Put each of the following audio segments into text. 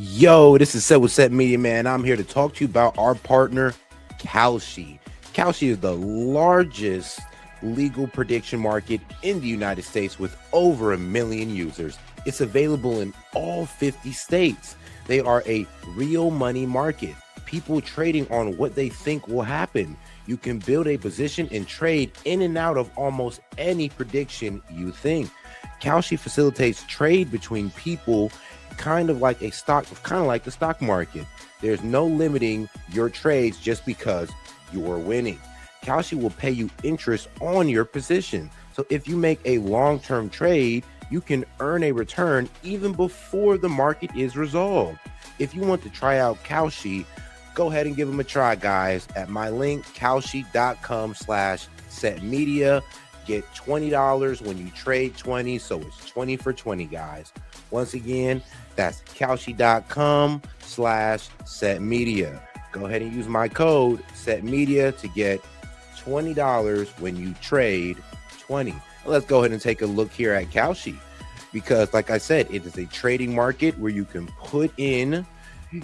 Yo, this is Set with Set Media, man. I'm here to talk to you about our partner, Kalshi. Kalshi is the largest legal prediction market in the United States with over 1 million users. It's available in all 50 states. They are a real money market, people trading on what they think will happen. You can build a position and trade in and out of almost any prediction you think. Kalshi facilitates trade between people kind of like the stock market. There's no limiting your trades just because you're winning. Kalshi will pay you interest on your position. So if you make a long-term trade, you can earn a return even before the market is resolved. If you want to try out Kalshi, go ahead and give them a try, guys, at my link, kalshi.com/setmedia. Get $20 when you trade 20, so it's 20 for 20, guys. Once again, that's kalshi.com/setmedia. Go ahead and use my code setmedia to get $20 when you trade 20. Let's go ahead and take a look here at Kalshi, because like I said, it is a trading market where you can put in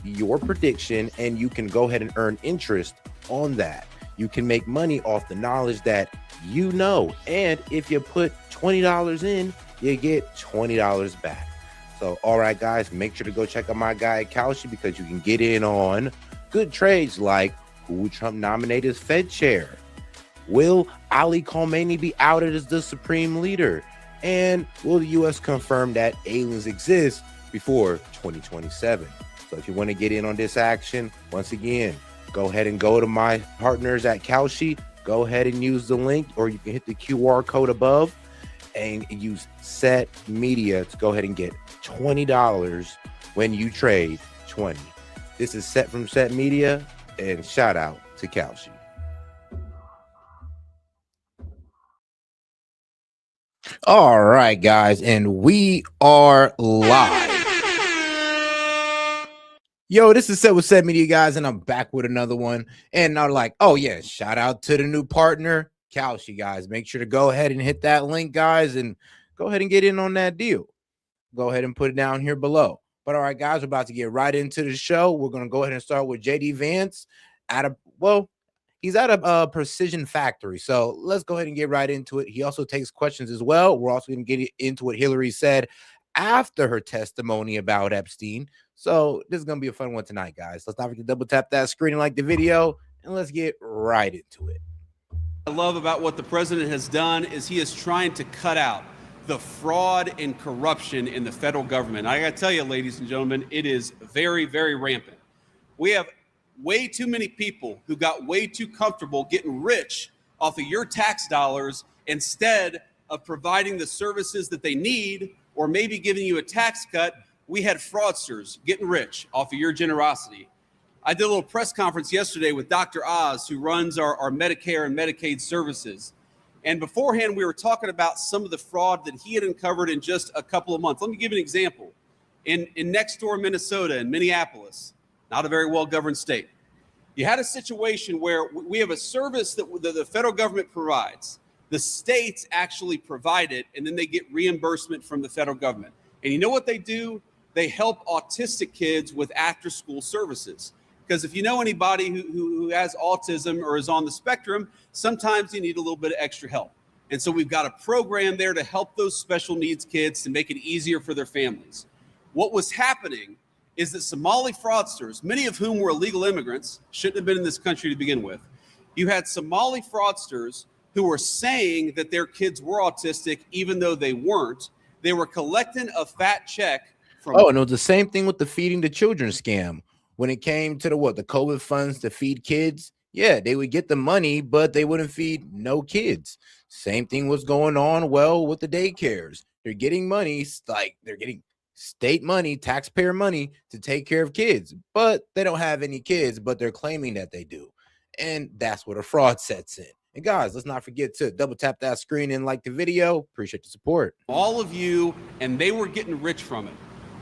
your prediction and you can go ahead and earn interest on that. You can make money off the knowledge that you know, and if you put $20 in, you get $20 back. So all right, guys, make sure to go check out my guy at Kalshi, because you can get in on good trades like who will Trump nominate as Fed chair, will Ali Khamenei be outed as the supreme leader, and will the U.S. confirm that aliens exist before 2027. So if you want to get in on this action, once again, go ahead and go to my partners at Kalshi. Go ahead and use the link, or you can hit the QR code above and use Set Media to go ahead and get $20 when you trade 20. This is Set from Set Media, and shout out to Kalshi. All right, guys, and we are live. Yo, this is Set with Set Media, guys, and I'm back with another one. And I'm like, oh yeah, shout out to the new partner, Kalshi, guys. Make sure to go ahead and hit that link, guys, and go ahead and get in on that deal. Go ahead and put it down here below. But all right, guys, we're about to get right into the show. We're going to go ahead and start with JD Vance he's at a precision factory. So let's go ahead and get right into it. He also takes questions as well. We're also going to get into what Hillary said after her testimony about Epstein. So this is going to be a fun one tonight, guys. Let's not forget to double tap that screen and like the video, and let's get right into it. I love about what the president has done is he is trying to cut out the fraud and corruption in the federal government. I got to tell you, ladies and gentlemen, it is very, very rampant. We have way too many people who got way too comfortable getting rich off of your tax dollars instead of providing the services that they need, or maybe giving you a tax cut. We had fraudsters getting rich off of your generosity. I did a little press conference yesterday with Dr. Oz, who runs our Medicare and Medicaid services. And beforehand, we were talking about some of the fraud that he had uncovered in just a couple of months. Let me give you an example. In next door Minnesota, in Minneapolis, not a very well-governed state, you had a situation where we have a service that the federal government provides. The states actually provide it, and then they get reimbursement from the federal government. And you know what they do? They help autistic kids with after-school services. Because if you know anybody who has autism or is on the spectrum, sometimes you need a little bit of extra help. And so we've got a program there to help those special needs kids, to make it easier for their families. What was happening is that Somali fraudsters, many of whom were illegal immigrants, shouldn't have been in this country to begin with. You had Somali fraudsters who were saying that their kids were autistic, even though they weren't. They were collecting a fat check from... Oh, and it was the same thing with the feeding the children scam. When it came to the COVID funds to feed kids, yeah, they would get the money, but they wouldn't feed no kids. Same thing was going on, with the daycares. They're getting money, like they're getting state money, taxpayer money to take care of kids, but they don't have any kids, but they're claiming that they do. And that's where the fraud sets in. And guys, let's not forget to double tap that screen and like the video. Appreciate the support. All of you, and they were getting rich from it.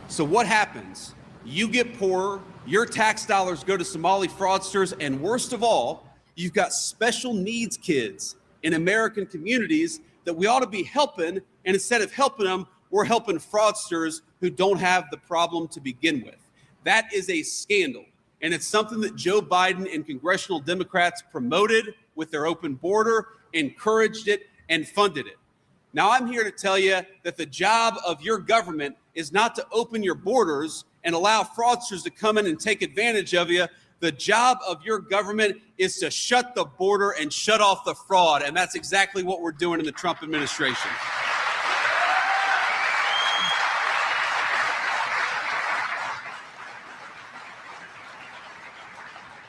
So what happens? You get poorer, your tax dollars go to Somali fraudsters, and worst of all, you've got special needs kids in American communities that we ought to be helping, and instead of helping them, we're helping fraudsters who don't have the problem to begin with. That is a scandal. And it's something that Joe Biden and congressional Democrats promoted with their open border, encouraged it, and funded it. Now, I'm here to tell you that the job of your government is not to open your borders and allow fraudsters to come in and take advantage of you. The job of your government is to shut the border and shut off the fraud. And that's exactly what we're doing in the Trump administration.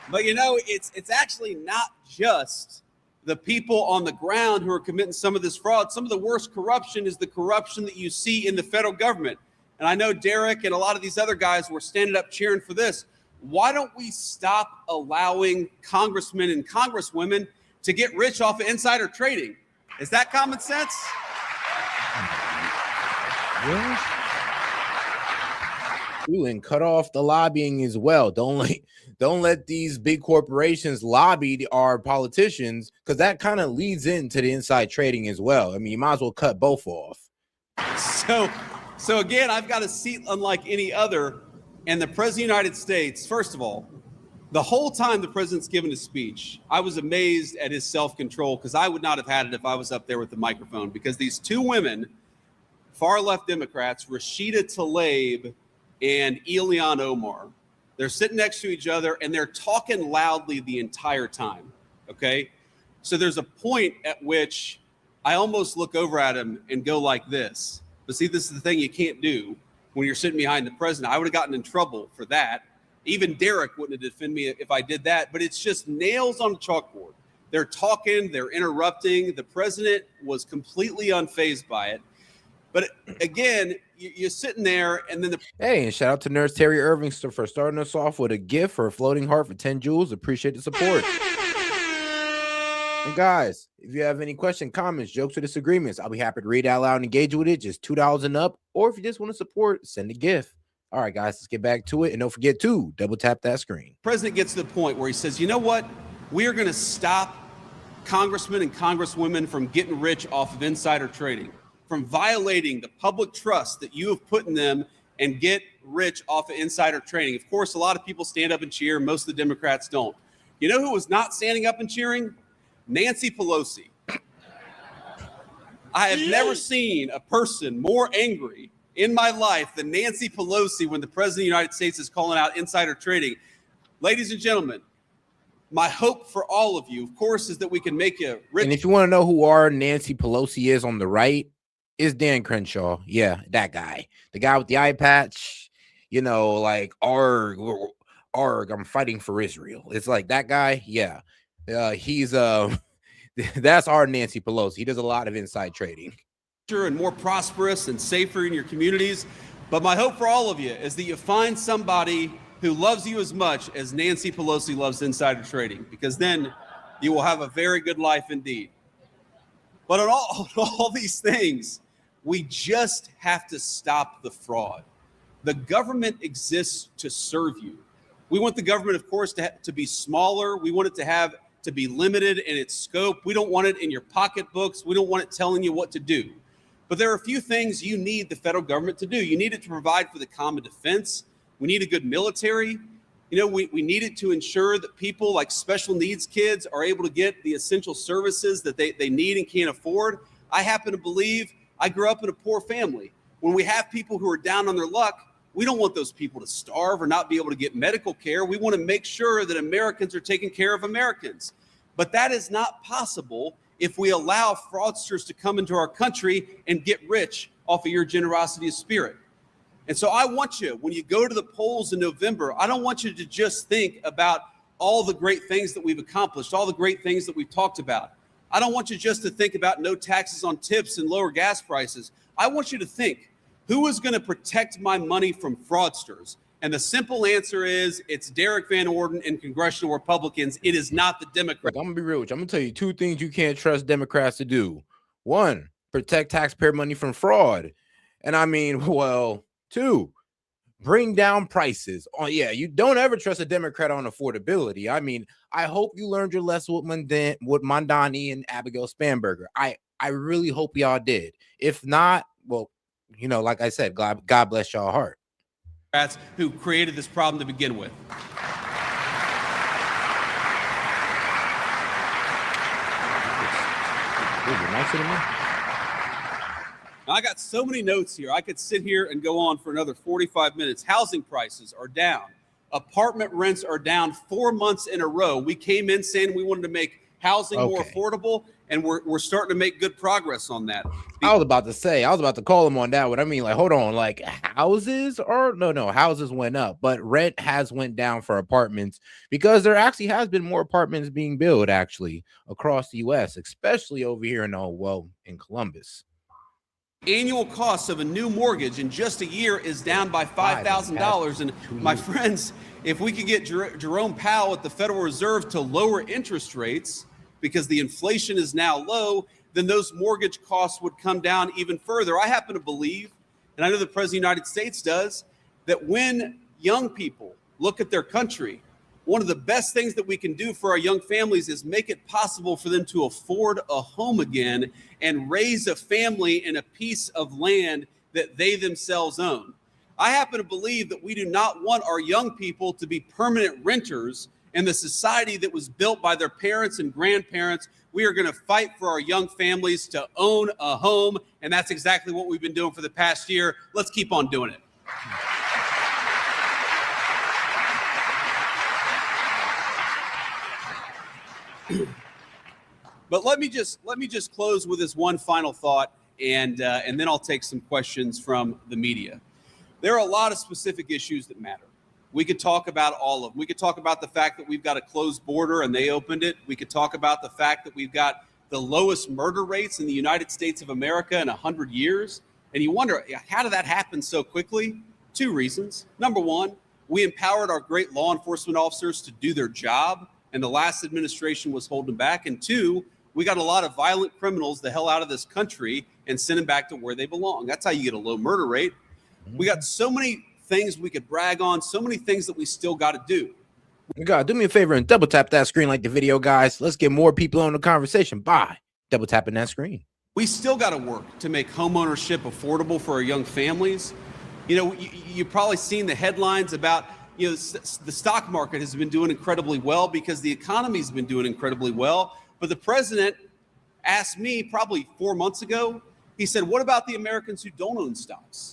But you know, it's actually not just the people on the ground who are committing some of this fraud. Some of the worst corruption is the corruption that you see in the federal government. And I know Derek and a lot of these other guys were standing up cheering for this. Why don't we stop allowing congressmen and congresswomen to get rich off of insider trading? Is that common sense? And cut off the lobbying as well. Don't let these big corporations lobby our politicians, because that kind of leads into the inside trading as well. I mean, you might as well cut both off. So again, I've got a seat unlike any other. And the President of the United States, first of all, the whole time the president's given his speech, I was amazed at his self-control, because I would not have had it if I was up there with the microphone, because these two women, far left Democrats, Rashida Tlaib and Ilhan Omar, they're sitting next to each other and they're talking loudly the entire time. Okay. So there's a point at which I almost look over at him and go like this. But see, this is the thing you can't do when you're sitting behind the president. I would have gotten in trouble for that. Even Derek wouldn't have defended me if I did that. But it's just nails on the chalkboard. They're talking, they're interrupting. The president was completely unfazed by it. But again, you're sitting there, and then and shout out to Nurse Terry Irving for starting us off with a gift for a floating heart for 10 jewels. Appreciate the support. And guys, if you have any questions, comments, jokes, or disagreements, I'll be happy to read out loud and engage with it. Just $2 and up. Or if you just want to support, send a gift. All right, guys, let's get back to it. And don't forget to double tap that screen. The president gets to the point where he says, you know what? We are going to stop congressmen and congresswomen from getting rich off of insider trading, from violating the public trust that you have put in them, and get rich off of insider trading. Of course, a lot of people stand up and cheer. Most of the Democrats don't. You know who was not standing up and cheering? Nancy Pelosi. I have never seen a person more angry in my life than Nancy Pelosi when the president of the United States is calling out insider trading. Ladies and gentlemen, my hope for all of you, of course, is that we can make you rich. And if you want to know who our Nancy Pelosi is on the right, is Dan Crenshaw. Yeah, that guy. The guy with the eye patch, you know, like, arg, I'm fighting for Israel. It's like that guy. Yeah. He's that's our Nancy Pelosi. He does a lot of inside trading. And more prosperous and safer in your communities. But my hope for all of you is that you find somebody who loves you as much as Nancy Pelosi loves insider trading, because then you will have a very good life indeed. But on all these things, we just have to stop the fraud. The government exists to serve you. We want the government, of course, to be smaller. We want it to be limited in its scope. We don't want it in your pocketbooks. We don't want it telling you what to do. But there are a few things you need the federal government to do. You need it to provide for the common defense. We need a good military. You know, we need it to ensure that people like special needs kids are able to get the essential services that they need and can't afford. I happen to believe I grew up in a poor family. When we have people who are down on their luck, we don't want those people to starve or not be able to get medical care. We want to make sure that Americans are taking care of Americans. But that is not possible if we allow fraudsters to come into our country and get rich off of your generosity of spirit. And so I want you, when you go to the polls in November, I don't want you to just think about all the great things that we've accomplished, all the great things that we've talked about. I don't want you just to think about no taxes on tips and lower gas prices. I want you to think, who is going to protect my money from fraudsters? And the simple answer is, it's Derek Van Orden and congressional Republicans. It is not the Democrats. I'm going to be real with you. I'm going to tell you two things you can't trust Democrats to do. One, protect taxpayer money from fraud. And I mean, well, two, bring down prices. Oh, yeah, you don't ever trust a Democrat on affordability. I mean, I hope you learned your lesson with Mondani and Abigail Spanberger. I really hope y'all did. If not, well, you know, like I said, God bless y'all heart. who created this problem to begin with. I got so many notes here. I could sit here and go on for another 45 minutes. Housing prices are down. Apartment rents are down 4 months in a row. We came in saying we wanted to make housing more affordable, and we're starting to make good progress on that. I was about to call him on that one. I mean, like, hold on, like houses houses went up, but rent has went down for apartments because there actually has been more apartments being built actually across the US, especially over here in Columbus. Annual cost of a new mortgage in just a year is down by $5,000. And my friends, if we could get Jerome Powell at the Federal Reserve to lower interest rates because the inflation is now low, then those mortgage costs would come down even further. I happen to believe, and I know the President of the United States does, that when young people look at their country, one of the best things that we can do for our young families is make it possible for them to afford a home again and raise a family in a piece of land that they themselves own. I happen to believe that we do not want our young people to be permanent renters in the society that was built by their parents and grandparents. We are going to fight for our young families to own a home, and that's exactly what we've been doing for the past year. Let's keep on doing it. But let me just close with this one final thought, and then I'll take some questions from the media. There are a lot of specific issues that matter. We could talk about all of them. We could talk about the fact that we've got a closed border and they opened it. We could talk about the fact that we've got the lowest murder rates in the United States of America in 100 years. And you wonder, how did that happen so quickly? 2 reasons. Number one, we empowered our great law enforcement officers to do their job, and the last administration was holding back. And 2, we got a lot of violent criminals the hell out of this country and send them back to where they belong. That's how you get a low murder rate. We got so many things we could brag on, so many things that we still got to do. God, do me a favor and double tap that screen like the video, guys. Let's get more people on the conversation by double tapping that screen. We still got to work to make homeownership affordable for our young families. You know, you've probably seen the headlines about, you know, the stock market has been doing incredibly well because the economy's been doing incredibly well. But the president asked me probably 4 months ago, he said, what about the Americans who don't own stocks?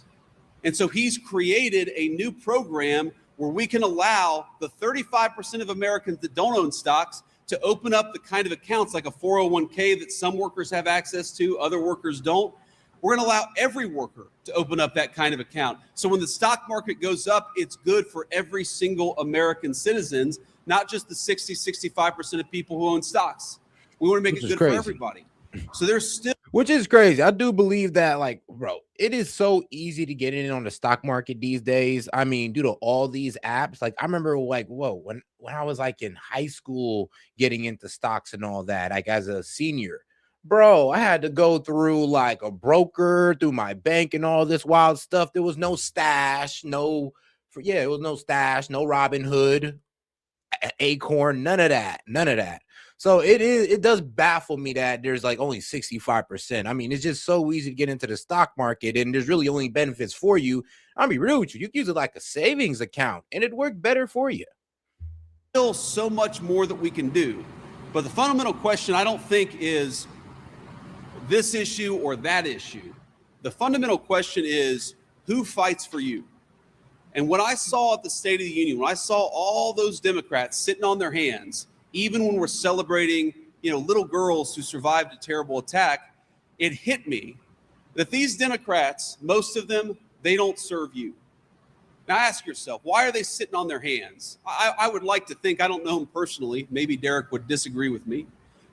And so he's created a new program where we can allow the 35% of Americans that don't own stocks to open up the kind of accounts like a 401k that some workers have access to, other workers don't. We're going to allow every worker to open up that kind of account. So when the stock market goes up, it's good for every single American citizens, not just the 65% of people who own stocks. We want to make it good for everybody. So there's still, which is crazy. I do believe that, like, bro, it is so easy to get in on the stock market these days. I mean, due to all these apps, like I remember, like, when I was like in high school, getting into stocks and all that, like as a senior, bro, I had to go through like a broker, through my bank, and all this wild stuff. There was no stash, it was no stash, no Robinhood, Acorn, none of that. So it does baffle me that there's like only 65%. I mean, it's just so easy to get into the stock market, and there's really only benefits for you. I'll be real with you. You can use it like a savings account, and it'd work better for you. Still so much more that we can do. But the fundamental question, I don't think, is this issue or that issue. The fundamental question is, who fights for you? And when I saw at the State of the Union, when I saw all those Democrats sitting on their hands, even when we're celebrating, you know, little girls who survived a terrible attack, it hit me that these Democrats, most of them, they don't serve you. Now ask yourself, why are they sitting on their hands? I would like to think, I don't know them personally, maybe Derek would disagree with me,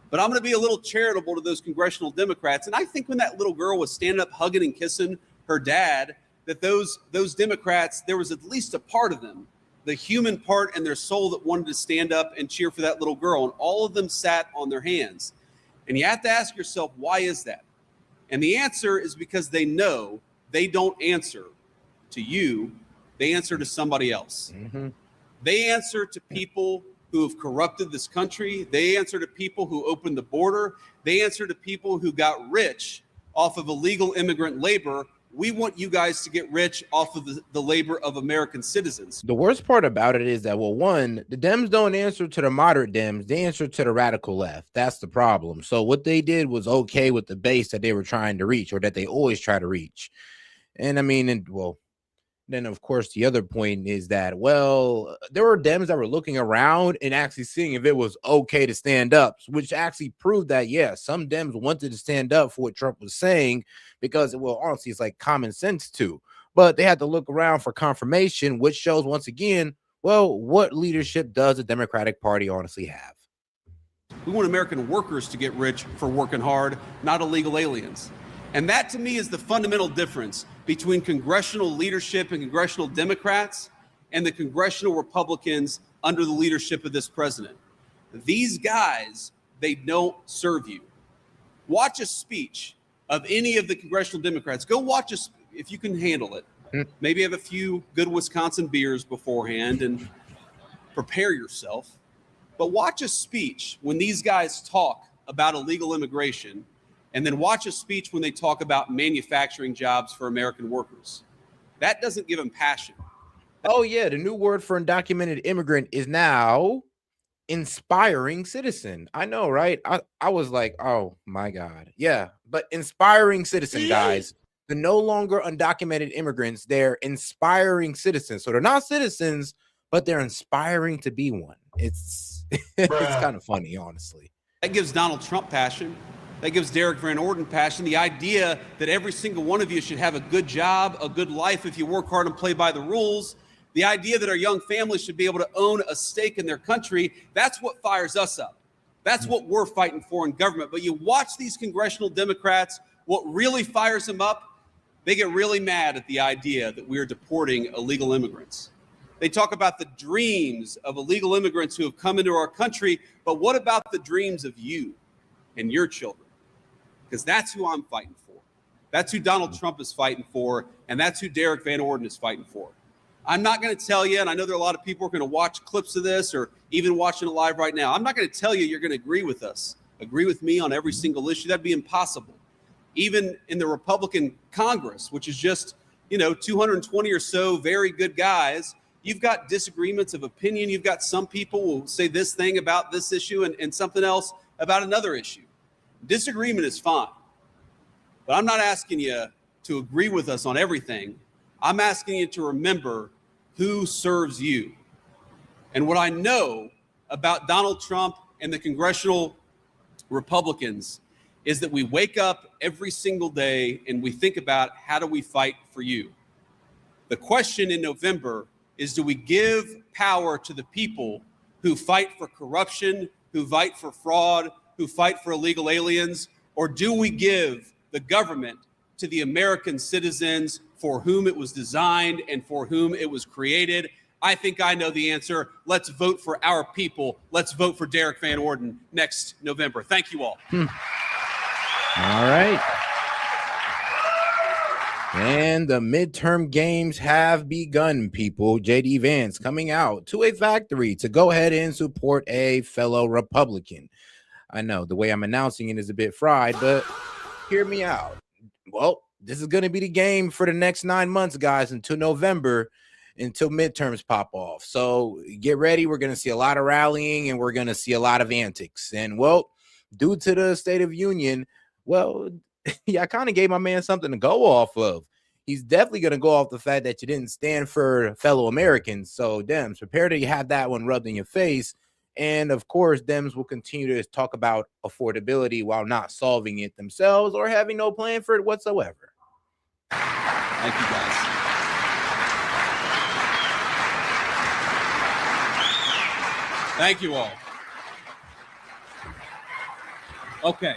but I'm going to be a little charitable to those congressional Democrats. And I think when that little girl was standing up, hugging and kissing her dad, that those Democrats, there was at least a part of them, the human part and their soul, that wanted to stand up and cheer for that little girl. And all of them sat on their hands. And you have to ask yourself, why is that? And the answer is because they know they don't answer to you. They answer to somebody else. Mm-hmm. They answer to people who have corrupted this country. They answer to people who opened the border. They answer to people who got rich off of illegal immigrant labor We want you guys to get rich off of the labor of American citizens. The worst part about it is that, well, one, the Dems don't answer to the moderate Dems, they answer to the radical left. That's the problem. So what they did was okay with the base that they were trying to reach, or that they always try to reach. And I mean, then of course the other point is that, well, there were Dems that were looking around and actually seeing if it was okay to stand up, which actually proved that, yeah, some Dems wanted to stand up for what Trump was saying, because, well, honestly, it's like common sense too. But they had to look around for confirmation, which shows once again, well, what leadership does the Democratic Party honestly have? We want American workers to get rich for working hard, not illegal aliens. And that, to me, is the fundamental difference between congressional leadership and congressional Democrats and the congressional Republicans under the leadership of this president. These guys, they don't serve you. Watch a speech of any of the congressional Democrats. Go watch if you can handle it. Maybe have a few good Wisconsin beers beforehand and prepare yourself. But watch a speech when these guys talk about illegal immigration, and then watch a speech when they talk about manufacturing jobs for American workers. That doesn't give them passion. Oh, yeah. The new word for undocumented immigrant is now inspiring citizen. I know, right? I was like, oh, my God. Yeah. But inspiring citizen, guys. They're no longer undocumented immigrants. They're inspiring citizens. So they're not citizens, but they're inspiring to be one. It's kind of funny, honestly. That gives Donald Trump passion. That gives Derek Van Orden passion. The idea that every single one of you should have a good job, a good life if you work hard and play by the rules. The idea that our young families should be able to own a stake in their country. That's what fires us up. That's what we're fighting for in government. But you watch these congressional Democrats, what really fires them up, they get really mad at the idea that we are deporting illegal immigrants. They talk about the dreams of illegal immigrants who have come into our country, but what about the dreams of you and your children? Because that's who I'm fighting for. That's who Donald Trump is fighting for, and that's who Derek Van Orden is fighting for. I'm not going to tell you, and I know there are a lot of people who are going to watch clips of this or even watching it live right now. I'm not going to tell you you're going to agree with us, agree with me on every single issue. That'd be impossible. Even in the Republican Congress, which is just, 220 or so very good guys, you've got disagreements of opinion. You've got some people who will say this thing about this issue and something else about another issue. Disagreement is fine, but I'm not asking you to agree with us on everything. I'm asking you to remember who serves you. And what I know about Donald Trump and the congressional Republicans is that we wake up every single day and we think about, how do we fight for you? The question in November is, do we give power to the people who fight for corruption, who fight for fraud, who fight for illegal aliens, or do we give the government to the American citizens for whom it was designed and for whom it was created? I think I know the answer. Let's vote for our people. Let's vote for Derek Van Orden next November. Thank you all. All right. And the midterm games have begun, people. J.D. Vance coming out to a factory to go ahead and support a fellow Republican. I know the way I'm announcing it is a bit fried, but hear me out. Well, this is going to be the game for the next 9 months, guys, until November, until midterms pop off. So get ready. We're going to see a lot of rallying and we're going to see a lot of antics. And, well, due to the State of Union, well, yeah, I kind of gave my man something to go off of. He's definitely going to go off the fact that you didn't stand for fellow Americans. So, Dems, prepare to have that one rubbed in your face. And, of course, Dems will continue to talk about affordability while not solving it themselves or having no plan for it whatsoever. Thank you, guys. Thank you all. Okay.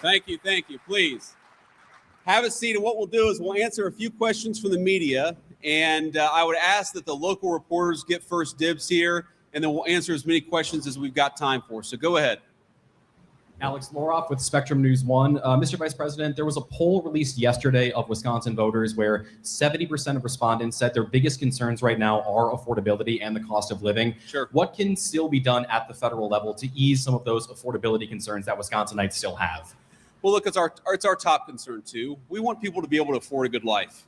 Thank you. Please have a seat. And what we'll do is we'll answer a few questions from the media. And I would ask that the local reporters get first dibs here, and then we'll answer as many questions as we've got time for. So go ahead. Alex Loroff with Spectrum News 1. Mr. Vice President, there was a poll released yesterday of Wisconsin voters where 70% of respondents said their biggest concerns right now are affordability and the cost of living. Sure. What can still be done at the federal level to ease some of those affordability concerns that Wisconsinites still have? Well, look, it's our top concern too. We want people to be able to afford a good life.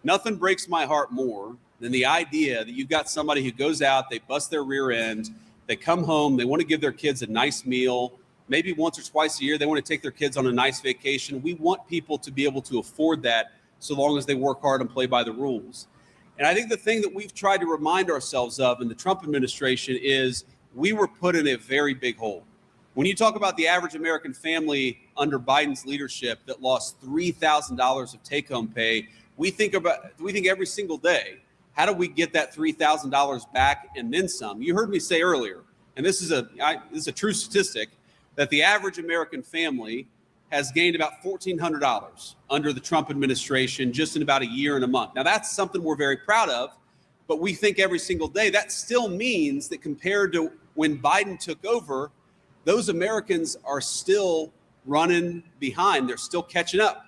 Nothing breaks my heart more than the idea that you've got somebody who goes out, they bust their rear end, they come home, they want to give their kids a nice meal, maybe once or twice a year, they want to take their kids on a nice vacation. We want people to be able to afford that so long as they work hard and play by the rules. And I think the thing that we've tried to remind ourselves of in the Trump administration is we were put in a very big hole. When you talk about the average American family under Biden's leadership that lost $3,000 of take-home pay, we think every single day, how do we get that $3,000 back and then some? You heard me say earlier, and this is a true statistic, that the average American family has gained about $1,400 under the Trump administration just in about a year and a month. Now, that's something we're very proud of, but we think every single day that still means that compared to when Biden took over, those Americans are still running behind. They're still catching up.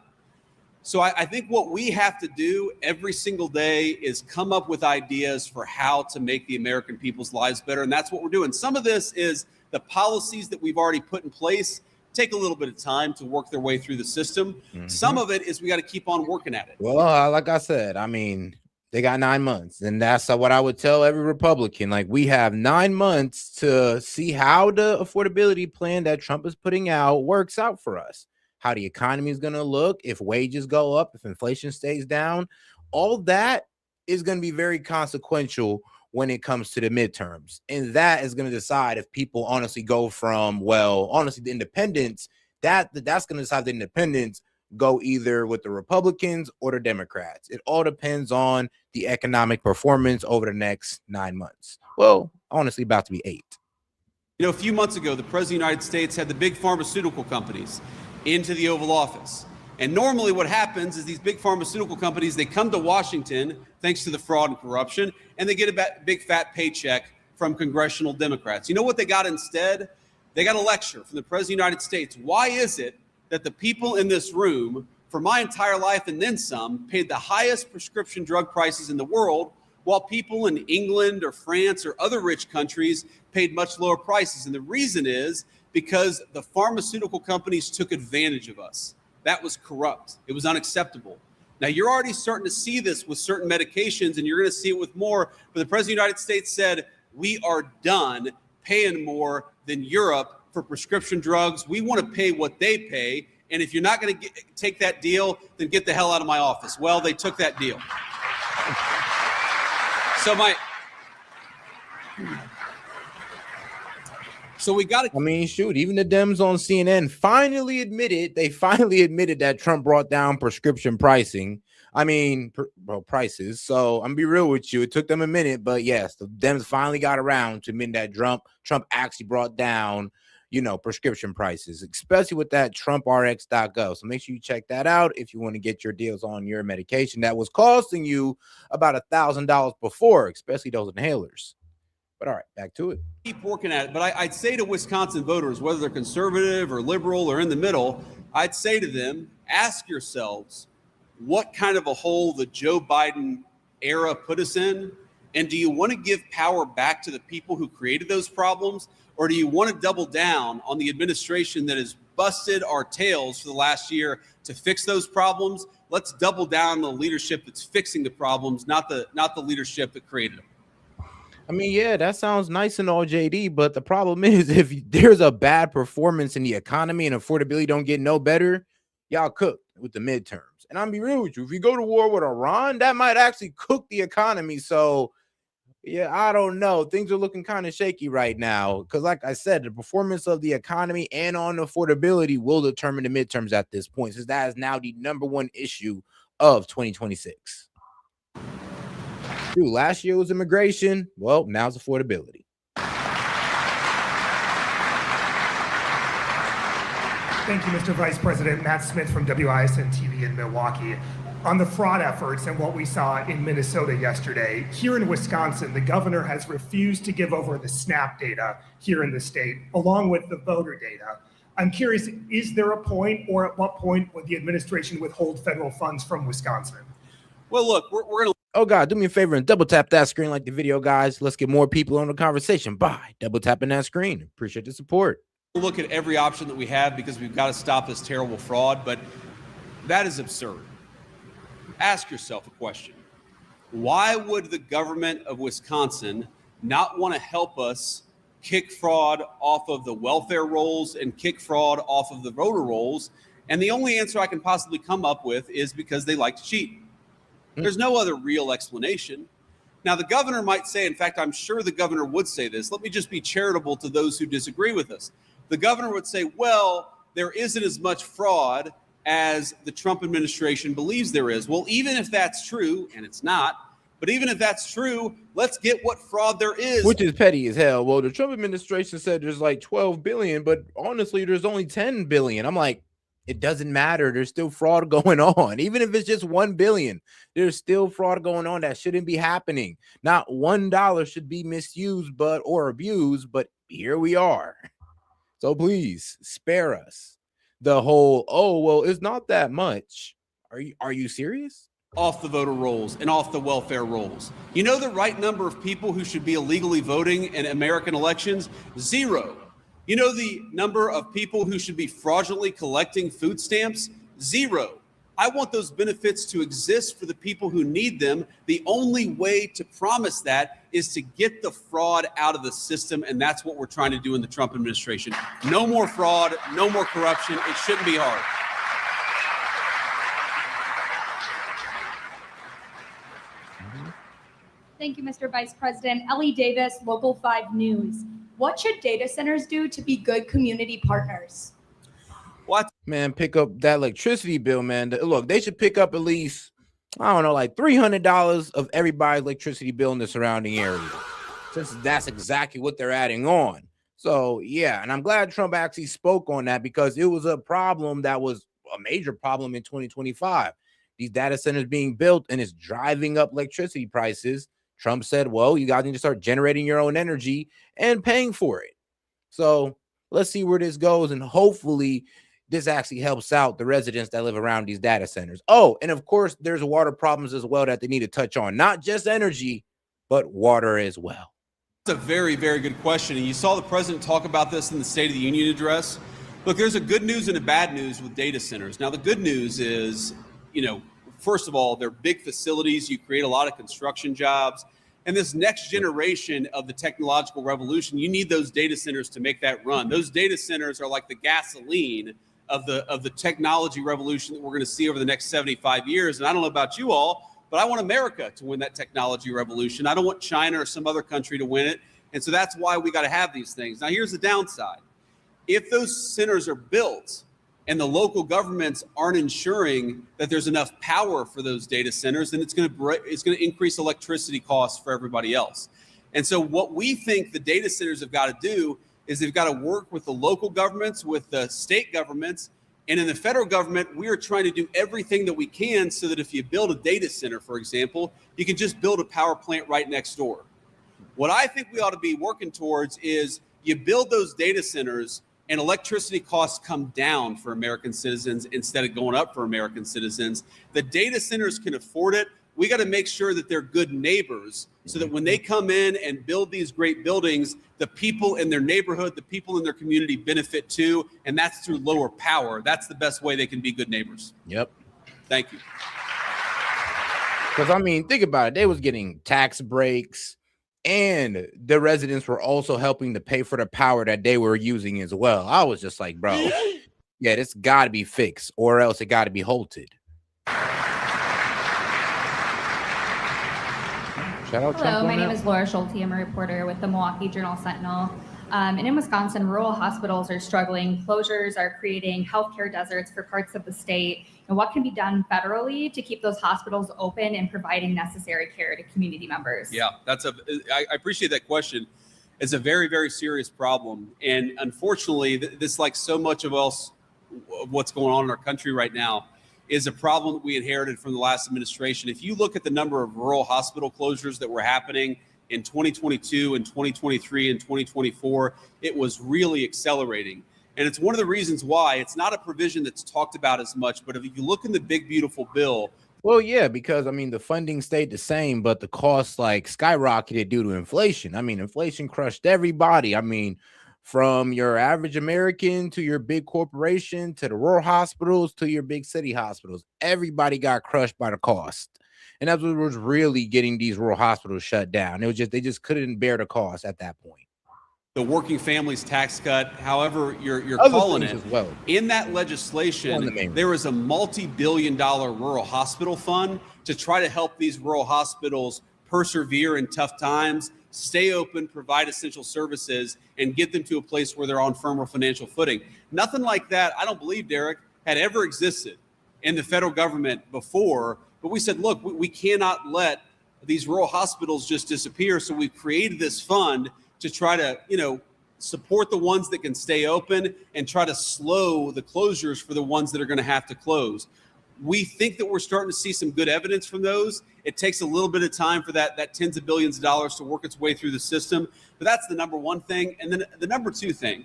So I think what we have to do every single day is come up with ideas for how to make the American people's lives better. And that's what we're doing. Some of this is the policies that we've already put in place take a little bit of time to work their way through the system. Mm-hmm. Some of it is we got to keep on working at it. Well, like I said, I mean, they got 9 months, and that's what I would tell every Republican. Like, we have 9 months to see how the affordability plan that Trump is putting out works out for us, how the economy is going to look, if wages go up, if inflation stays down. All that is going to be very consequential when it comes to the midterms. And that is going to decide if people honestly go from, well, honestly, the independents, that's going to decide the independents go either with the Republicans or the Democrats. It all depends on the economic performance over the next 9 months. Well, honestly, about to be 8. You know, a few months ago, the President of the United States had the big pharmaceutical companies into the Oval Office. And normally what happens is these big pharmaceutical companies, they come to Washington thanks to the fraud and corruption, and they get a big fat paycheck from congressional Democrats. You know what they got instead? They got a lecture from the President of the United States. Why is it that the people in this room, for my entire life and then some, paid the highest prescription drug prices in the world, while people in England or France or other rich countries paid much lower prices? And the reason is because the pharmaceutical companies took advantage of us. That was corrupt. It was unacceptable. Now, you're already starting to see this with certain medications, and you're going to see it with more. But the President of the United States said, we are done paying more than Europe for prescription drugs. We want to pay what they pay. And if you're not going to take that deal, then get the hell out of my office. Well, they took that deal. So we got to. I mean, shoot, even the Dems on CNN finally admitted that Trump brought down prescription pricing. I mean, prices. So I'm gonna be real with you. It took them a minute, but yes, the Dems finally got around to admitting that Trump actually brought down, prescription prices, especially with that TrumpRx.gov. So make sure you check that out if you want to get your deals on your medication that was costing you about $1,000 before, especially those inhalers. But all right, back to it. Keep working at it. But I'd say to Wisconsin voters, whether they're conservative or liberal or in the middle, I'd say to them, ask yourselves what kind of a hole the Joe Biden era put us in. And do you want to give power back to the people who created those problems? Or do you want to double down on the administration that has busted our tails for the last year to fix those problems? Let's double down on the leadership that's fixing the problems, not the leadership that created them. I mean, yeah, that sounds nice and all, JD, but the problem is if there's a bad performance in the economy and affordability don't get no better, y'all cook with the midterms. And I'm be real with you, if you go to war with Iran, that might actually cook the economy. So, yeah, I don't know. Things are looking kind of shaky right now because, like I said, the performance of the economy and on affordability will determine the midterms at this point, since that is now the #1 issue of 2026. Dude, last year was immigration. Well, now it's affordability. Thank you, Mr. Vice President. Matt Smith from WISN TV in Milwaukee. On the fraud efforts and what we saw in Minnesota yesterday, here in Wisconsin, the governor has refused to give over the SNAP data here in the state, along with the voter data. I'm curious, is there a point, or at what point would the administration withhold federal funds from Wisconsin? Well, look, we're going to. Oh, God, do me a favor and double tap that screen like the video, guys. Let's get more people on the conversation by double tapping that screen. Appreciate the support. look at every option that we have because we've got to stop this terrible fraud, but that is absurd. Ask yourself a question. Why would the government of Wisconsin not want to help us kick fraud off of the welfare rolls and kick fraud off of the voter rolls? And the only answer I can possibly come up with is because they like to cheat. There's no other real explanation. Now, the governor might say, in fact, I'm sure the governor would say this. Let me just be charitable to those who disagree with us. The governor would say, well, there isn't as much fraud as the Trump administration believes there is. Well, even if that's true, and it's not, but even if that's true, let's get what fraud there is. Which is petty as hell. Well, the Trump administration said there's like 12 billion, but honestly, there's only 10 billion. I'm like, it doesn't matter. There's still fraud going on. Even if it's just 1 billion, there's still fraud going on that shouldn't be happening. Not $1 should be misused or abused, but here we are. So please spare us the whole, oh, well, it's not that much. Are you serious? Off the voter rolls and off the welfare rolls. You know the right number of people who should be illegally voting in American elections? 0. You know the number of people who should be fraudulently collecting food stamps? 0. I want those benefits to exist for the people who need them. The only way to promise that is to get the fraud out of the system, and that's what we're trying to do in the Trump administration. No more fraud, no more corruption. It shouldn't be hard. Thank you, Mr. Vice President. Ellie Davis, Local 5 News. What should data centers do to be good community partners? What? Man, pick up that electricity bill, man. Look, they should pick up at least, I don't know, like $300 of everybody's electricity bill in the surrounding area, since that's exactly what they're adding on. So, yeah, and I'm glad Trump actually spoke on that because it was a problem that was a major problem in 2025. These data centers being built and it's driving up electricity prices. Trump said, well, you guys need to start generating your own energy and paying for it. So let's see where this goes. And hopefully this actually helps out the residents that live around these data centers. Oh, and of course, there's water problems as well that they need to touch on. Not just energy, but water as well. That's a very, very good question. And you saw the president talk about this in the State of the Union address. Look, there's a good news and a bad news with data centers. Now, the good news is, first of all, they're big facilities. You create a lot of construction jobs. And this next generation of the technological revolution, you need those data centers to make that run. Those data centers are like the gasoline of the technology revolution that we're going to see over the next 75 years. And I don't know about you all, but I want America to win that technology revolution. I don't want China or some other country to win it. And so that's why we got to have these things. Now, here's the downside. If those centers are built and the local governments aren't ensuring that there's enough power for those data centers, then it's going to increase electricity costs for everybody else. And so what we think the data centers have got to do is they've got to work with the local governments, with the state governments, and in the federal government, we are trying to do everything that we can so that if you build a data center, for example, you can just build a power plant right next door. What I think we ought to be working towards is you build those data centers and electricity costs come down for American citizens instead of going up for American citizens. The data centers can afford it. We got to make sure that they're good neighbors so that when they come in and build these great buildings, the people in their neighborhood, the people in their community benefit too. And that's through lower power. That's the best way they can be good neighbors. Yep. Thank you. Because, I mean, think about it. They was getting tax breaks and the residents were also helping to pay for the power that they were using as well. I was just like, bro, yeah, this got to be fixed or else it got to be halted. Hello, my name is Laura Schulte. I'm a reporter with the Milwaukee Journal-Sentinel. And in Wisconsin, rural hospitals are struggling. Closures are creating healthcare deserts for parts of the state. And what can be done federally to keep those hospitals open and providing necessary care to community members? Yeah, I appreciate that question. It's a very, very serious problem. And unfortunately, this, like so much of else, what's going on in our country right now, is a problem that we inherited from the last administration. If you look at the number of rural hospital closures that were happening in 2022 and 2023 and 2024, it was really accelerating. And it's one of the reasons why it's not a provision that's talked about as much. But if you look in the big, beautiful bill. Well, yeah, because, I mean, the funding stayed the same, but the costs like skyrocketed due to inflation. I mean, inflation crushed everybody. I mean, from your average American to your big corporation to the rural hospitals to your big city hospitals. Everybody got crushed by the cost. And that's what was really getting these rural hospitals shut down. It was just they just couldn't bear the cost at that point. The working families tax cut, however you're Other calling things it. as well. In that One of legislation, the main there is a multi-billion-dollar rural hospital fund to try to help these rural hospitals persevere in tough times, stay open, provide essential services, and get them to a place where they're on firmer financial footing. Nothing like that, I don't believe, Derek, had ever existed in the federal government before. But we said, look, we cannot let these rural hospitals just disappear. So we've created this fund to try to, support the ones that can stay open and try to slow the closures for the ones that are going to have to close. We think that we're starting to see some good evidence from those. It takes a little bit of time for that tens of billions of dollars to work its way through the system. But that's the number one thing. And then the number two thing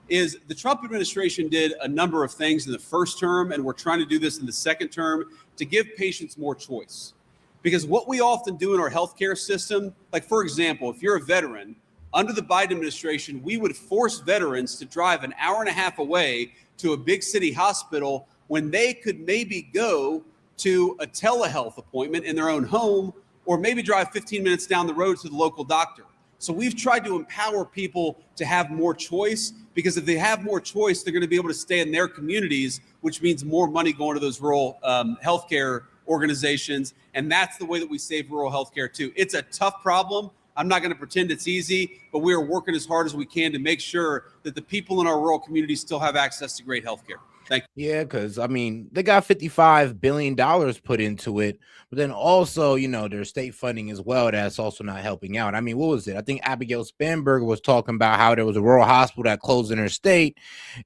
is the Trump administration did a number of things in the first term, and we're trying to do this in the second term to give patients more choice. Because what we often do in our healthcare system, like, for example, if you're a veteran, under the Biden administration, we would force veterans to drive an hour and a half away to a big city hospital when they could maybe go to a telehealth appointment in their own home, or maybe drive 15 minutes down the road to the local doctor. So we've tried to empower people to have more choice, because if they have more choice, they're going to be able to stay in their communities, which means more money going to those rural healthcare organizations. And that's the way that we save rural healthcare too. It's a tough problem. I'm not going to pretend it's easy, but we are working as hard as we can to make sure that the people in our rural communities still have access to great healthcare. Thank you. Yeah, because they got $55 billion put into it, but then also, there's state funding as well that's also not helping out. I mean, what was it? I think Abigail Spanberger was talking about how there was a rural hospital that closed in her state.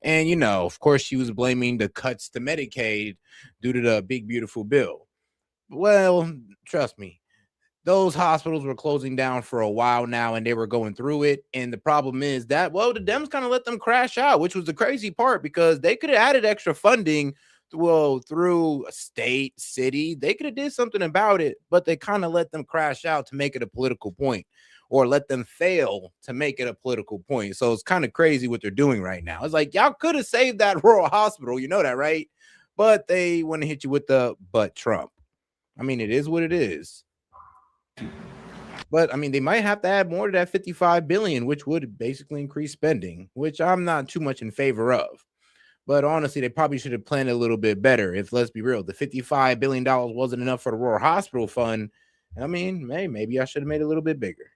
And, of course, she was blaming the cuts to Medicaid due to the big, beautiful bill. Well, trust me, those hospitals were closing down for a while now, and they were going through it. And the problem is that, the Dems kind of let them crash out, which was the crazy part, because they could have added extra funding, through a state, city. They could have did something about it, but they kind of let them crash out to make it a political point, or let them fail to make it a political point. So it's kind of crazy what they're doing right now. It's like, y'all could have saved that rural hospital. You know that, right? But they want to hit you with the, but Trump. I mean, it is what it is. But I mean, they might have to add more to that 55 billion, which would basically increase spending, which I'm not too much in favor of. But honestly, they probably should have planned a little bit better. If, let's be real, the $55 billion wasn't enough for the rural hospital fund, I mean, maybe I should have made it a little bit bigger.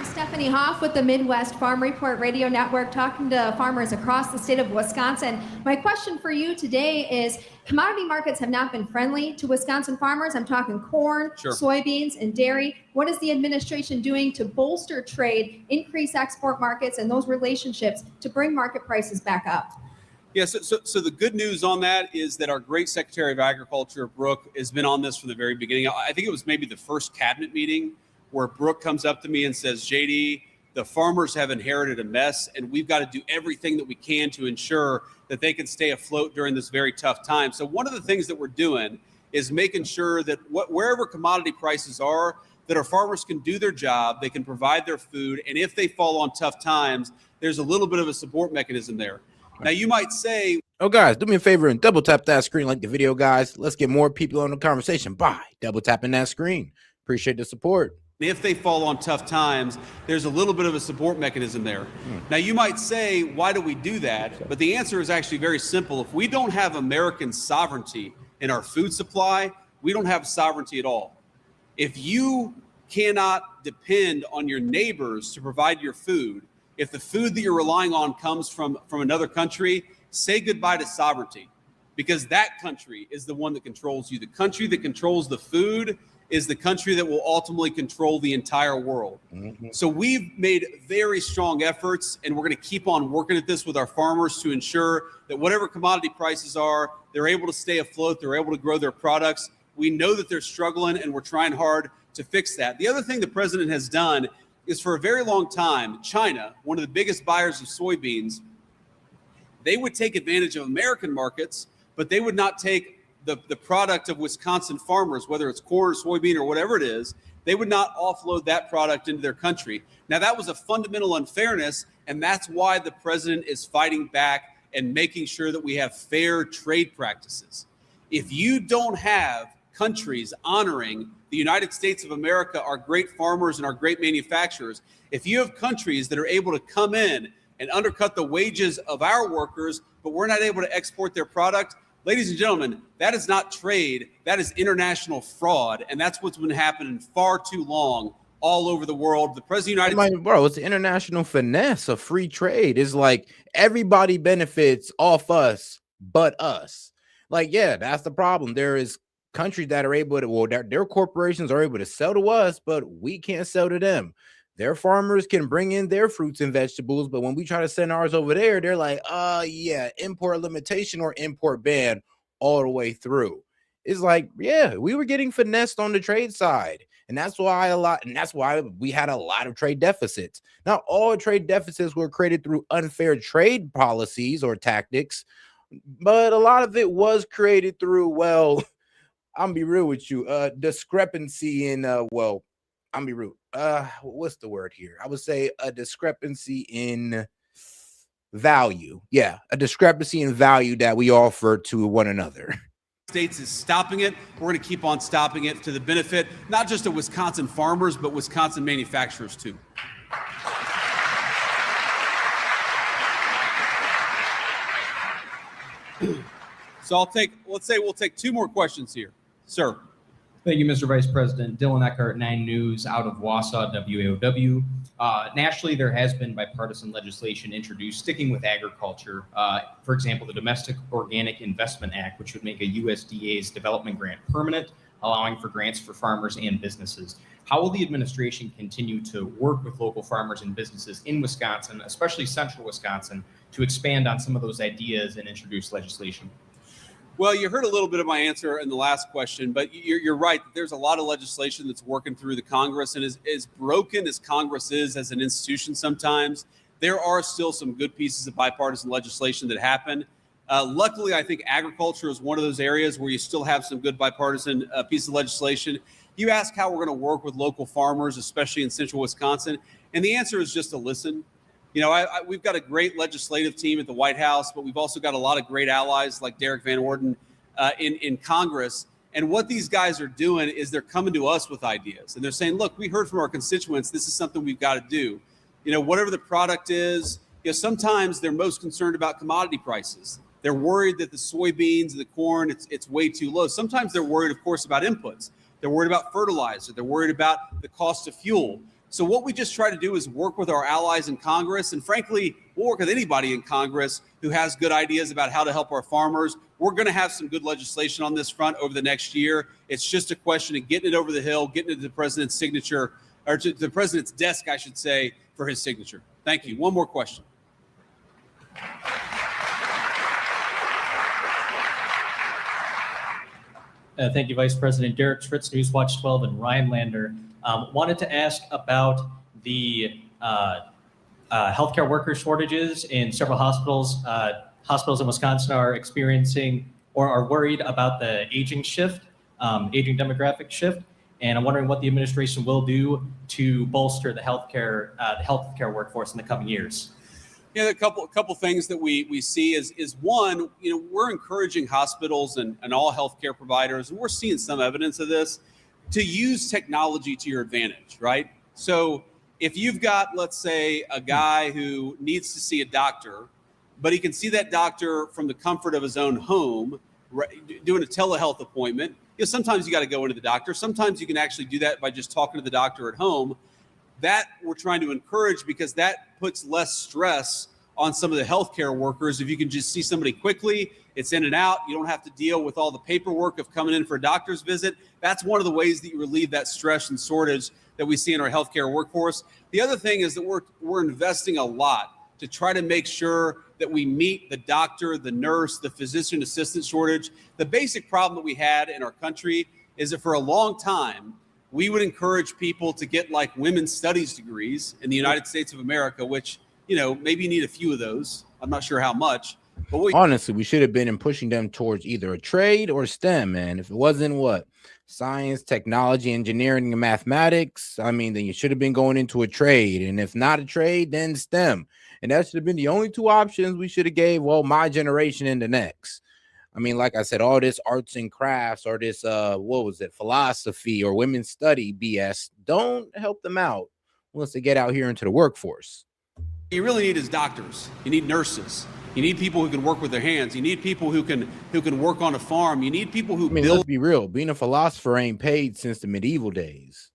Stephanie Hoff with the Midwest Farm Report Radio Network, talking to farmers across the state of Wisconsin. My question for you today is, commodity markets have not been friendly to Wisconsin farmers. I'm talking corn, Sure. soybeans, and dairy. What is the administration doing to bolster trade, increase export markets, and those relationships to bring market prices back up? Yeah, so the good news on that is that our great Secretary of Agriculture, Brooke, has been on this from the very beginning. I think it was maybe the first cabinet meeting where Brooke comes up to me and says, JD, the farmers have inherited a mess, and we've got to do everything that we can to ensure that they can stay afloat during this very tough time. So one of the things that we're doing is making sure that wherever commodity prices are, that our farmers can do their job, they can provide their food, and if they fall on tough times, there's a little bit of a support mechanism there. Now, you might say, oh, guys, do me a favor and double tap that screen like the video, guys. Let's get more people on the conversation by double tapping that screen. Appreciate the support. if they fall on tough times, there's a little bit of a support mechanism there. Now, you might say, why do we do that? But the answer is actually very simple. If we don't have American sovereignty in our food supply, we don't have sovereignty at all. If you cannot depend on your neighbors to provide your food, if the food that you're relying on comes from another country, say goodbye to sovereignty, because that country is the one that controls you. The country that controls the food is the country that will ultimately control the entire world. So we've made very strong efforts, and we're going to keep on working at this with our farmers to ensure that whatever commodity prices are, they're able to stay afloat, they're able to grow their products. We know that they're struggling, and we're trying hard to fix that. The other thing the president has done is, for a very long time, China, one of the biggest buyers of soybeans, they would take advantage of American markets, but they would not take the product of Wisconsin farmers, whether it's corn or soybean or whatever it is, they would not offload that product into their country. Now, that was a fundamental unfairness, and that's why the president is fighting back and making sure that we have fair trade practices. If you don't have countries honoring the United States of America, our great farmers and our great manufacturers, if you have countries that are able to come in and undercut the wages of our workers, but we're not able to export their product, ladies and gentlemen, that is not trade. That is international fraud. And that's what's been happening far too long all over the world. The president of the United States. Bro, it's the international finesse of free trade. It's like everybody benefits off us but us. Like, yeah, that's the problem. There is countries that are able to, well, their corporations are able to sell to us, but we can't sell to them. Their farmers can bring in their fruits and vegetables, but when we try to send ours over there, they're like, yeah, import limitation or import ban all the way through. It's like, yeah, we were getting finessed on the trade side. And that's why we had a lot of trade deficits. Not all trade deficits were created through unfair trade policies or tactics, but a lot of it was created through, well, I'm be real with you, discrepancy in, I'm be rude. What's the word here? I would say a discrepancy in value. Yeah, a discrepancy in value that we offer to one another. States is stopping it. We're going to keep on stopping it to the benefit, not just of Wisconsin farmers, but Wisconsin manufacturers too. So let's say we'll take two more questions here. Sir. Thank you, Mr. Vice President. Dylan Eckhart, 9 News, out of Wausau, WAOW. Nationally, there has been bipartisan legislation introduced sticking with agriculture. For example, the Domestic Organic Investment Act, which would make a USDA's development grant permanent, allowing for grants for farmers and businesses. How will the administration continue to work with local farmers and businesses in Wisconsin, especially central Wisconsin, to expand on some of those ideas and introduce legislation? Well, you heard a little bit of my answer in the last question, but you're right. There's a lot of legislation that's working through the Congress, and as broken as Congress is as an institution sometimes, there are still some good pieces of bipartisan legislation that happen. Luckily, I think agriculture is one of those areas where you still have some good bipartisan pieces of legislation. You ask how we're going to work with local farmers, especially in central Wisconsin, and the answer is just to listen. You know, we've got a great legislative team at the White House, but we've also got a lot of great allies like Derek Van Orden in Congress. And what these guys are doing is they're coming to us with ideas. And they're saying, look, we heard from our constituents, this is something we've got to do. You know, whatever the product is, you know, sometimes they're most concerned about commodity prices. They're worried that the soybeans and the corn, it's way too low. Sometimes they're worried, of course, about inputs. They're worried about fertilizer. They're worried about the cost of fuel. So what we just try to do is work with our allies in Congress. And frankly, we'll work with anybody in Congress who has good ideas about how to help our farmers. We're going to have some good legislation on this front over the next year. It's just a question of getting it over the hill, getting it to the president's signature, or to the president's desk, I should say, for his signature. Thank you. One more question. Thank you, Vice President. Derek Schritz, Newswatch 12, and Ryan Lander. Wanted to ask about the healthcare worker shortages in several hospitals. Hospitals in Wisconsin are experiencing or are worried about the aging demographic shift. And I'm wondering what the administration will do to bolster the healthcare workforce in the coming years. Yeah, a couple things that we see is one, you know, we're encouraging hospitals and all healthcare providers, and we're seeing some evidence of this, to use technology to your advantage, right? So if you've got, let's say, a guy who needs to see a doctor, but he can see that doctor from the comfort of his own home, doing a telehealth appointment. You know, sometimes you got to go into the doctor. Sometimes you can actually do that by just talking to the doctor at home. That we're trying to encourage because that puts less stress on some of the healthcare workers. If you can just see somebody quickly, it's in and out. You don't have to deal with all the paperwork of coming in for a doctor's visit. That's one of the ways that you relieve that stress and shortage that we see in our healthcare workforce. The other thing is that we're investing a lot to try to make sure that we meet the doctor, the nurse, the physician assistant shortage. The basic problem that we had in our country is that for a long time, we would encourage people to get like women's studies degrees in the United States of America, which, you know, maybe you need a few of those. I'm not sure how much. But honestly, we should have been in pushing them towards either a trade or STEM, man. If it wasn't what science, technology, engineering, and mathematics, I mean, then you should have been going into a trade. And if not a trade, then STEM. And that should have been the only two options we should have gave, well, my generation and the next. I mean, like I said, all this arts and crafts or this what was it, philosophy or women's study BS don't help them out once they get out here into the workforce. you really need is doctors. You need nurses. You need people who can work with their hands. You need people who can work on a farm. You need people who build. Let's be real. Being a philosopher ain't paid since the medieval days.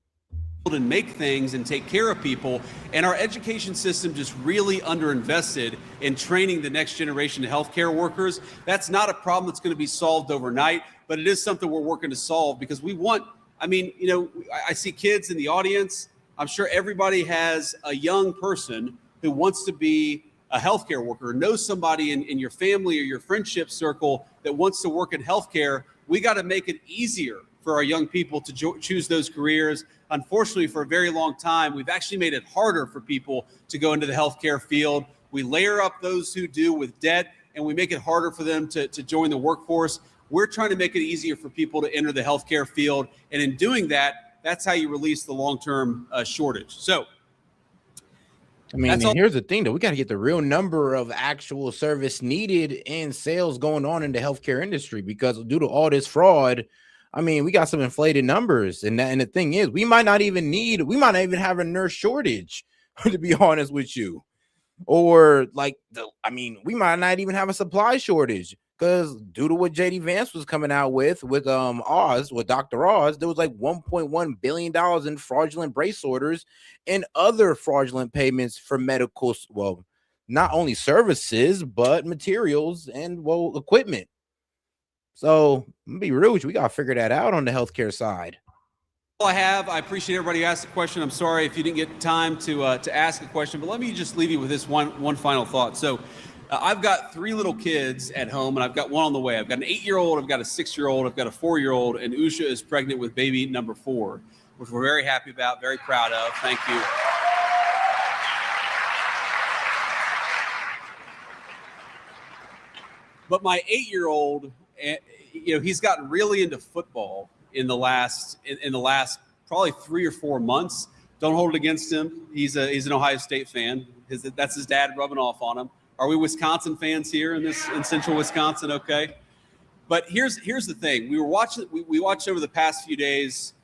And make things and take care of people. And our education system just really underinvested in training the next generation of healthcare workers. That's not a problem that's going to be solved overnight, but it is something we're working to solve because we want, I see kids in the audience. I'm sure everybody has a young person who wants to be a healthcare worker, knows somebody in your family or your friendship circle that wants to work in healthcare. We got to make it easier for our young people to choose those careers. Unfortunately, for a very long time, we've actually made it harder for people to go into the healthcare field. We layer up those who do with debt, and we make it harder for them to join the workforce. We're trying to make it easier for people to enter the healthcare field. And in doing that, that's how you release the long-term shortage. So, here's the thing, though. We got to get the real number of actual service needed and sales going on in the healthcare industry, because due to all this fraud, we got some inflated numbers. And the thing is, we might not even have a nurse shortage, to be honest with you. Or we might not even have a supply shortage, because due to what JD Vance was coming out with Dr. Oz, there was like $1.1 billion in fraudulent brace orders and other fraudulent payments for medical, not only services, but materials and equipment. So I'm gonna be real with you, we gotta figure that out on the healthcare side. All I have. I appreciate everybody who asked the question. I'm sorry if you didn't get time to ask a question, but let me just leave you with this one final thought. So I've got 3 little kids at home, and I've got one on the way. I've got an 8-year-old, I've got a 6-year-old, I've got a 4-year-old, and Usha is pregnant with baby number 4, which we're very happy about, very proud of. Thank you. But my 8-year-old, he's gotten really into football in the last probably 3 or 4 months. Don't hold it against him. He's an Ohio State fan. That's his dad rubbing off on him. Are we Wisconsin fans here in central Wisconsin? Okay. But here's the thing. We watched over the past few days.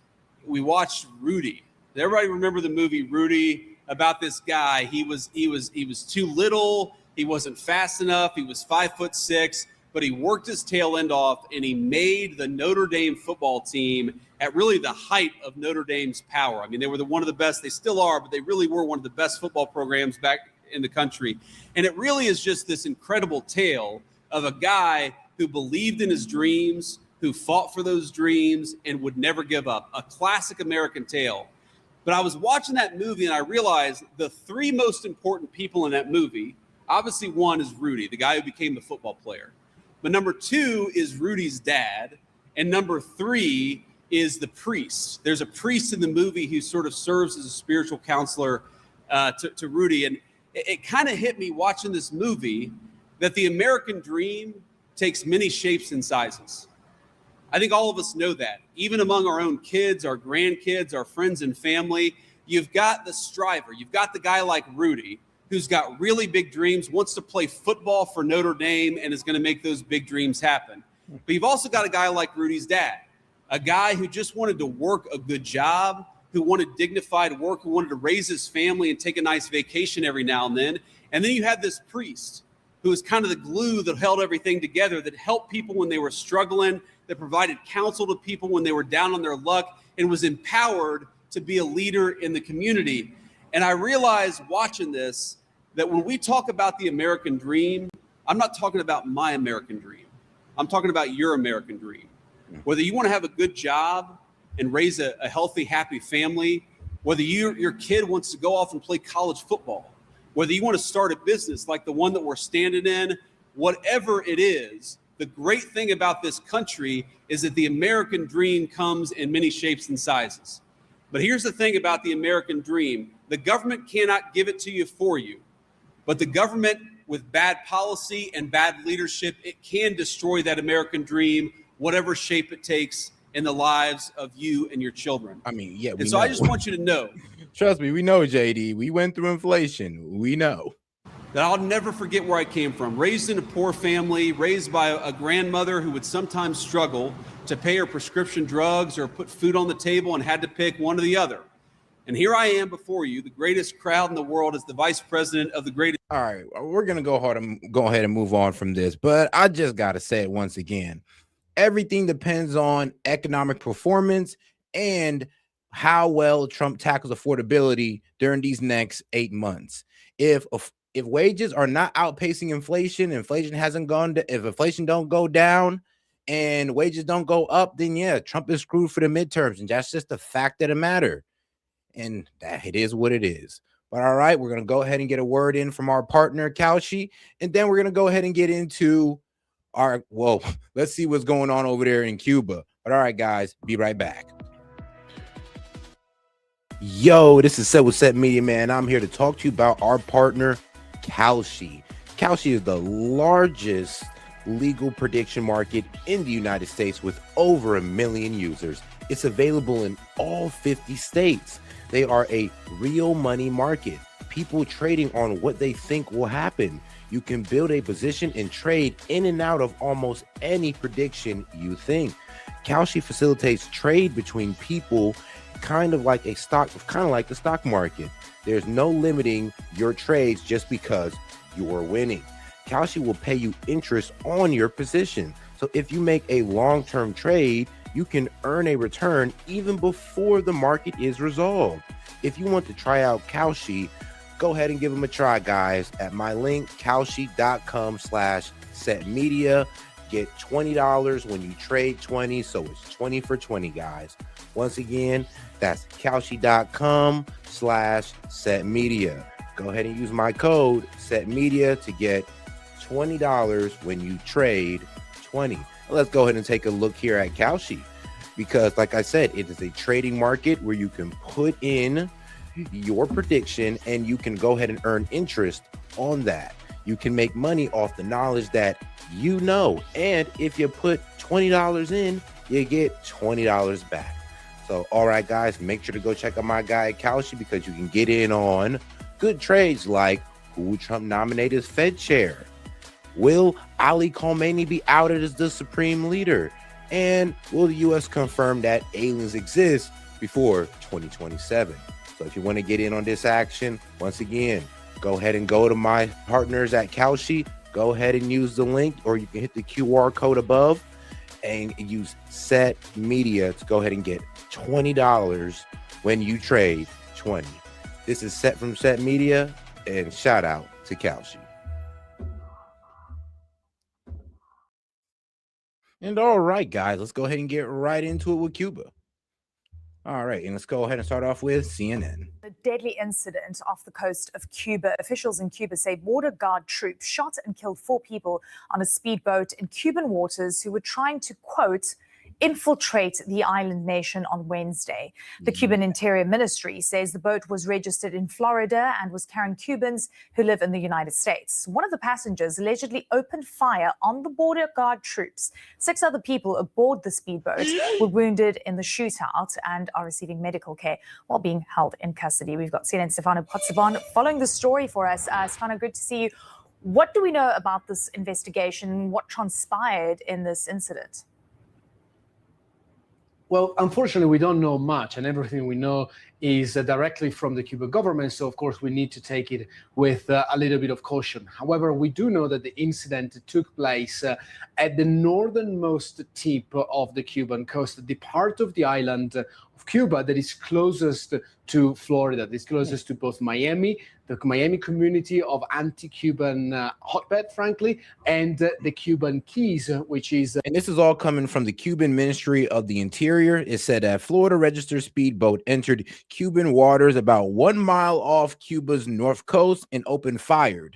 We watched Rudy. Does everybody remember the movie Rudy, about this guy? He was too little. He wasn't fast enough. He was 5'6", but he worked his tail end off, and he made the Notre Dame football team at really the height of Notre Dame's power. They were one of the best. They still are, but they really were one of the best football programs back in the country. And it really is just this incredible tale of a guy who believed in his dreams, who fought for those dreams, and would never give up. A classic American tale. But I was watching that movie, and I realized the 3 most important people in that movie, obviously one is Rudy, the guy who became the football player. But number 2 is Rudy's dad. And number 3 is the priest. There's a priest in the movie who sort of serves as a spiritual counselor to Rudy. And it kind of hit me watching this movie that the American dream takes many shapes and sizes. I think all of us know that. Even among our own kids, our grandkids, our friends and family, you've got the striver. You've got the guy like Rudy, who's got really big dreams, wants to play football for Notre Dame, and is going to make those big dreams happen. But you've also got a guy like Rudy's dad, a guy who just wanted to work a good job, who wanted dignified work, who wanted to raise his family and take a nice vacation every now and then. And then you have this priest who was kind of the glue that held everything together, that helped people when they were struggling, that provided counsel to people when they were down on their luck, and was empowered to be a leader in the community. And I realized watching this that when we talk about the American dream, I'm not talking about my American dream. I'm talking about your American dream. Whether you want to have a good job and raise a healthy, happy family, whether your kid wants to go off and play college football, whether you want to start a business like the one that we're standing in, whatever it is, the great thing about this country is that the American dream comes in many shapes and sizes. But here's the thing about the American dream. The government cannot give it to you for you, but the government with bad policy and bad leadership, it can destroy that American dream, whatever shape it takes in the lives of you and your children. I mean, yeah, and so I just want you to know. Trust me, we know, JD. We went through inflation. We know. That I'll never forget where I came from. Raised in a poor family, raised by a grandmother who would sometimes struggle to pay her prescription drugs or put food on the table and had to pick one or the other. And here I am before you, the greatest crowd in the world as the vice president of the greatest. All right, we're going to go ahead and move on from this, but I just got to say it once again. Everything depends on economic performance and how well Trump tackles affordability during these next 8 months. If wages are not outpacing inflation, inflation hasn't gone to, if inflation don't go down and wages don't go up, then yeah, Trump is screwed for the midterms, and that's just the fact of the matter. And that it is what it is. But all right, we're going to go ahead and get a word in from our partner, Kaushi, and then we're going to go ahead and get into let's see what's going on over there in Cuba. But all right, guys, be right back. Yo, this is S.E.T with S.E.T Media, man. I'm here to talk to you about our partner, Kaushi. Kaushi is the largest legal prediction market in the United States with over 1 million users. It's available in all 50 states. They are a real money market. People trading on what they think will happen. You can build a position and trade in and out of almost any prediction you think. Kaushi facilitates trade between people, kind of like the stock market. There's no limiting your trades just because you're winning. Kaushi will pay you interest on your position. So if you make a long-term trade, you can earn a return even before the market is resolved. If you want to try out Kaushi, go ahead and give them a try, guys, at my link, kaushi.com/setmedia. Get $20 when you trade 20, so it's 20 for 20, guys. Once again, that's kaushi.com/setmedia. Go ahead and use my code setmedia to get $20 when you trade 20. Let's go ahead and take a look here at Kaushi, because like I said, it is a trading market where you can put in your prediction and you can go ahead and earn interest on that. You can make money off the knowledge that you know, and if you put $20 in, you get $20 back. So all right, guys, make sure to go check out my guy at Kaushi, because you can get in on good trades like who will Trump nominate as Fed chair? Will Ali Khamenei be outed as the supreme leader? And will the U.S. confirm that aliens exist before 2027? So if you want to get in on this action, once again, go ahead and go to my partners at Kaushi. Go ahead and use the link, or you can hit the QR code above and use S.E.T Media to go ahead and get $20 when you trade 20. This is S.E.T from S.E.T Media, and shout out to Kaushi. And all right, guys, let's go ahead and get right into it with Cuba. All right, and let's go ahead and start off with CNN. A deadly incident off the coast of Cuba. Officials in Cuba say border guard troops shot and killed 4 people on a speedboat in Cuban waters who were trying to, quote, infiltrate the island nation on Wednesday. The Cuban Interior Ministry says the boat was registered in Florida and was carrying Cubans who live in the United States. One of the passengers allegedly opened fire on the border guard troops. 6 other people aboard the speedboat were wounded in the shootout and are receiving medical care while being held in custody. We've got CNN Stefano Pozzebon following the story for us. Stefano, good to see you. What do we know about this investigation? What transpired in this incident? Well, unfortunately, we don't know much, and everything we know is directly from the Cuban government. So, of course, we need to take it with a little bit of caution. However, we do know that the incident took place at the northernmost tip of the Cuban coast, the part of the island of Cuba that is closest to Florida, that is closest to both Miami, the Miami community of anti-Cuban hotbed, frankly, and the Cuban Keys, which is... And this is all coming from the Cuban Ministry of the Interior. It said that Florida registered speedboat entered Cuban waters about 1 mile off Cuba's north coast and opened fire,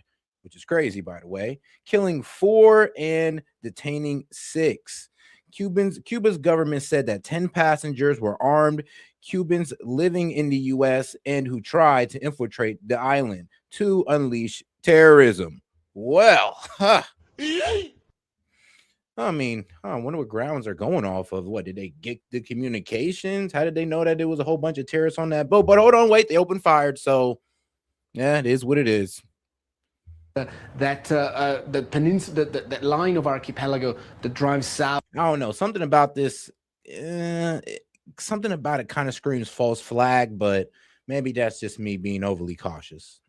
which is crazy, by the way, killing 4 and detaining 6. Cuba's government said that 10 passengers were armed Cubans living in the U.S. and who tried to infiltrate the island to unleash terrorism. Well, I mean, I wonder what grounds are going off of. What did they get the communications? How did they know that there was a whole bunch of terrorists on that boat? But hold on, wait, they opened fire. So yeah, it is what it is. The peninsula, that line of archipelago that drives south. I don't know. Something about this, something about it kind of screams false flag, but maybe that's just me being overly cautious.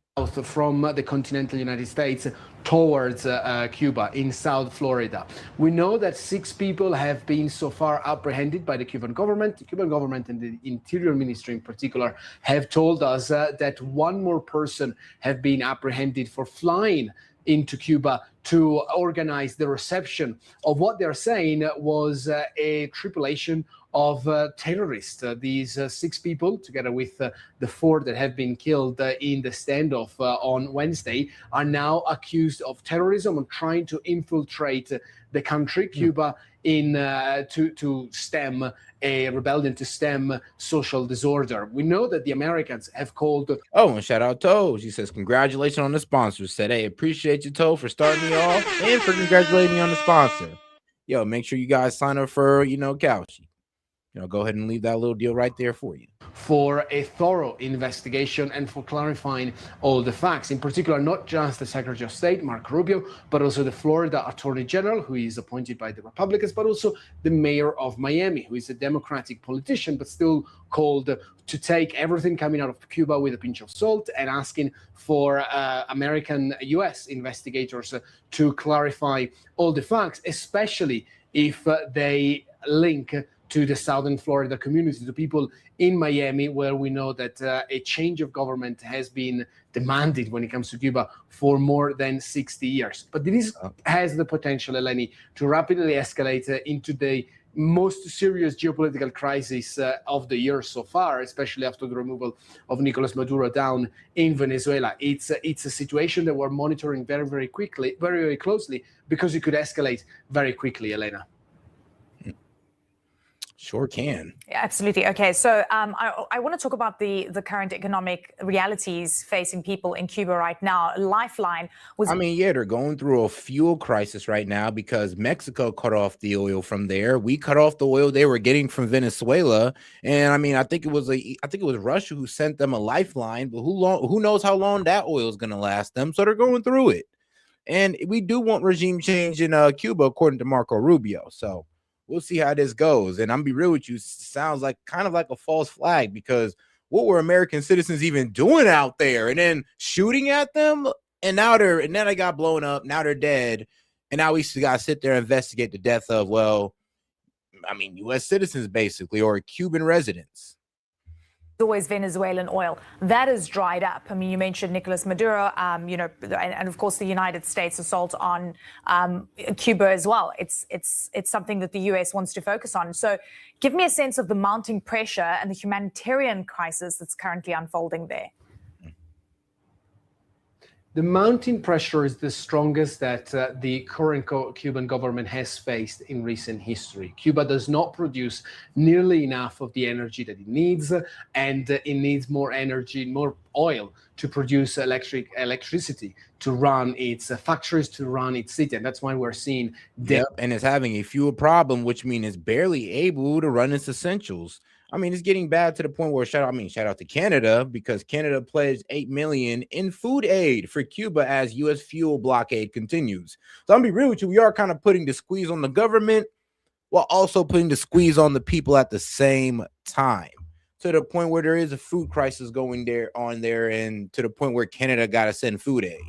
From the continental United States towards Cuba in South Florida. We know that 6 people have been so far apprehended by the Cuban government. The Cuban government and the Interior Ministry in particular have told us that 1 more person have been apprehended for flying into Cuba to organize the reception of what they're saying was a tripulation of terrorists. These 6 people, together with the 4 that have been killed in the standoff on Wednesday, are now accused of terrorism and trying to infiltrate the country, Cuba, in to stem a rebellion, to stem social disorder. We know that the Americans have called. Oh, and shout out Toe. She says, congratulations on the sponsor. Said, hey, appreciate you, Toe, for starting me off and for congratulating me on the sponsor. Yo, make sure you guys sign up for, Kalshi. Go ahead and leave that little deal right there for you. For a thorough investigation and for clarifying all the facts, in particular, not just the Secretary of State, Marco Rubio, but also the Florida Attorney General, who is appointed by the Republicans, but also the mayor of Miami, who is a Democratic politician, but still called to take everything coming out of Cuba with a pinch of salt and asking for American U.S. investigators to clarify all the facts, especially if they link to the Southern Florida community, to people in Miami, where we know that a change of government has been demanded when it comes to Cuba for more than 60 years. But this has the potential, Eleni, to rapidly escalate into the most serious geopolitical crisis of the year so far, especially after the removal of Nicolas Maduro down in Venezuela. It's a situation that we're monitoring very, very quickly, very, very closely, because it could escalate very quickly, Elena. Sure can. Yeah, absolutely. Okay, so I want to talk about the current economic realities facing people in Cuba right now. Lifeline was. They're going through a fuel crisis right now because Mexico cut off the oil from there. We cut off the oil they were getting from Venezuela, and I think it was Russia who sent them a lifeline. But who knows how long that oil is going to last them? So they're going through it, and we do want regime change in Cuba, according to Marco Rubio. So we'll see how this goes. And I'm be real with you, sounds like kind of like a false flag, because what were American citizens even doing out there? And then shooting at them, and now they got blown up. Now they're dead, and now we got to sit there and investigate the death of U.S. citizens basically, or Cuban residents. Always Venezuelan oil that has dried up. You mentioned Nicolas Maduro, and of course the United States assault on Cuba as well. It's something that the U.S. wants to focus on. So, give me a sense of the mounting pressure and the humanitarian crisis that's currently unfolding there. The mounting pressure is the strongest that the current Cuban government has faced in recent history. Cuba does not produce nearly enough of the energy that it needs, and it needs more energy, more oil to produce electricity, to run its factories, to run its city. And that's why we're seeing and it's having a fuel problem, which means it's barely able to run its essentials. It's getting bad to the point where shout out to Canada, because Canada pledged $8 million in food aid for Cuba as U.S. fuel blockade continues. So I'm gonna be real with you, we are kind of putting the squeeze on the government while also putting the squeeze on the people at the same time, to the point where there is a food crisis going on there, and to the point where Canada got to send food aid.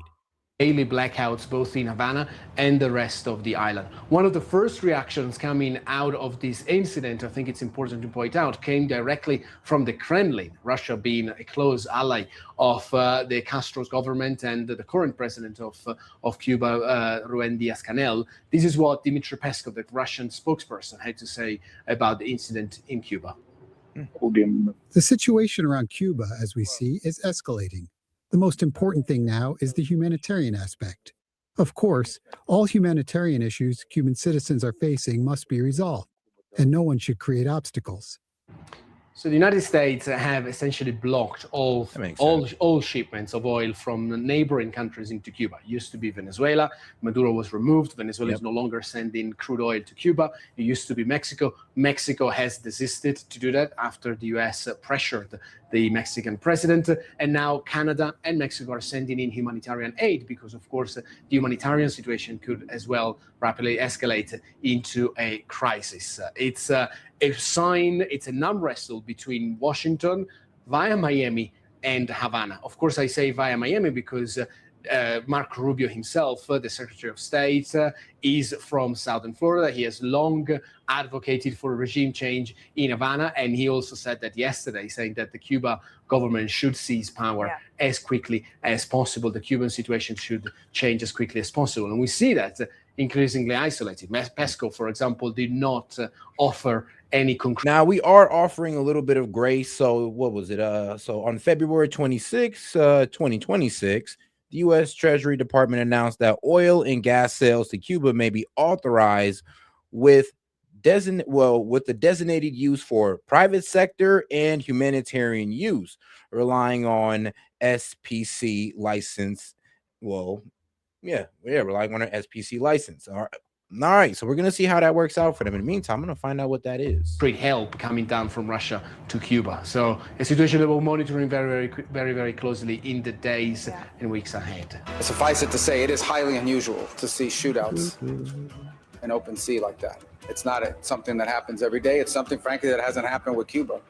Daily blackouts both in Havana and the rest of the island. One of the first reactions coming out of this incident, I think it's important to point out, came directly from the Kremlin, Russia being a close ally of the Castro's government and the current president of Cuba, Rubén Díaz-Canel. This is what Dmitry Peskov, the Russian spokesperson, had to say about the incident in Cuba. The situation around Cuba, as we see, is escalating. The most important thing now is the humanitarian aspect. Of course, all humanitarian issues Cuban citizens are facing must be resolved, and no one should create obstacles. So the United States have essentially blocked all shipments of oil from neighboring countries into Cuba. It used to be Venezuela. Maduro was removed. Venezuela is no longer sending crude oil to Cuba. It used to be Mexico. Mexico has desisted to do that after the U.S. pressured the Mexican president. And now Canada and Mexico are sending in humanitarian aid because, of course, the humanitarian situation could as well rapidly escalate into a crisis. It's a sign, it's an arm wrestle between Washington via Miami and Havana. Of course, I say via Miami because Marco Rubio himself, the Secretary of State, is from Southern Florida. He has long advocated for a regime change in Havana, and he also said that yesterday, saying that the Cuba government should seize power as quickly as possible. The Cuban situation should change as quickly as possible. And we see that increasingly isolated. PESCO, for example, did not offer any concrete. Now we are offering a little bit of grace. So what was it? So on February 26, 2026, the U.S. Treasury Department announced that oil and gas sales to Cuba may be authorized with the designated use for private sector and humanitarian use, relying on SPC license. Relying on an SPC license. All right, so we're gonna see how that works out for them. In the meantime, I'm gonna find out what that is. Great help coming down from Russia to Cuba. So a situation that we're monitoring very closely in the days and weeks ahead. Suffice it to say, it is highly unusual to see shootouts in open sea like that. It's not something that happens every day. It's something, frankly, that hasn't happened with Cuba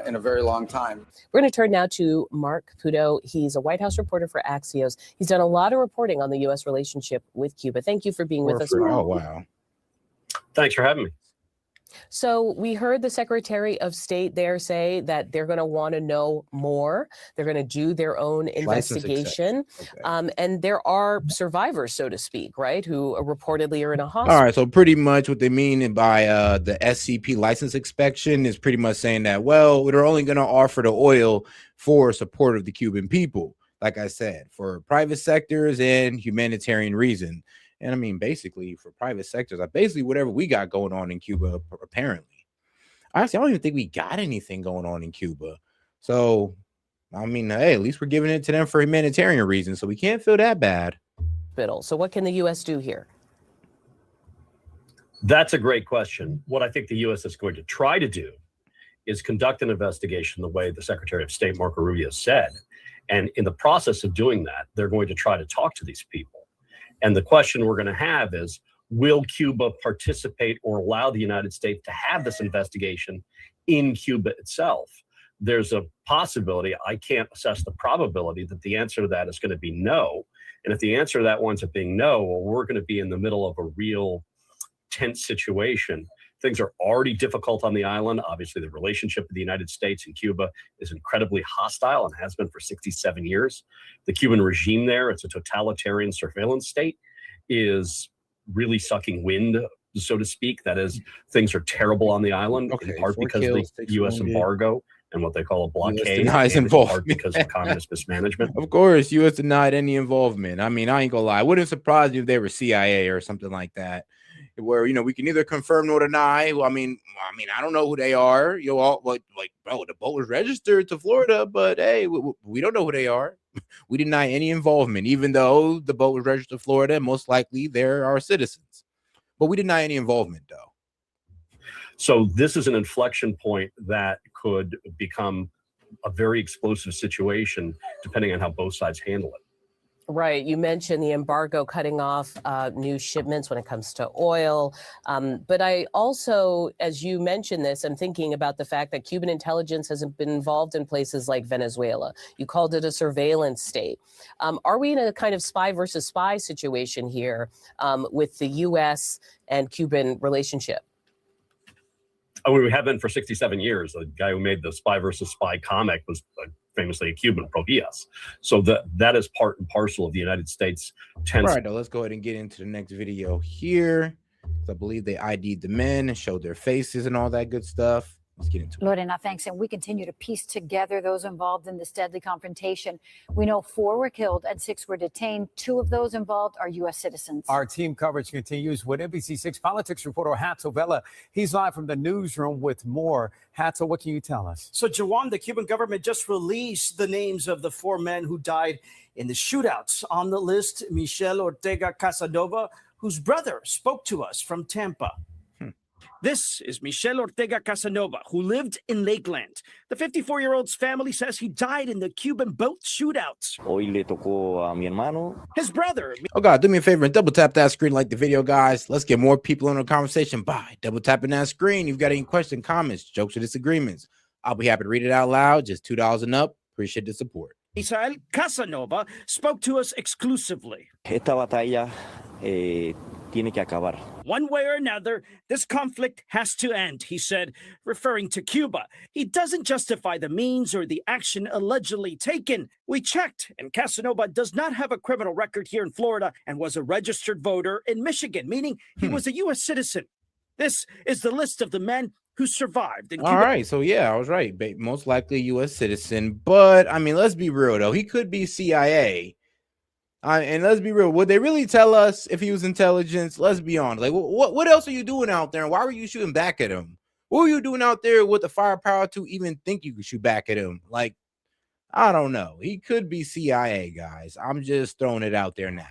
in a very long time. We're going to turn now to Mark Puto. He's a White House reporter for Axios. He's done a lot of reporting on the U.S. relationship with Cuba. Thank you for being with us. Oh, wow. Thanks for having me. So we heard the Secretary of State there say that they're going to want to know more. They're going to do their own investigation. And there are survivors, so to speak, right, who reportedly are in a hospital. All right. So pretty much what they mean by the SCP license inspection is pretty much saying that, well, they're only going to offer the oil for support of the Cuban people. Like I said, for private sectors and humanitarian reason. And I mean, basically for private sectors, basically whatever we got going on in Cuba, apparently. Honestly, I don't even think we got anything going on in Cuba. So, I mean, hey, at least we're giving it to them for humanitarian reasons. So we can't feel that bad. So what can the U.S. do here? That's a great question. What I think the U.S. is going to try to do is conduct an investigation the way the Secretary of State, Marco Rubio, said. And in the process of doing that, they're going to try to talk to these people. And the question we're going to have is, will Cuba participate or allow the United States to have this investigation in Cuba itself? There's a possibility, I can't assess the probability, that the answer to that is going to be no. And if the answer to that winds up being no, well, we're going to be in the middle of a real tense situation. Things are already difficult on the island. Obviously, the relationship with the United States and Cuba is incredibly hostile and has been for 67 years. The Cuban regime there, it's a totalitarian surveillance state, is really sucking wind, so to speak. That is, things are terrible on the island, in part because of the U.S. embargo and what they call a blockade, in part because of communist mismanagement. Of course, U.S. denied any involvement. I mean, I ain't gonna lie. I wouldn't surprise you if they were CIA or something like that, where, you know, we can either confirm nor deny. Well, I mean, I don't know who they are. You all bro, the boat was registered to Florida, but hey, we don't know who they are. We deny any involvement, even though the boat was registered to Florida. Most likely, they're our citizens, but we deny any involvement, though. So this is an inflection point that could become a very explosive situation, depending on how both sides handle it. Right. You mentioned the embargo cutting off new shipments when it comes to oil. But I also, as you mentioned this, I'm thinking about the fact that Cuban intelligence hasn't been involved in places like Venezuela. You called it a surveillance state. Are we in a kind of spy versus spy situation here with the U.S. and Cuban relationship? I mean, we have been for 67 years. The guy who made the spy versus spy comic was famously a Cuban, Provías. So that is part and parcel of the United States. All right, now let's go ahead and get into the next video here. I believe they ID'd the men and showed their faces and all that good stuff. Let's get into it. Lorena, thanks. And we continue to piece together those involved in this deadly confrontation. We know 4 were killed and 6 were detained. 2 of those involved are U.S. citizens. Our team coverage continues with NBC6 politics reporter Hatzel Vela. He's live from the newsroom with more. Hatzel, what can you tell us? So, Jawan, the Cuban government just released the names of the 4 men who died in the shootouts. On the list, Michelle Ortega Casanova, whose brother spoke to us from Tampa. This is Michelle Ortega Casanova, who lived in Lakeland. The 54-year-old's family says he died in the Cuban boat shootouts. Hoy le tocó a mi hermano. His brother. Oh, God, do me a favor and double tap that screen, like the video, guys. Let's get more people in the conversation by double tapping that screen. You've got any questions, comments, jokes, or disagreements, I'll be happy to read it out loud. Just $2 and up. Appreciate the support. Misael Casanova spoke to us exclusively. Esta batalla tiene que acabar. One way or another, this conflict has to end, he said, referring to Cuba. He doesn't justify the means or the action allegedly taken. We checked, and Casanova does not have a criminal record here in Florida and was a registered voter in Michigan, meaning he was a U.S. citizen. This is the list of the men who survived. All right, so yeah, I was right. Most likely a U.S. citizen. But, I mean, let's be real, though. He could be CIA. And let's be real. Would they really tell us if he was intelligence? Let's be honest. Like, what else are you doing out there? And why were you shooting back at him? What were you doing out there with the firepower to even think you could shoot back at him? Like, I don't know. He could be CIA, guys. I'm just throwing it out there now.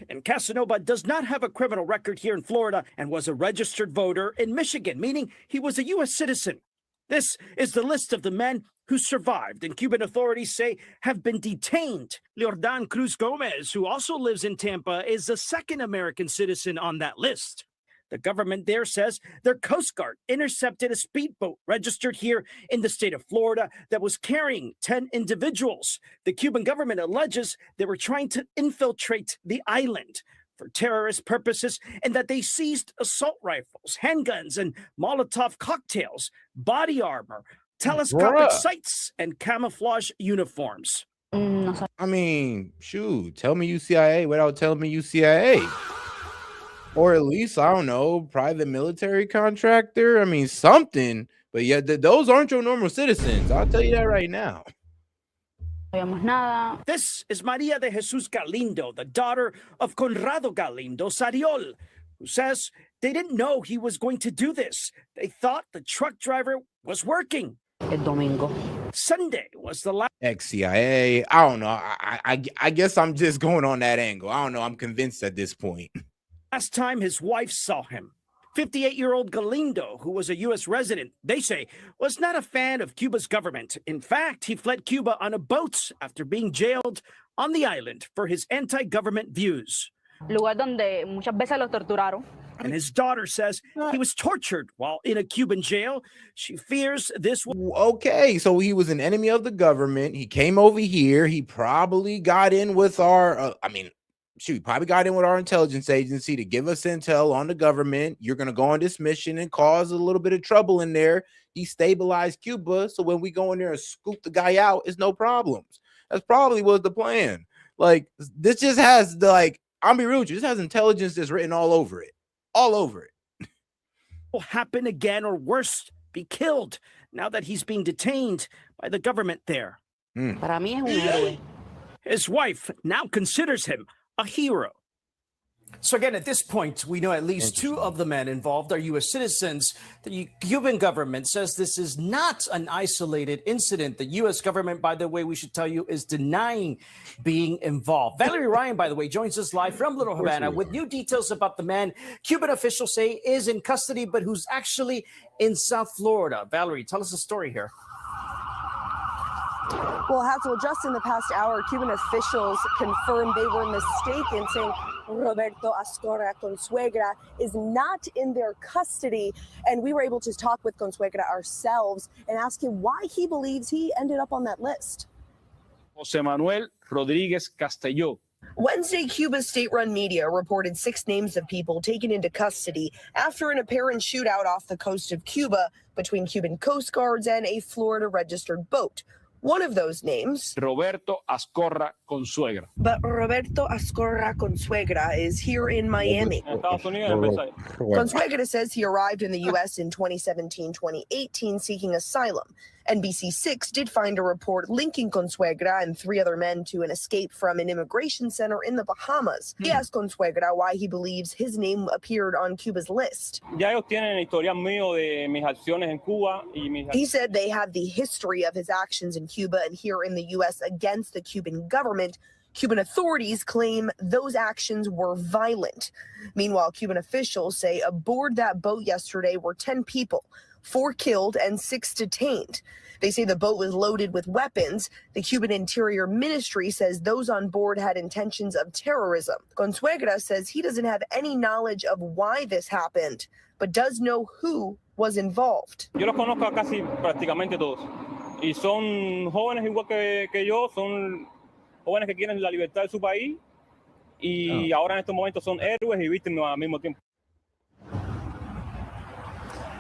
And Casanova does not have a criminal record here in Florida and was a registered voter in Michigan, meaning he was a U.S. citizen. This is the list of the men who survived and Cuban authorities say have been detained. Leordan Cruz Gomez, who also lives in Tampa, is the second American citizen on that list. The government there says their Coast Guard intercepted a speedboat registered here in the state of Florida that was carrying 10 individuals. The Cuban government alleges they were trying to infiltrate the island for terrorist purposes and that they seized assault rifles, handguns, and Molotov cocktails, body armor, telescopic sights, and camouflage uniforms. I mean, shoot, tell me you CIA without telling me you CIA. Or at least, I don't know, private military contractor. I mean, something. But yeah, those aren't your normal citizens. I'll tell you that right now. This is Maria de Jesus Galindo, the daughter of Conrado Galindo Sariol, who says they didn't know he was going to do this. They thought the truck driver was working. El domingo. Sunday was the last. Ex-CIA. I don't know. I guess I'm just going on that angle. I don't know. I'm convinced at this point. Last time his wife saw him. 58-year-old Galindo, who was a U.S. resident, they say, was not a fan of Cuba's government. In fact, he fled Cuba on a boat after being jailed on the island for his anti-government views. Lugar donde muchas veces los torturaron. And his daughter says he was tortured while in a Cuban jail. She fears this will. Okay, so he was an enemy of the government. He came over here. He probably got in with our, he probably got in with our intelligence agency to give us intel on the government. You're going to go on this mission and cause a little bit of trouble in there. He stabilized Cuba, so when we go in there and scoop the guy out, it's no problems. That's probably was the plan. Like, this just has I'll be real with you, this has intelligence that's written all over it. All over it. Will happen again, or worse, be killed now that he's being detained by the government there. Para mí es un héroe. His wife now considers him a hero. So again, at this point, we know at least 2 of the men involved are U.S. citizens. The Cuban government says this is not an isolated incident. The U.S. government, by the way, we should tell you, is denying being involved. Valerie Ryan, by the way, joins us live from Little Havana with new details about the man Cuban officials say is in custody, but who's actually in South Florida. Valerie, tell us the story here. Well, Hatzel, just in the past hour, Cuban officials confirmed they were mistaken, saying Roberto Astorga Consuegra is not in their custody. And we were able to talk with Consuegra ourselves and ask him why he believes he ended up on that list. José Manuel Rodríguez Castelló. Wednesday, Cuba's state-run media reported 6 names of people taken into custody after an apparent shootout off the coast of Cuba between Cuban Coast Guards and a Florida-registered boat. one of those names, Roberto Ascorra Consuegra. but Roberto Ascorra Consuegra is here in Miami. Consuegra says he arrived in the U.S. in 2017-2018 seeking asylum. NBC6 did find a report linking Consuegra and 3 other men to an escape from an immigration center in the Bahamas. He asked Consuegra why he believes his name appeared on Cuba's list. He said they have the history of his actions in Cuba and here in the U.S. against the Cuban government. Cuban authorities claim those actions were violent. Meanwhile, Cuban officials say aboard that boat yesterday were 10 people, 4 killed and 6 detained. They say the boat was loaded with weapons. The Cuban Interior Ministry says those on board had intentions of terrorism. Consuegra says he doesn't have any knowledge of why this happened, but does know who was involved. Yo los conozco a casi prácticamente todos. Y son jóvenes igual que yo, son jóvenes que quieren la libertad de su país y ahora en estos momentos son héroes y víctimas al mismo tiempo.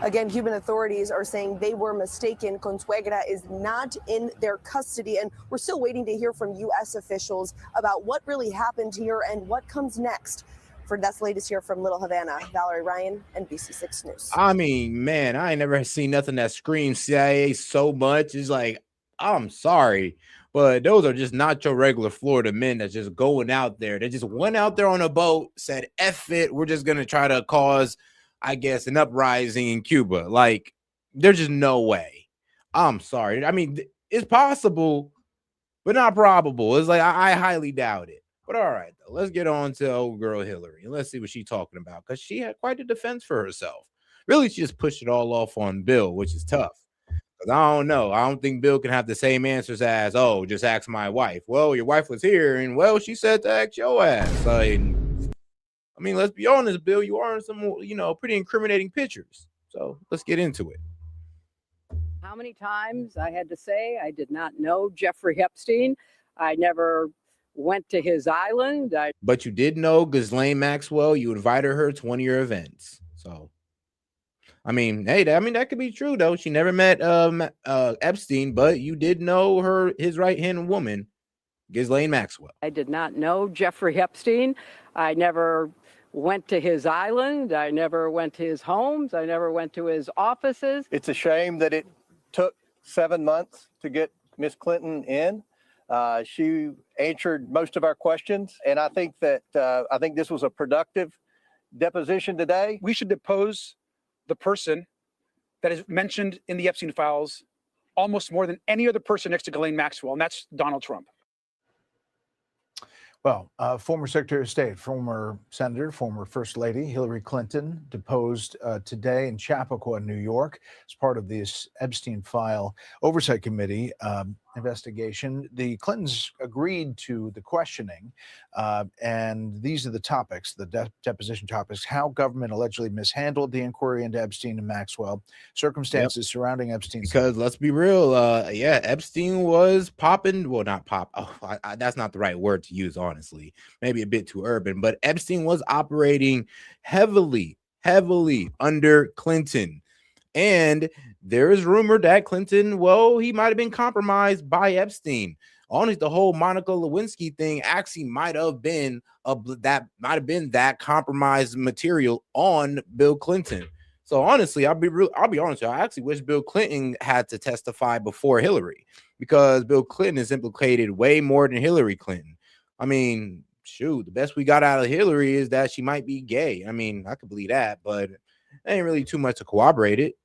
Again, Cuban authorities are saying they were mistaken. Consuegra is not in their custody, and we're still waiting to hear from U.S. officials about what really happened here and what comes next. That's the latest here from Little Havana. Valerie Ryan, NBC6 News. I mean, man, I ain't never seen nothing that screams CIA so much. It's like, I'm sorry, but those are just not your regular Florida men that's just going out there. They just went out there on a boat, said, F it, we're just going to try to cause, I guess, an uprising in Cuba. Like, there's just no way. I'm sorry. I mean, it's possible, but not probable. It's like, I highly doubt it. But all right, though, let's get on to old girl Hillary and let's see what she's talking about, because she had quite a defense for herself. Really, she just pushed it all off on Bill, which is tough. Because I don't know. I don't think Bill can have the same answers as, oh, just ask my wife. Well, your wife was here, and well, she said to ask your ass. I mean, let's be honest, Bill, you are in some, pretty incriminating pictures. So let's get into it. How many times I had to say I did not know Jeffrey Epstein. I never went to his island. But you did know Ghislaine Maxwell. You invited her to one of your events. So, I mean, hey, that could be true, though. She never met Epstein, but you did know his right-hand woman, Ghislaine Maxwell. I did not know Jeffrey Epstein. I never went to his island. I never went to his homes. I never went to his offices. It's a shame that it took 7 months to get Miss Clinton in. She answered most of our questions, and I think that this was a productive deposition today. We should depose the person that is mentioned in the Epstein files almost more than any other person next to Ghislaine Maxwell, and that's Donald Trump. Well, former Secretary of State, former Senator, former First Lady Hillary Clinton deposed today in Chappaqua, New York, as part of this Epstein file oversight committee investigation. The Clintons agreed to the questioning, and these are the topics, the deposition topics: how government allegedly mishandled the inquiry into Epstein and Maxwell, circumstances surrounding Epstein's. Because let's be real, Epstein was popping. Well, not pop. Oh, that's not the right word to use, honestly. Maybe a bit too urban, but Epstein was operating heavily under Clinton. And there is rumor that Clinton, he might have been compromised by Epstein. Honestly, the whole Monica Lewinsky thing actually might have been that compromised material on Bill Clinton. So honestly, I'll be honest. I actually wish Bill Clinton had to testify before Hillary, because Bill Clinton is implicated way more than Hillary Clinton. I mean, shoot, the best we got out of Hillary is that she might be gay. I mean, I could believe that, but ain't really too much to corroborate it.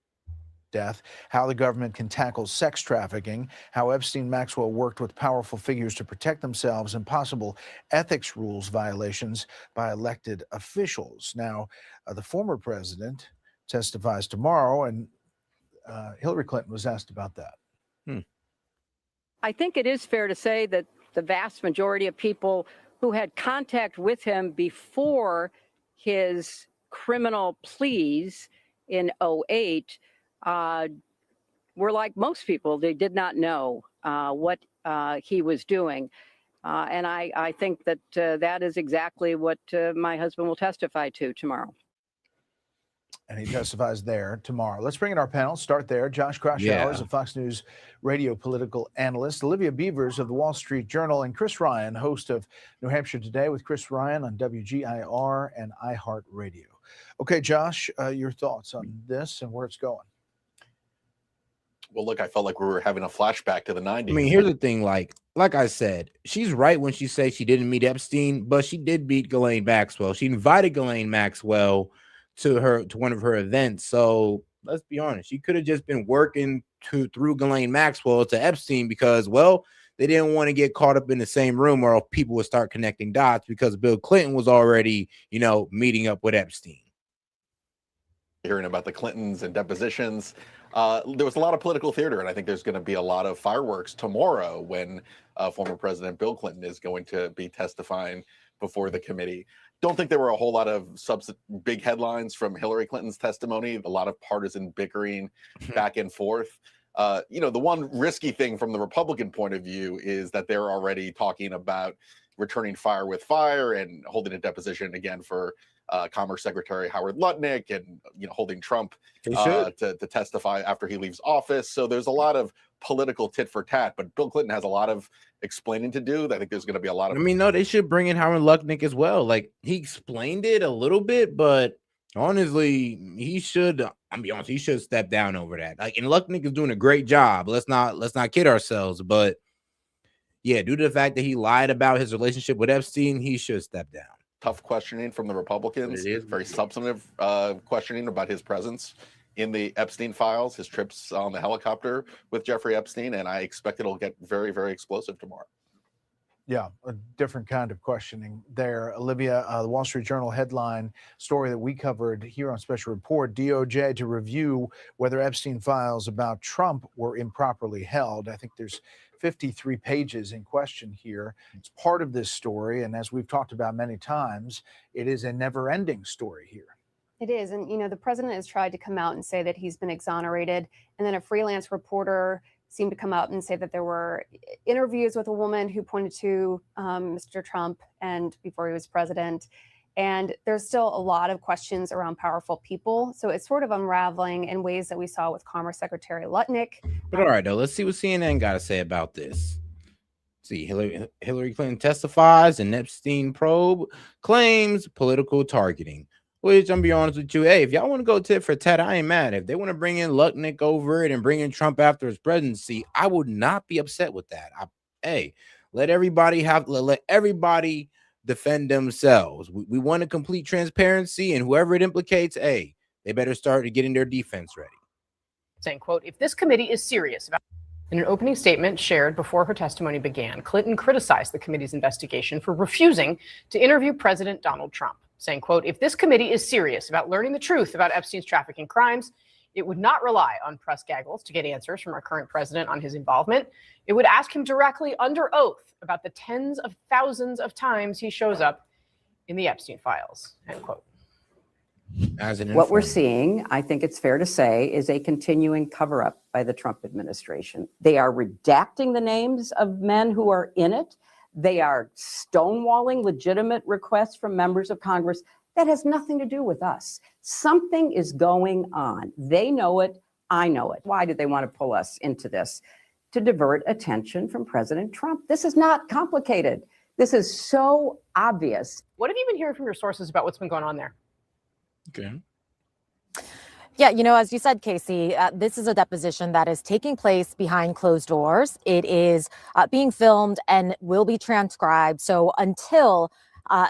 Death, how the government can tackle sex trafficking, how Epstein Maxwell worked with powerful figures to protect themselves, and possible ethics rules violations by elected officials. Now, the former president testifies tomorrow, and Hillary Clinton was asked about that. I think it is fair to say that the vast majority of people who had contact with him before his criminal pleas in 2008 were like most people. They did not know what he was doing. And I think that that is exactly what my husband will testify to tomorrow. And he testifies there tomorrow. Let's bring in our panel. Start there. Josh Kraushaar is a Fox News radio political analyst. Olivia Beavers of the Wall Street Journal. And Chris Ryan, host of New Hampshire Today with Chris Ryan on WGIR and iHeartRadio. Okay, Josh, your thoughts on this and where it's going? Well, look, I felt like we were having a flashback to the 90s. I mean, here's the thing, like I said, she's right when she says she didn't meet Epstein, but she did meet Ghislaine Maxwell. She invited Ghislaine Maxwell to one of her events. So let's be honest, she could have just been working through Ghislaine Maxwell to Epstein because, well, they didn't want to get caught up in the same room or people would start connecting dots because Bill Clinton was already, meeting up with Epstein. Hearing about the Clintons and depositions. There was a lot of political theater, and I think there's going to be a lot of fireworks tomorrow when former President Bill Clinton is going to be testifying before the committee. Don't think there were a whole lot of big headlines from Hillary Clinton's testimony, a lot of partisan bickering back and forth. The one risky thing from the Republican point of view is that they're already talking about returning fire with fire and holding a deposition again for Commerce Secretary Howard Lutnick and holding Trump to testify after he leaves office. So there's a lot of political tit for tat, but Bill Clinton has a lot of explaining to do. I think there's going to be a lot of. No, they should bring in Howard Lutnick as well. Like he explained it a little bit, but honestly, he should. I'm be honest, he should step down over that. Like, and Lutnick is doing a great job. Let's not kid ourselves, but yeah, due to the fact that he lied about his relationship with Epstein, he should step down. Tough questioning from the Republicans. It is very substantive questioning about his presence in the Epstein files, his trips on the helicopter with Jeffrey Epstein, and I expect it'll get very, very explosive tomorrow. Yeah, a different kind of questioning there. Olivia, the Wall Street Journal headline story that we covered here on Special Report, DOJ to review whether Epstein files about Trump were improperly held. I think there's 53 pages in question here. It's part of this story, and as we've talked about many times, it is a never-ending story here. It is, and the president has tried to come out and say that he's been exonerated, and then a freelance reporter seemed to come out and say that there were interviews with a woman who pointed to Mr. Trump and before he was president. And there's still a lot of questions around powerful people. So it's sort of unraveling in ways that we saw with Commerce Secretary Lutnick. But all right, though, let's see what CNN got to say about this. See, Hillary Clinton testifies and Epstein probe claims political targeting. Which I'm be honest with you, hey, if y'all want to go tit for tat, I ain't mad. If they want to bring in Lutnick over it and bring in Trump after his presidency, I would not be upset with that. Let everybody defend themselves. We want a complete transparency, and whoever it implicates, they better start getting their defense ready. Saying, quote, if this committee is serious about. In an opening statement shared before her testimony began, Clinton criticized the committee's investigation for refusing to interview President Donald Trump, saying, quote, if this committee is serious about learning the truth about Epstein's trafficking crimes, it would not rely on press gaggles to get answers from our current president on his involvement. It would ask him directly under oath about the tens of thousands of times he shows up in the Epstein files, end quote. What we're seeing, I think it's fair to say, is a continuing cover-up by the Trump administration. They are redacting the names of men who are in it. They are stonewalling legitimate requests from members of Congress. That has nothing to do with us. Something is going on. They know it. I know it. Why did they want to pull us into this? To divert attention from President Trump. This is not complicated. This is so obvious. What have you been hearing from your sources about what's been going on there? Okay. Yeah, as you said, Casey, this is a deposition that is taking place behind closed doors. It is being filmed and will be transcribed. So until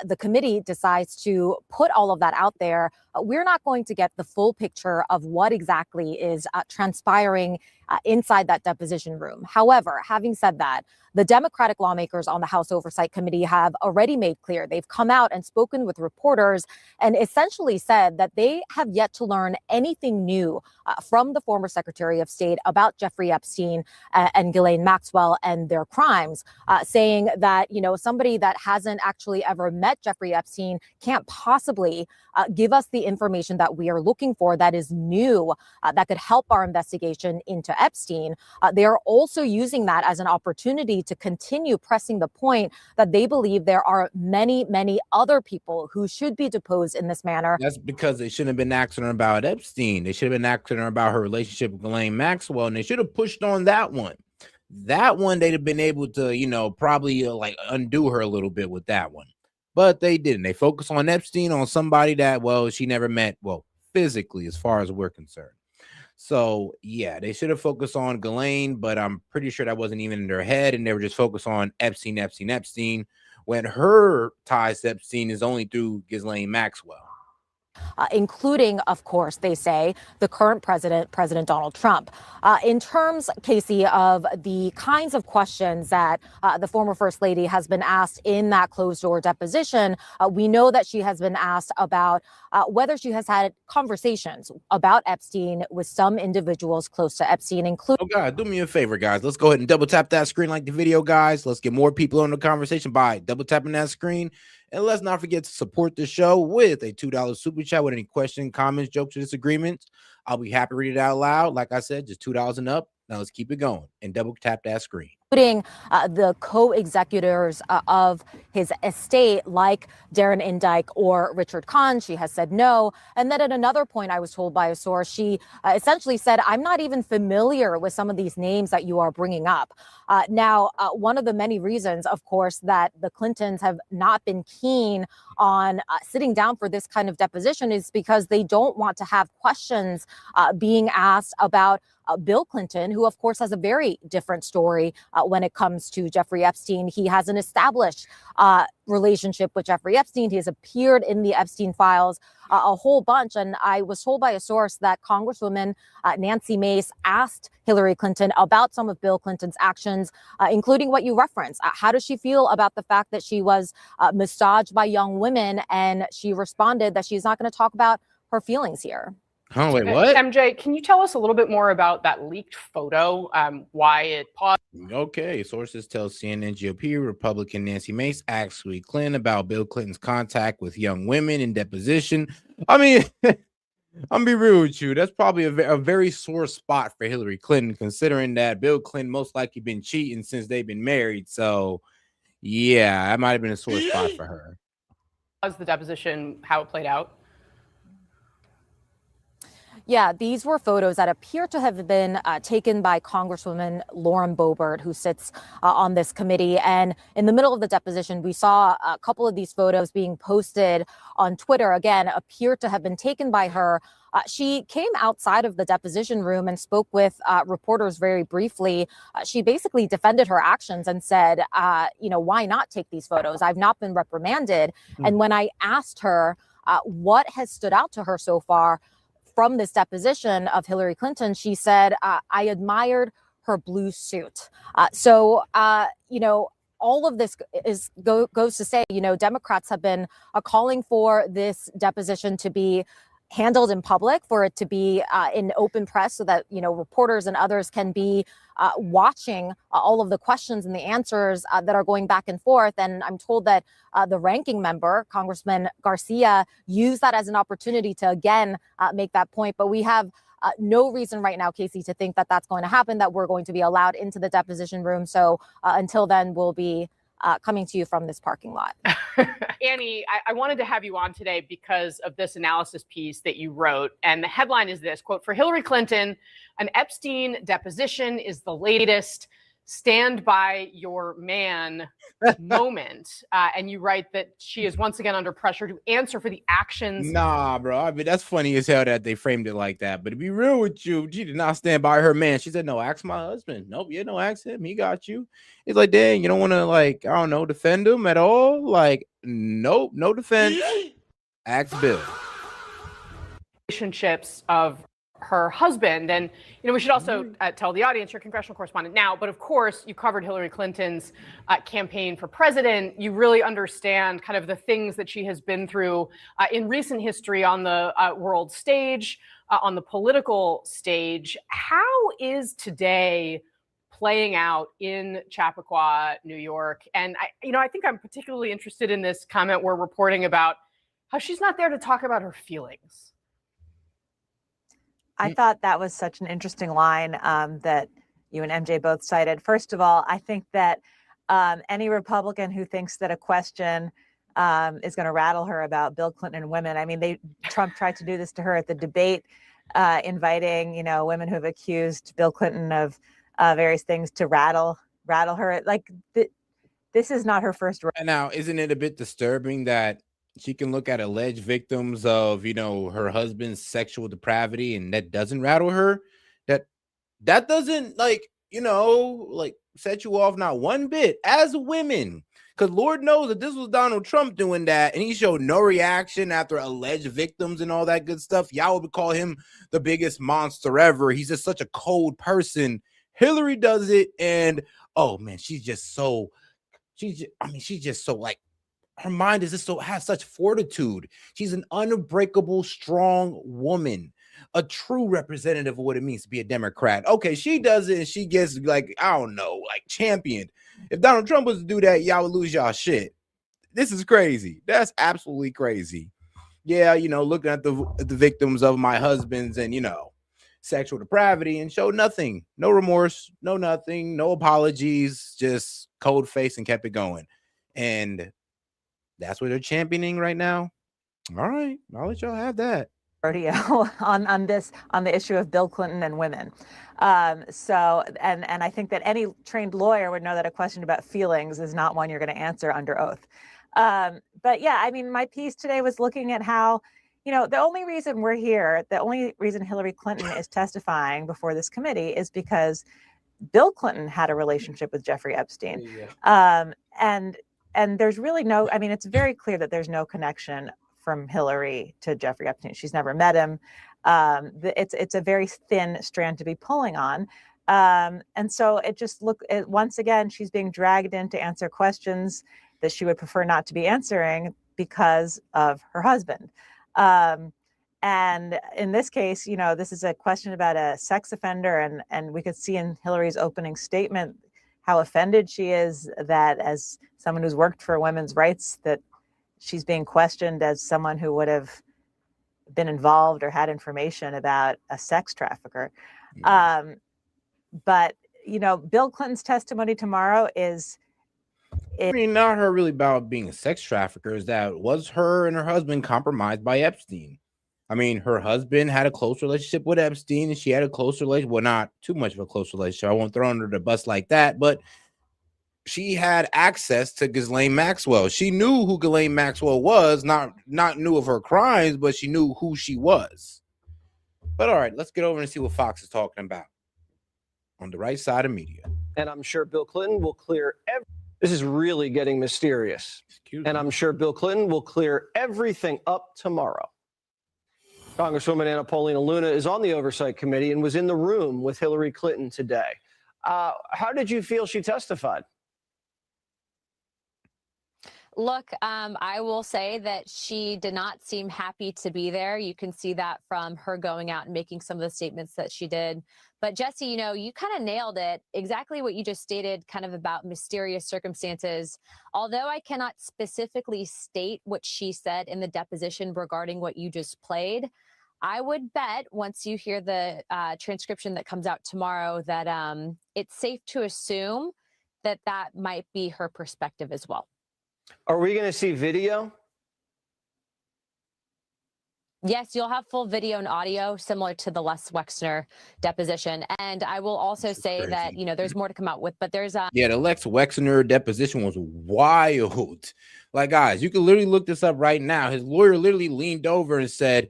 the committee decides to put all of that out there, we're not going to get the full picture of what exactly is transpiring inside that deposition room. However, having said that, the Democratic lawmakers on the House Oversight Committee have already made clear they've come out and spoken with reporters and essentially said that they have yet to learn anything new from the former Secretary of State about Jeffrey Epstein and Ghislaine Maxwell and their crimes, saying that, somebody that hasn't actually ever met Jeffrey Epstein can't possibly give us the information that we are looking for that is new, that could help our investigation into to Epstein, they are also using that as an opportunity to continue pressing the point that they believe there are many, many other people who should be deposed in this manner. That's because they shouldn't have been asking her about Epstein. They should have been asking her about her relationship with Ghislaine Maxwell, and they should have pushed on that one. That one, they'd have been able to, probably like undo her a little bit with that one. But they didn't. They focused on Epstein, on somebody that, well, she never met, well, physically, as far as we're concerned. So, yeah, they should have focused on Ghislaine, but I'm pretty sure that wasn't even in their head, and they were just focused on Epstein, when her ties to Epstein is only through Ghislaine Maxwell. Including, of course, they say, the current president, President Donald Trump. In terms, Casey, of the kinds of questions that the former First Lady has been asked in that closed-door deposition, we know that she has been asked about whether she has had conversations about Epstein with some individuals close to Epstein, including... Oh, God, do me a favor, guys. Let's go ahead and double tap that screen like the video, guys. Let's get more people on the conversation by double tapping that screen. And let's not forget to support the show with a $2 super chat with any questions, comments, jokes, or disagreements. I'll be happy to read it out loud. Like I said, just $2 and up. Now let's keep it going and double tap that screen. Including the co-executors of his estate, like Darren Indyke or Richard Kahn. She has said no. And then at another point, I was told by a source, she essentially said, I'm not even familiar with some of these names that you are bringing up. Now, one of the many reasons, of course, that the Clintons have not been keen on sitting down for this kind of deposition is because they don't want to have questions being asked about Bill Clinton, who, of course, has a very different story when it comes to Jeffrey Epstein. He has an established relationship with Jeffrey Epstein. He has appeared in the Epstein files a whole bunch. And I was told by a source that Congresswoman Nancy Mace asked Hillary Clinton about some of Bill Clinton's actions, including what you referenced. How does she feel about the fact that she was massaged by young women? And she responded that she's not going to talk about her feelings here. Oh, wait, what? MJ, can you tell us a little bit more about that leaked photo, why it paused? Okay, sources tell CNN GOP Republican Nancy Mace asked Hillary Clinton about Bill Clinton's contact with young women in deposition. I mean, I'm gonna be real with you. That's probably a very sore spot for Hillary Clinton, considering that Bill Clinton most likely been cheating since they've been married. So, yeah, that might have been a sore spot for her. Was the deposition how it played out? Yeah, these were photos that appear to have been taken by Congresswoman Lauren Boebert, who sits on this committee. And in the middle of the deposition, we saw a couple of these photos being posted on Twitter, again, appear to have been taken by her. She came outside of the deposition room and spoke with reporters very briefly. She basically defended her actions and said, why not take these photos? I've not been reprimanded. And when I asked her what has stood out to her so far from this deposition of Hillary Clinton, she said, I admired her blue suit. All of this goes to say, Democrats have been calling for this deposition to be handled in public, for it to be in open press so that, reporters and others can be watching all of the questions and the answers that are going back and forth. And I'm told that the ranking member, Congressman Garcia, used that as an opportunity to, again, make that point. But we have no reason right now, Casey, to think that that's going to happen, that we're going to be allowed into the deposition room. So until then, we'll be coming to you from this parking lot. Annie, I wanted to have you on today because of this analysis piece that you wrote. And the headline is this, quote, for Hillary Clinton, an Epstein deposition is the latest stand by your man moment. And you write that she is once again under pressure to answer for the actions. Nah, bro. I mean, that's funny as hell that they framed it like that. But to be real with you, she did not stand by her man. She said, no, ask my husband. Nope, yeah, no, ask him. He got you. It's like, dang, you don't want to, defend him at all? Like, nope, no defense. Ask Bill. Relationships of her husband. And, we should also tell the audience you're a congressional correspondent now, but of course you covered Hillary Clinton's campaign for president. You really understand kind of the things that she has been through in recent history on the world stage, on the political stage. How is today playing out in Chappaqua, New York? And I think I'm particularly interested in this comment we're reporting about how she's not there to talk about her feelings. I thought that was such an interesting line that you and MJ both cited. First of all, I think that any Republican who thinks that a question is going to rattle her about Bill Clinton and women. I mean, Trump tried to do this to her at the debate, inviting, women who have accused Bill Clinton of various things to rattle her. Like, this is not her first. Now, isn't it a bit disturbing that she can look at alleged victims of, her husband's sexual depravity, and that doesn't rattle her? That doesn't set you off not one bit as women. Because Lord knows that this was Donald Trump doing that, and he showed no reaction after alleged victims and all that good stuff. Y'all would call him the biggest monster ever. He's just such a cold person. Hillary does it, and oh man, she's just so like, her mind is just has such fortitude. She's an unbreakable, strong woman, a true representative of what it means to be a Democrat. Okay, she does it and she gets championed. If Donald Trump was to do that, y'all would lose y'all shit. This is crazy. That's absolutely crazy. Yeah, looking at the victims of my husband's and sexual depravity and showed nothing, no remorse, no nothing, no apologies, just cold face and kept it going. And that's what they're championing right now. All right, I'll let y'all have that. Rodeo on the issue of Bill Clinton and women. So I think that any trained lawyer would know that a question about feelings is not one you're going to answer under oath. But yeah, I mean, my piece today was looking at how, the only reason we're here, the only reason Hillary Clinton is testifying before this committee is because Bill Clinton had a relationship with Jeffrey Epstein. Yeah. And there's really it's very clear that there's no connection from Hillary to Jeffrey Epstein. She's never met him. It's a very thin strand to be pulling on. And so once again, she's being dragged in to answer questions that she would prefer not to be answering because of her husband. And in this case, this is a question about a sex offender, and we could see in Hillary's opening statement how offended she is that, as someone who's worked for women's rights, that she's being questioned as someone who would have been involved or had information about a sex trafficker. But Bill Clinton's testimony tomorrow is. Not her really about being a sex trafficker. Is that was her and her husband compromised by Epstein? I mean, her husband had a close relationship with Epstein, and she had a close relationship. Well, not too much of a close relationship. I won't throw under the bus like that, but she had access to Ghislaine Maxwell. She knew who Ghislaine Maxwell was, not knew of her crimes, but she knew who she was. But all right, let's get over and see what Fox is talking about on the right side of media. And I'm sure Bill Clinton will clear this is really getting mysterious. I'm sure Bill Clinton will clear everything up tomorrow. Congresswoman Anna Paulina Luna is on the Oversight Committee and was in the room with Hillary Clinton today. How did you feel she testified? Look, I will say that she did not seem happy to be there. You can see that from her going out and making some of the statements that she did. But Jesse, you kind of nailed it. Exactly what you just stated, kind of about mysterious circumstances. Although I cannot specifically state what she said in the deposition regarding what you just played, I would bet once you hear the transcription that comes out tomorrow that it's safe to assume that that might be her perspective as well. Are we going to see video? Yes, you'll have full video and audio similar to the Les Wexner deposition. And I will also say that, there's more to come out with, but there's yeah, the Lex Wexner deposition was wild. Like, guys, you can literally look this up right now. His lawyer literally leaned over and said,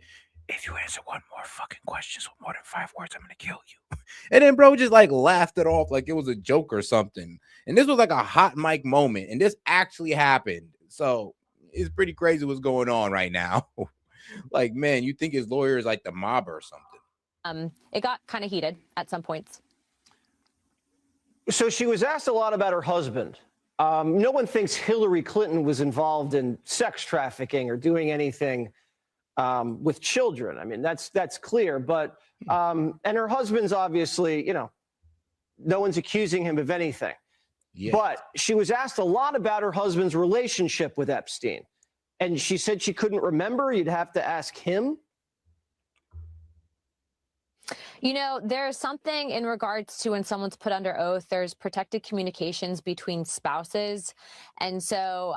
if you answer one more fucking questions with more than 5 words, I'm going to kill you. And then bro just laughed it off like it was a joke or something. And this was like a hot mic moment. And this actually happened. So it's pretty crazy what's going on right now. Like, man, you think his lawyer is like the mob or something. It got kind of heated at some points. So she was asked a lot about her husband. No one thinks Hillary Clinton was involved in sex trafficking or doing anything with children. I mean, that's clear. But and her husband's obviously, no one's accusing him of anything. Yes. But she was asked a lot about her husband's relationship with Epstein. And she said she couldn't remember. You'd have to ask him. You know, there's something in regards to when someone's put under oath, there's protected communications between spouses. And so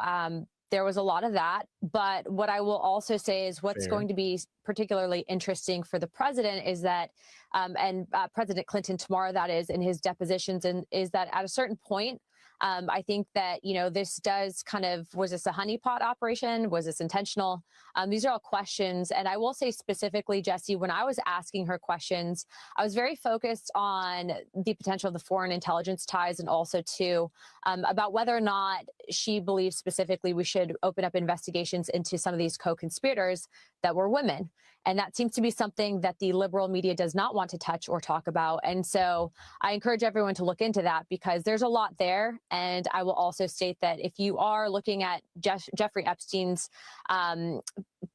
there was a lot of that. But what I will also say is what's Fair. going to be particularly interesting for the president is that, and President Clinton tomorrow, that is, in his depositions, and is that at a certain point, I think that, you know, this does kind of, was this a honeypot operation? Was this intentional? These are all questions. And I will say specifically, Jesse, when I was asking her questions, I was very focused on the potential of the foreign intelligence ties, and also too about whether or not she believes specifically we should open up investigations into some of these co-conspirators that were women. And that seems to be something that the liberal media does not want to touch or talk about. And so I encourage everyone to look into that, because there's a lot there. And I will also state that if you are looking at Jeffrey Epstein's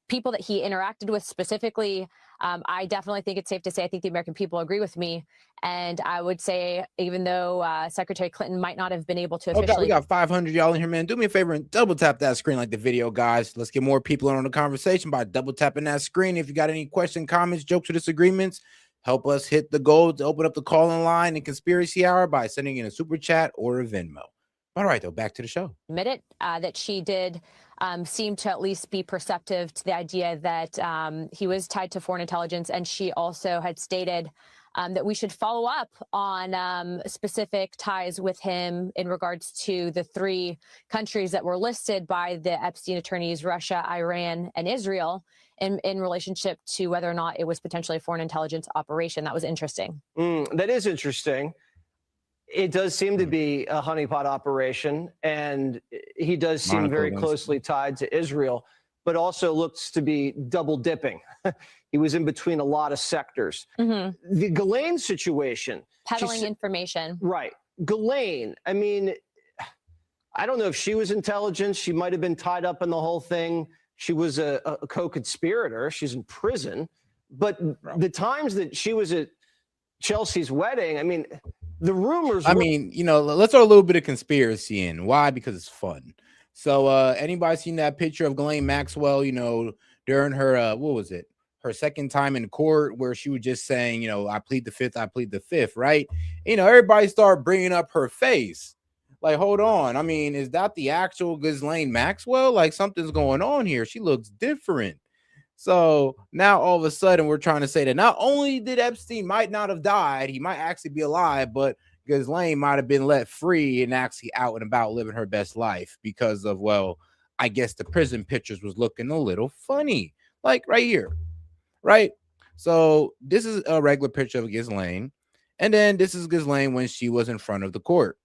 people that he interacted with specifically, I definitely think it's safe to say I think the American people agree with me. And I would say, even though Secretary Clinton might not have been able to officially... we got 500 y'all in here, man. Do me a favor and double tap that screen like the video, guys. Let's get more people in on the conversation by double tapping that screen. If you got any questions, comments, jokes, or disagreements, help us hit the goal to open up the call-in line in Conspiracy Hour by sending in a super chat or a Venmo. All right, though, back to the show. Admitted that she did seem to at least be perceptive to the idea that he was tied to foreign intelligence. And she also had stated that we should follow up on specific ties with him in regards to the 3 countries that were listed by the Epstein attorneys, Russia, Iran, and Israel, in relationship to whether or not it was potentially a foreign intelligence operation. That was interesting. That is interesting. It does seem to be a honeypot operation, and he does seem very closely tied to Israel, but also looks to be double dipping. He was in between a lot of sectors. The Ghislaine situation. Peddling information. Right. Ghislaine, I mean, I don't know if she was intelligence. She might have been tied up in the whole thing. She was a co-conspirator. She's in prison. But the times that she was at Chelsea's wedding, I mean, the rumors. I mean, you know, let's throw a little bit of conspiracy in. Why? Because it's fun. So anybody seen that picture of Ghislaine Maxwell, you know, during her, what was it? Her second time in court, where she was just saying, you know, I plead the fifth, right? You know, everybody started bringing up her face. Like, hold on. I mean, is that the actual Ghislaine Maxwell? Like, something's going on here. She looks different. So now all of a sudden we're trying to say that not only did Epstein might not have died, he might actually be alive, but Ghislaine might have been let free and actually out and about living her best life because of, well, I guess the prison pictures was looking a little funny, like right here, right? So this is a regular picture of Ghislaine, and then this is Ghislaine when she was in front of the court.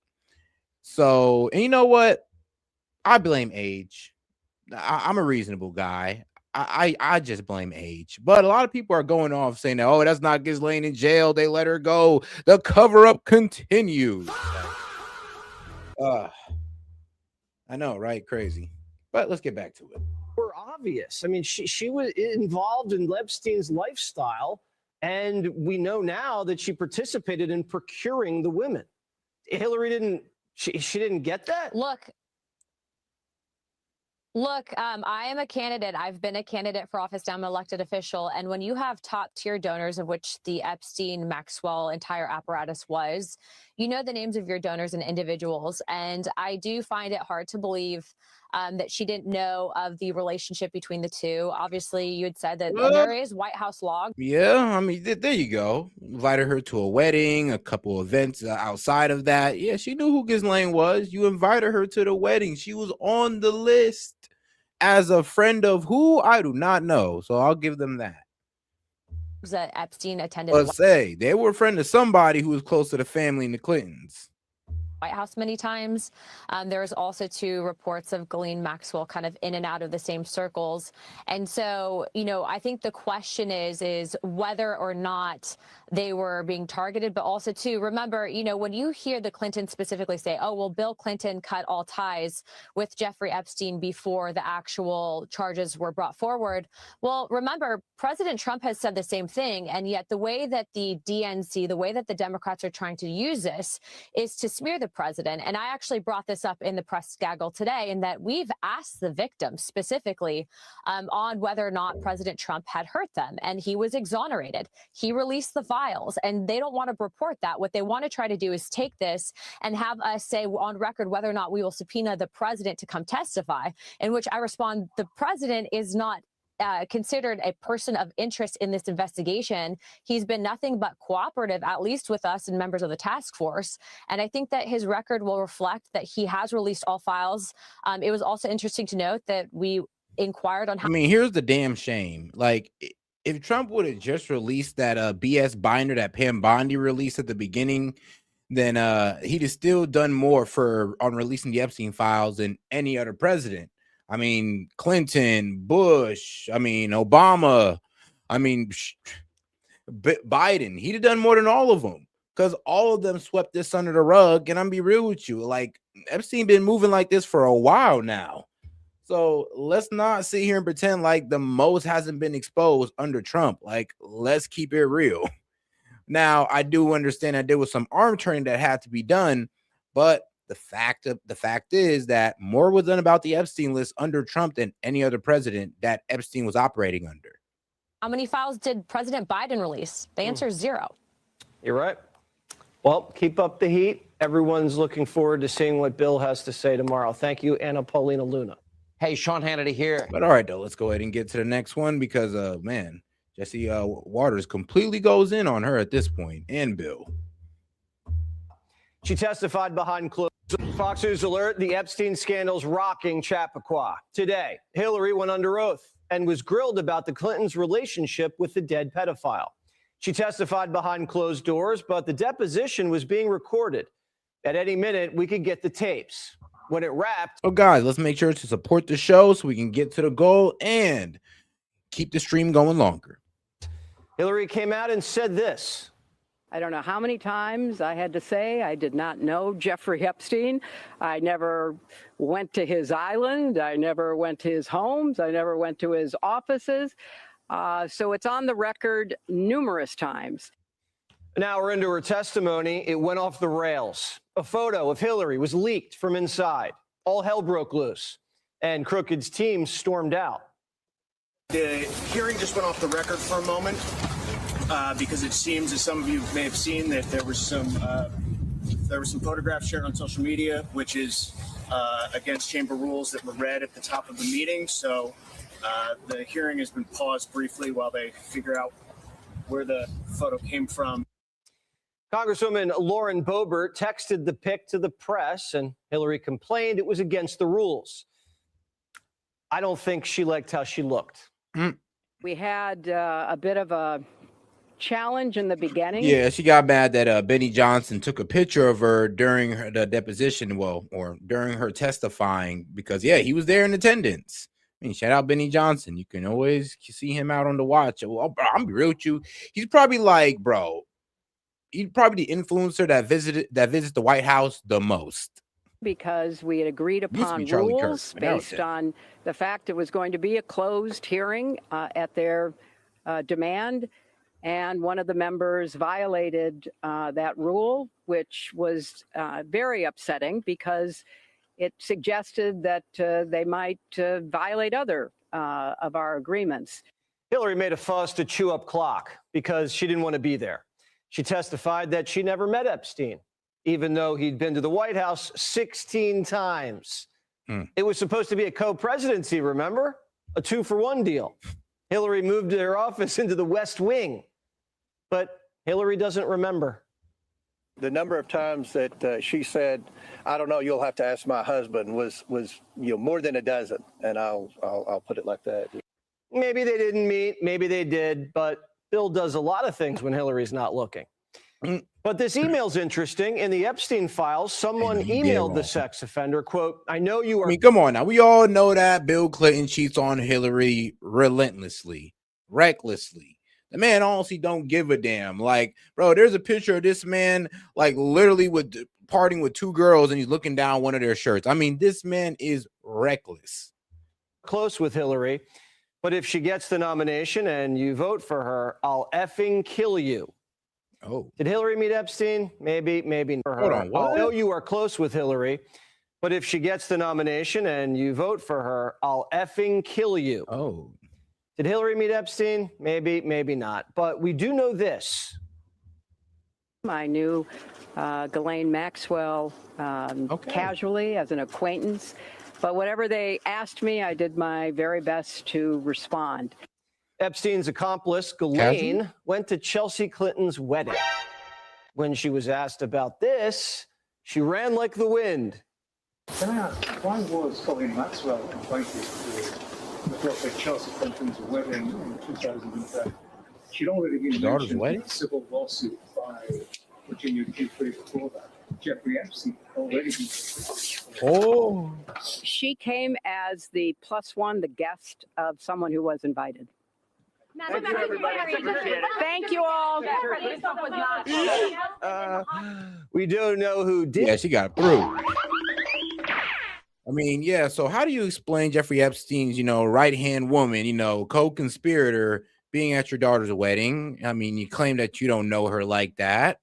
So, and you know what? I blame age. I'm a reasonable guy. I just blame age. But a lot of people are going off saying that, oh, that's not Ghislaine in jail. They let her go. The cover-up continues. I know, right? Crazy. But let's get back to it. Were obvious. I mean, she was involved in Epstein's lifestyle, and we know now that she participated in procuring the women. Hillary didn't. She didn't get that? Look, I am a candidate. I've been a candidate for office. I'm an elected official. And when you have top tier donors, of which the Epstein Maxwell entire apparatus was, you know the names of your donors and individuals. And I do find it hard to believe that she didn't know of the relationship between the two. Obviously, you had said that there is White House log. Yeah, I mean, there you go. Invited her to a wedding, a couple events outside of that. Yeah, she knew who Ghislaine was. You invited her to the wedding. She was on the list as a friend of who? I do not know. So I'll give them that. That Epstein attended. Let's say they were a friend of somebody who was close to the family and the Clintons. White House many times. There was also 2 reports of Ghislaine Maxwell kind of in and out of the same circles. And so, you know, I think the question is whether or not they were being targeted, but also too, remember, you know, when you hear the Clintons specifically say, oh, well, Bill Clinton cut all ties with Jeffrey Epstein before the actual charges were brought forward. Well, remember, President Trump has said the same thing. And yet the way that the DNC, the way that the Democrats are trying to use this is to smear the the president. And I actually brought this up in the press gaggle today, in that we've asked the victim specifically on whether or not President Trump had hurt them. And he was exonerated. He released the files, and they don't want to report that. What they want to try to do is take this and have us say on record whether or not we will subpoena the president to come testify, in which I respond, the president is not considered a person of interest in this investigation. He's been nothing but cooperative, at least with us and members of the task force. And I think that his record will reflect that he has released all files. It was also interesting to note that we inquired on how. I mean, here's the damn shame. Like, if Trump would have just released that BS binder that Pam Bondi released at the beginning, then he'd have still done more on releasing the Epstein files than any other president. I mean, Clinton, Bush, I mean, Obama, I mean, Biden. He'd have done more than all of them, because all of them swept this under the rug. And I'm be real with you, like, Epstein been moving like this for a while now. So let's not sit here and pretend like the most hasn't been exposed under Trump. Like, let's keep it real. Now, I do understand that there was some arm training that had to be done, but the fact is that more was done about the Epstein list under Trump than any other president that Epstein was operating under. How many files did President Biden release? The answer is 0. You're right. Well, keep up the heat. Everyone's looking forward to seeing what Bill has to say tomorrow. Thank you, Anna Paulina Luna. Hey, Sean Hannity here. But all right, though, let's go ahead and get to the next one, because, man, Jesse Waters completely goes in on her at this point, and Bill. She testified behind closed. Fox News alert, the Epstein scandal's rocking Chappaqua. Today, Hillary went under oath and was grilled about the Clintons' relationship with the dead pedophile. She testified behind closed doors, but the deposition was being recorded. At any minute, we could get the tapes. When it wrapped. Oh, guys, let's make sure to support the show so we can get to the goal and keep the stream going longer. Hillary came out and said this. I don't know how many times I had to say I did not know Jeffrey Epstein. I never went to his island. I never went to his homes. I never went to his offices. So it's on the record numerous times. An hour into her testimony, it went off the rails. A photo of Hillary was leaked from inside. All hell broke loose, and Crooked's team stormed out. The hearing just went off the record for a moment because it seems, as some of you may have seen, that there were some photographs shared on social media, which is against chamber rules that were read at the top of the meeting. So the hearing has been paused briefly while they figure out where the photo came from. Congresswoman Lauren Boebert texted the pic to the press, and Hillary complained it was against the rules. I don't think she liked how she looked. We had a bit of a challenge in the beginning. Yeah, she got mad that Benny Johnson took a picture of her during the deposition, or during her testifying, because, yeah, he was there in attendance. I mean, shout out Benny Johnson. You can always see him out on the watch. Well, I'm be real with you. He's probably like, bro, he's probably the influencer that visits the White House the most. Because we had agreed upon rules based on the fact it was going to be a closed hearing at their demand. And one of the members violated that rule, which was very upsetting because it suggested that they might violate other of our agreements. Hillary made a fuss to chew up clock because she didn't want to be there. She testified that she never met Epstein, even though he'd been to the White House 16 times. It was supposed to be a co-presidency, remember? A 2-for-1 deal. Hillary moved their office into the West Wing, but Hillary doesn't remember. The number of times that she said, "I don't know, you'll have to ask my husband," was more than a dozen, and I'll put it like that. Maybe they didn't meet, maybe they did, but Bill does a lot of things when Hillary's not looking. But this email's interesting. In the Epstein files, someone emailed the sex offender, quote, "I know you are." I mean, come on now. We all know that Bill Clinton cheats on Hillary relentlessly, recklessly. The man honestly don't give a damn. Like, bro, there's a picture of this man, like, literally partying with 2 girls, and he's looking down one of their shirts. I mean, this man is reckless. Close with Hillary, but if she gets the nomination and you vote for her, I'll effing kill you. Oh. Did Hillary meet Epstein? Maybe, maybe for her. Hold on, what? I know you are close with Hillary, but if she gets the nomination and you vote for her, I'll effing kill you. Oh. Did Hillary meet Epstein? Maybe, maybe not. But we do know this. I knew Ghislaine Maxwell casually as an acquaintance, but whatever they asked me, I did my very best to respond. Epstein's accomplice, Ghislaine, went to Chelsea Clinton's wedding. When she was asked about this, she ran like the wind. Can I ask, why was Ghislaine Maxwell invited to Chelsea Clinton's wedding in 2010? She'd already been mentioned in a civil lawsuit by Virginia Giuffre before that. Jeffrey Epstein already. Oh. She came as the +1, the guest of someone who was invited. Thank you, everybody. Thank you all. We don't know who did. Yeah, she got through. I mean, yeah. So how do you explain Jeffrey Epstein's, right-hand woman, co-conspirator being at your daughter's wedding? I mean, you claim that you don't know her like that.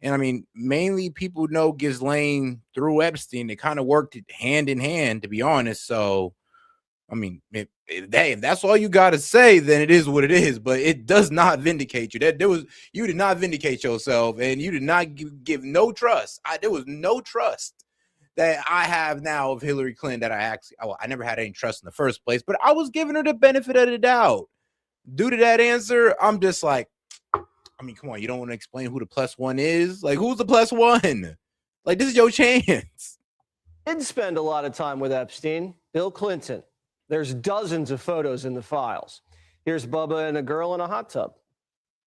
And I mean, mainly people know Ghislaine through Epstein. They kind of worked hand in hand, to be honest. So, I mean, if that's all you got to say, then it is what it is. But it does not vindicate you. You did not vindicate yourself, and you did not give no trust. There was no trust that I have now of Hillary Clinton that I never had any trust in the first place. But I was giving her the benefit of the doubt. Due to that answer, I'm just like, I mean, come on, you don't want to explain who the +1 is? Like, who's the +1? Like, this is your chance. Did spend a lot of time with Epstein, Bill Clinton. There's dozens of photos in the files. Here's Bubba and a girl in a hot tub.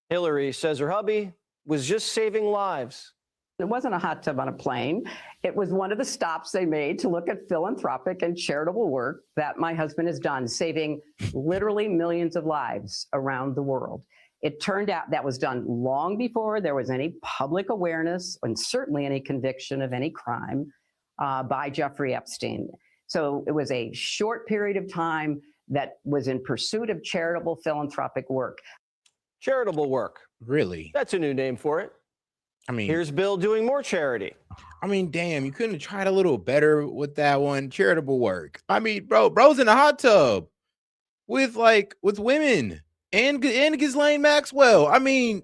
Hillary says her hubby was just saving lives. It wasn't a hot tub on a plane. It was one of the stops they made to look at philanthropic and charitable work that my husband has done, saving literally millions of lives around the world. It turned out that was done long before there was any public awareness and certainly any conviction of any crime by Jeffrey Epstein. So it was a short period of time that was in pursuit of charitable philanthropic work. Charitable work. Really? That's a new name for it. I mean, here's Bill doing more charity. I mean, damn, you couldn't have tried a little better with that one. Charitable work. I mean, bro's in a hot tub with women and Ghislaine Maxwell. I mean,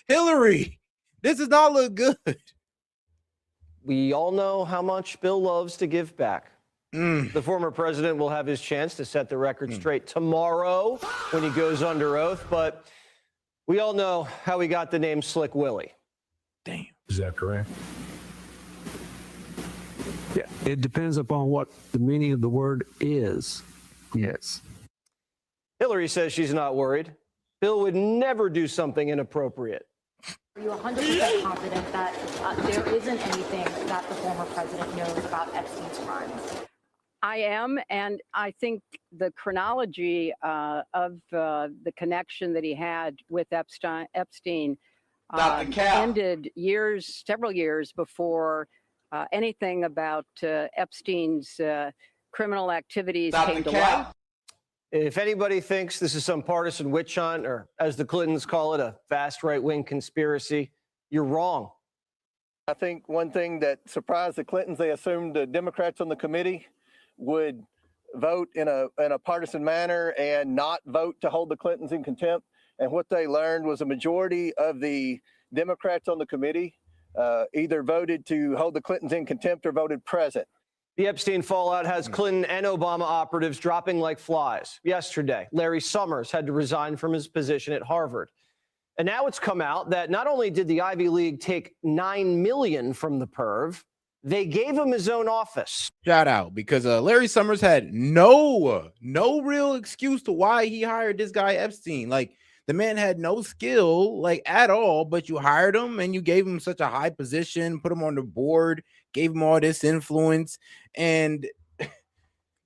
Hillary, this does not look good. We all know how much Bill loves to give back. The former president will have his chance to set the record straight tomorrow when he goes under oath, but we all know how he got the name Slick Willie. Damn. Is that correct? Yeah, it depends upon what the meaning of the word is. Yes. Hillary says she's not worried. Bill would never do something inappropriate. Are you 100% confident that there isn't anything that the former president knows about Epstein's crimes? I am, and I think the chronology of the connection that he had with Epstein ended several years before anything about Epstein's criminal activities came to light. If anybody thinks this is some partisan witch hunt, or as the Clintons call it, a vast right-wing conspiracy, you're wrong. I think one thing that surprised the Clintons, they assumed the Democrats on the committee would vote in a partisan manner and not vote to hold the Clintons in contempt. And what they learned was a majority of the Democrats on the committee either voted to hold the Clintons in contempt or voted present. The Epstein fallout has Clinton and Obama operatives dropping like flies. Yesterday, Larry Summers had to resign from his position at Harvard. And now it's come out that not only did the Ivy League take $9 million from the perv, they gave him his own office. Shout out, because Larry Summers had no real excuse to why he hired this guy Epstein. Like, the man had no skill, like, at all, but you hired him and you gave him such a high position, put him on the board, gave him all this influence, and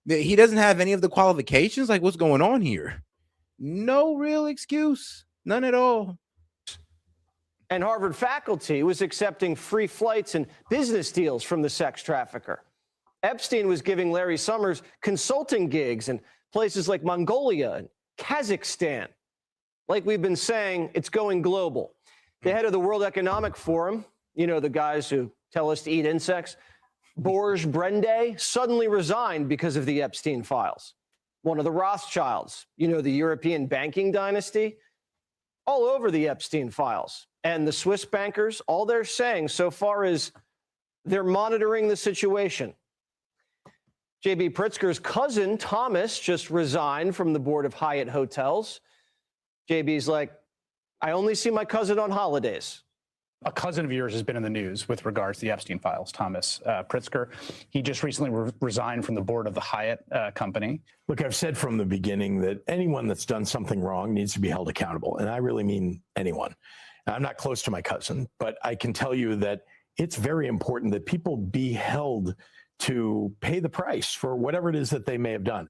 he doesn't have any of the qualifications. Like, what's going on here? No real excuse. None at all. And Harvard faculty was accepting free flights and business deals from the sex trafficker. Epstein was giving Larry Summers consulting gigs in places like Mongolia and Kazakhstan. Like we've been saying, it's going global. The head of the World Economic Forum, you know, the guys who tell us to eat insects, Borge Brende, suddenly resigned because of the Epstein files. One of the Rothschilds, you know, the European banking dynasty, all over the Epstein files. And the Swiss bankers, all they're saying so far is they're monitoring the situation. J.B. Pritzker's cousin, Thomas, just resigned from the board of Hyatt Hotels. JB's like, I only see my cousin on holidays. A cousin of yours has been in the news with regards to the Epstein files, Thomas Pritzker. He just recently resigned from the board of the Hyatt company. Look, I've said from the beginning that anyone that's done something wrong needs to be held accountable. And I really mean anyone. I'm not close to my cousin, but I can tell you that it's very important that people be held to pay the price for whatever it is that they may have done.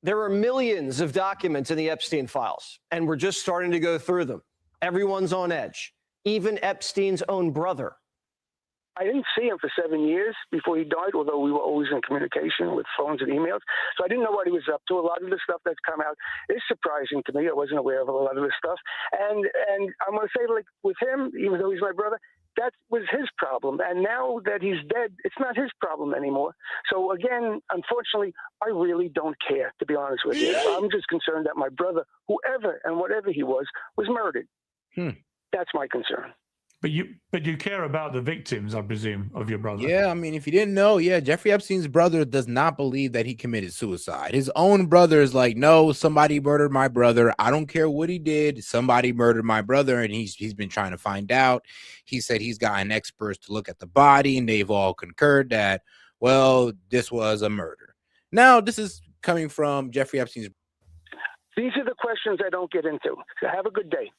There are millions of documents in the Epstein files, and we're just starting to go through them. Everyone's on edge, even Epstein's own brother. I didn't see him for 7 years before he died, although we were always in communication with phones and emails. So I didn't know what he was up to. A lot of the stuff that's come out is surprising to me. I wasn't aware of a lot of this stuff. And I'm going to say, like, with him, even though he's my brother, that was his problem. And now that he's dead, it's not his problem anymore. So again, unfortunately, I really don't care, to be honest with you. I'm just concerned that my brother, whoever and whatever he was murdered. That's my concern. But you care about the victims, I presume, of your brother. Yeah, I mean, if you didn't know, Jeffrey Epstein's brother does not believe that he committed suicide. His own brother is like, no, somebody murdered my brother. I don't care what he did. Somebody murdered my brother, and he's been trying to find out. He said he's gotten experts to look at the body, and they've all concurred that, well, this was a murder. Now, this is coming from Jeffrey Epstein's. These are the questions I don't get into. So have a good day.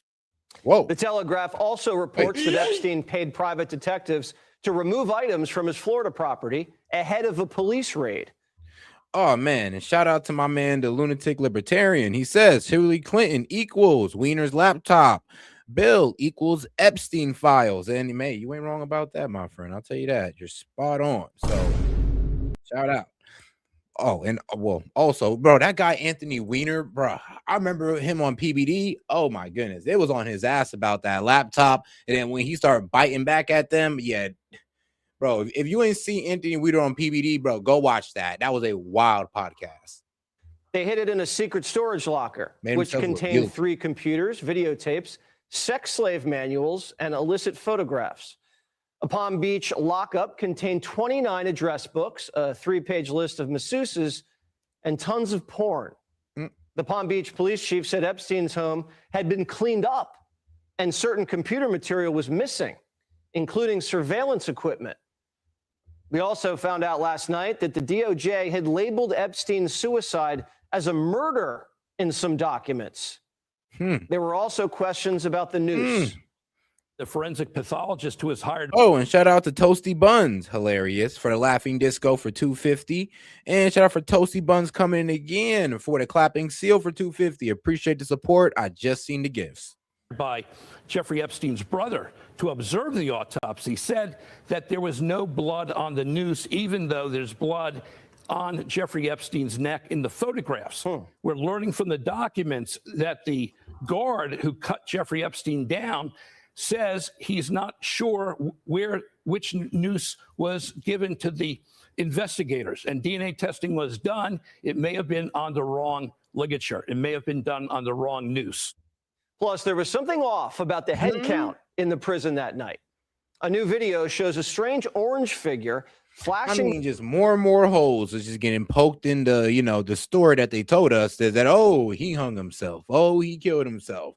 Whoa. The Telegraph also reports that Epstein paid private detectives to remove items from his Florida property ahead of a police raid. Oh, man. And shout out to my man, the lunatic libertarian. He says Hillary Clinton equals Wiener's laptop. Bill equals Epstein files. And, man, you ain't wrong about that, my friend. I'll tell you that. You're spot on. So, shout out. Oh, and well, also, bro, that guy Anthony Weiner, bro, I remember him on PBD. Oh my goodness, it was on his ass about that laptop, and then when he started biting back at them, bro, if you ain't seen Anthony Weiner on PBD, bro, go watch that. That was a wild podcast. They hid it in a secret storage locker, which contained 3 computers, videotapes, sex slave manuals, and illicit photographs. A Palm Beach lockup contained 29 address books, a 3-page list of masseuses, and tons of porn. The Palm Beach police chief said Epstein's home had been cleaned up and certain computer material was missing, including surveillance equipment. We also found out last night that the DOJ had labeled Epstein's suicide as a murder in some documents. There were also questions about the noose. The forensic pathologist who was hired. Oh, and shout out to Toasty Buns, hilarious, for the laughing disco for $250, and shout out for Toasty Buns coming in again for the clapping seal for $250. Appreciate the support. I just seen the gifts. By Jeffrey Epstein's brother to observe the autopsy, said that there was no blood on the noose, even though there's blood on Jeffrey Epstein's neck in the photographs. We're learning from the documents that the guard who cut Jeffrey Epstein down says he's not sure which noose was given to the investigators, and DNA testing was done. It may have been on the wrong ligature. It may have been done on the wrong noose. Plus, there was something off about the head count in the prison that night. A new video shows a strange orange figure flashing. I mean, just more and more holes is just getting poked in the story that they told us that, oh, he hung himself. Oh, he killed himself.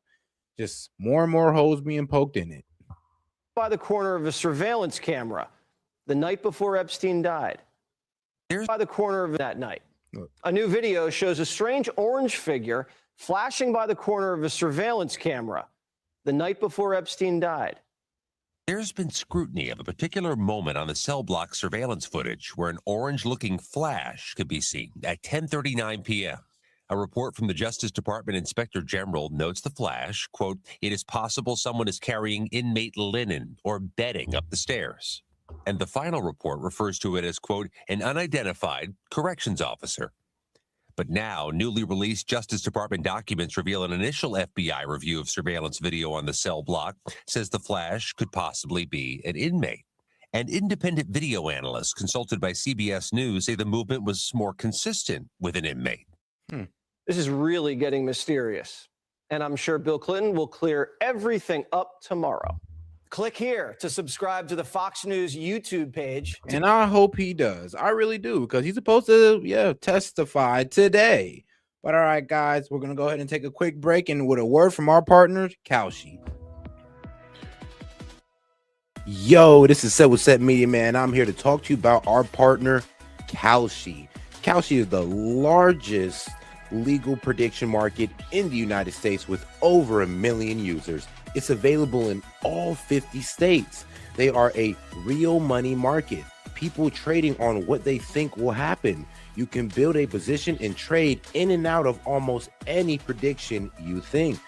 Just more and more holes being poked in it. By the corner of a surveillance camera the night before Epstein died. By the corner of that night. A new video shows a strange orange figure flashing by the corner of a surveillance camera the night before Epstein died. There's been scrutiny of a particular moment on the cell block surveillance footage where an orange-looking flash could be seen at 10:39 p.m. A report from the Justice Department Inspector General notes the flash, quote, "It is possible someone is carrying inmate linen or bedding up the stairs." And the final report refers to it as, quote, "an unidentified corrections officer." But now, newly released Justice Department documents reveal an initial FBI review of surveillance video on the cell block says the flash could possibly be an inmate. And independent video analysts consulted by CBS News say the movement was more consistent with an inmate. This is really getting mysterious. And I'm sure Bill Clinton will clear everything up tomorrow. Click here to subscribe to the Fox News YouTube page. And I hope he does. I really do, because he's supposed to, testify today. But all right, guys, we're going to go ahead and take a quick break, and with a word from our partners, Kalshi. Yo, this is Set with Set Media, man. I'm here to talk to you about our partner, Kalshi. Kalshi is the largest legal prediction market in the United States with over 1 million users. It's available in all 50 states. They are a real money market. People trading on what they think will happen. You can build a position and trade in and out of almost any prediction you think.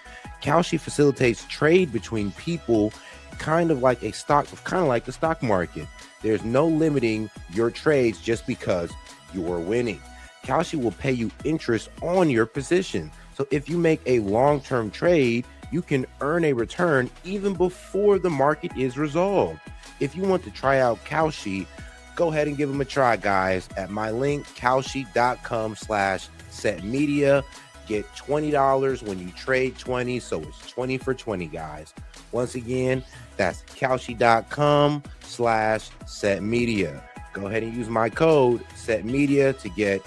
Kalshi facilitates trade between people, kind of like the stock market. There's no limiting your trades just because you're winning. Kalshi will pay you interest on your position. So if you make a long-term trade, you can earn a return even before the market is resolved. If you want to try out Kalshi, go ahead and give them a try, guys, at my link, kalshi.com/setmedia. Get $20 when you trade 20, so it's 20 for 20, guys. Once again, that's kalshi.com/setmedia. Go ahead and use my code SETMedia to get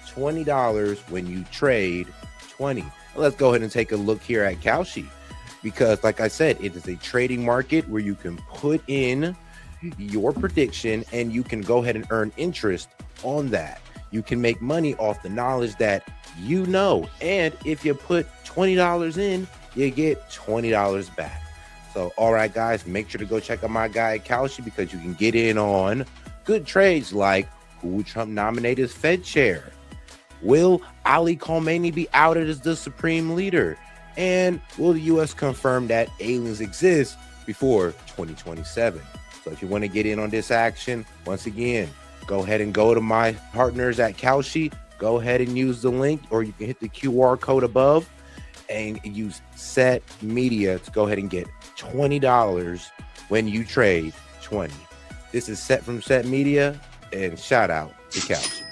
$20 when you trade 20. Let's go ahead and take a look here at Kalshi, because like I said, it is a trading market where you can put in your prediction and you can go ahead and earn interest on that. You can make money off the knowledge that you know, and if you put $20 in, you get $20 back. So all right, guys, make sure to go check out my guy Kalshi, because you can get in on good trades like who will Trump nominate as Fed chair? Will Ali Khamenei be outed as the supreme leader? And will the U.S. confirm that aliens exist before 2027? So if you want to get in on this action, once again, go ahead and go to my partners at Kalshi. Go ahead and use the link, or you can hit the QR code above and use Set Media to go ahead and get $20 when you trade 20. This is Set from Set Media, and shout out to Kalshi.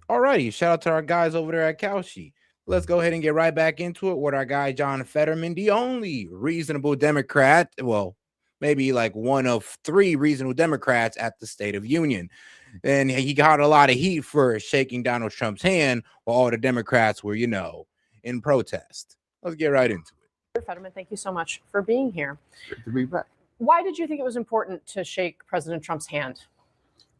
Alrighty, shout out to our guys over there at Kalshi. Let's go ahead and get right back into it with our guy John Fetterman, the only reasonable Democrat, well, maybe like one of 3 reasonable Democrats at the State of Union. And he got a lot of heat for shaking Donald Trump's hand while all the Democrats were, in protest. Let's get right into it. Mr. Fetterman, thank you so much for being here. Good to be back. Why did you think it was important to shake President Trump's hand?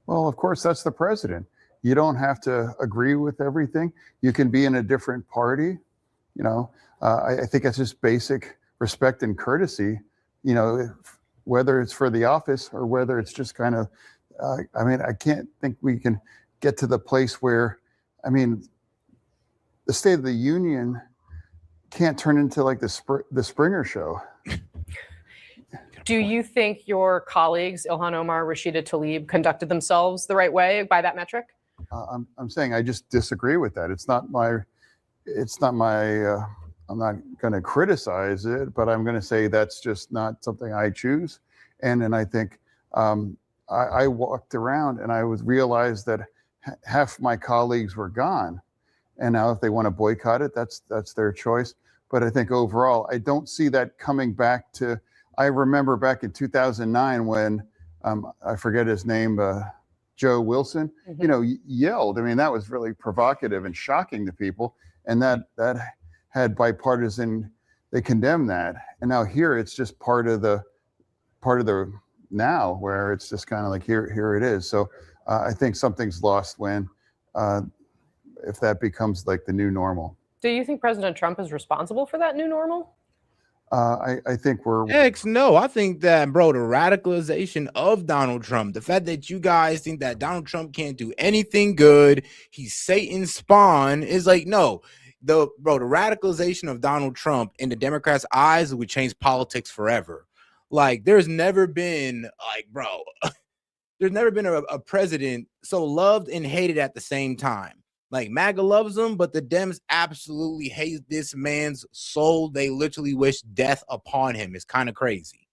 Well, of course, that's the president. You don't have to agree with everything. You can be in a different party. I think it's just basic respect and courtesy, whether it's for the office or whether it's just kind of, I can't think we can get to the place where, the State of the Union can't turn into like the Springer show. Do you think your colleagues, Ilhan Omar, Rashida Tlaib, conducted themselves the right way by that metric? I'm saying I just disagree with that. It's not my, I'm not going to criticize it, but I'm going to say that's just not something I choose. And I think I walked around and I realized that half my colleagues were gone. And now if they want to boycott it, that's their choice. But I think overall, I don't see that coming back to, I remember back in 2009 when, I forget his name, Joe Wilson, yelled. That was really provocative and shocking to people. And that had bipartisan, they condemned that. And now here it's just part of the now, where it's just kind of like, here it is. So I think something's lost when, if that becomes like the new normal. Do you think President Trump is responsible for that new normal? I think we're... Heck no. I think that, bro, the radicalization of Donald Trump, the fact that you guys think that Donald Trump can't do anything good, he's Satan's spawn, is like, no. The radicalization of Donald Trump in the Democrats' eyes would change politics forever. Like, there's never been, like, bro, there's never been a president so loved and hated at the same time. Like, MAGA loves him, but the Dems absolutely hate this man's soul. They literally wish death upon him. It's kind of crazy.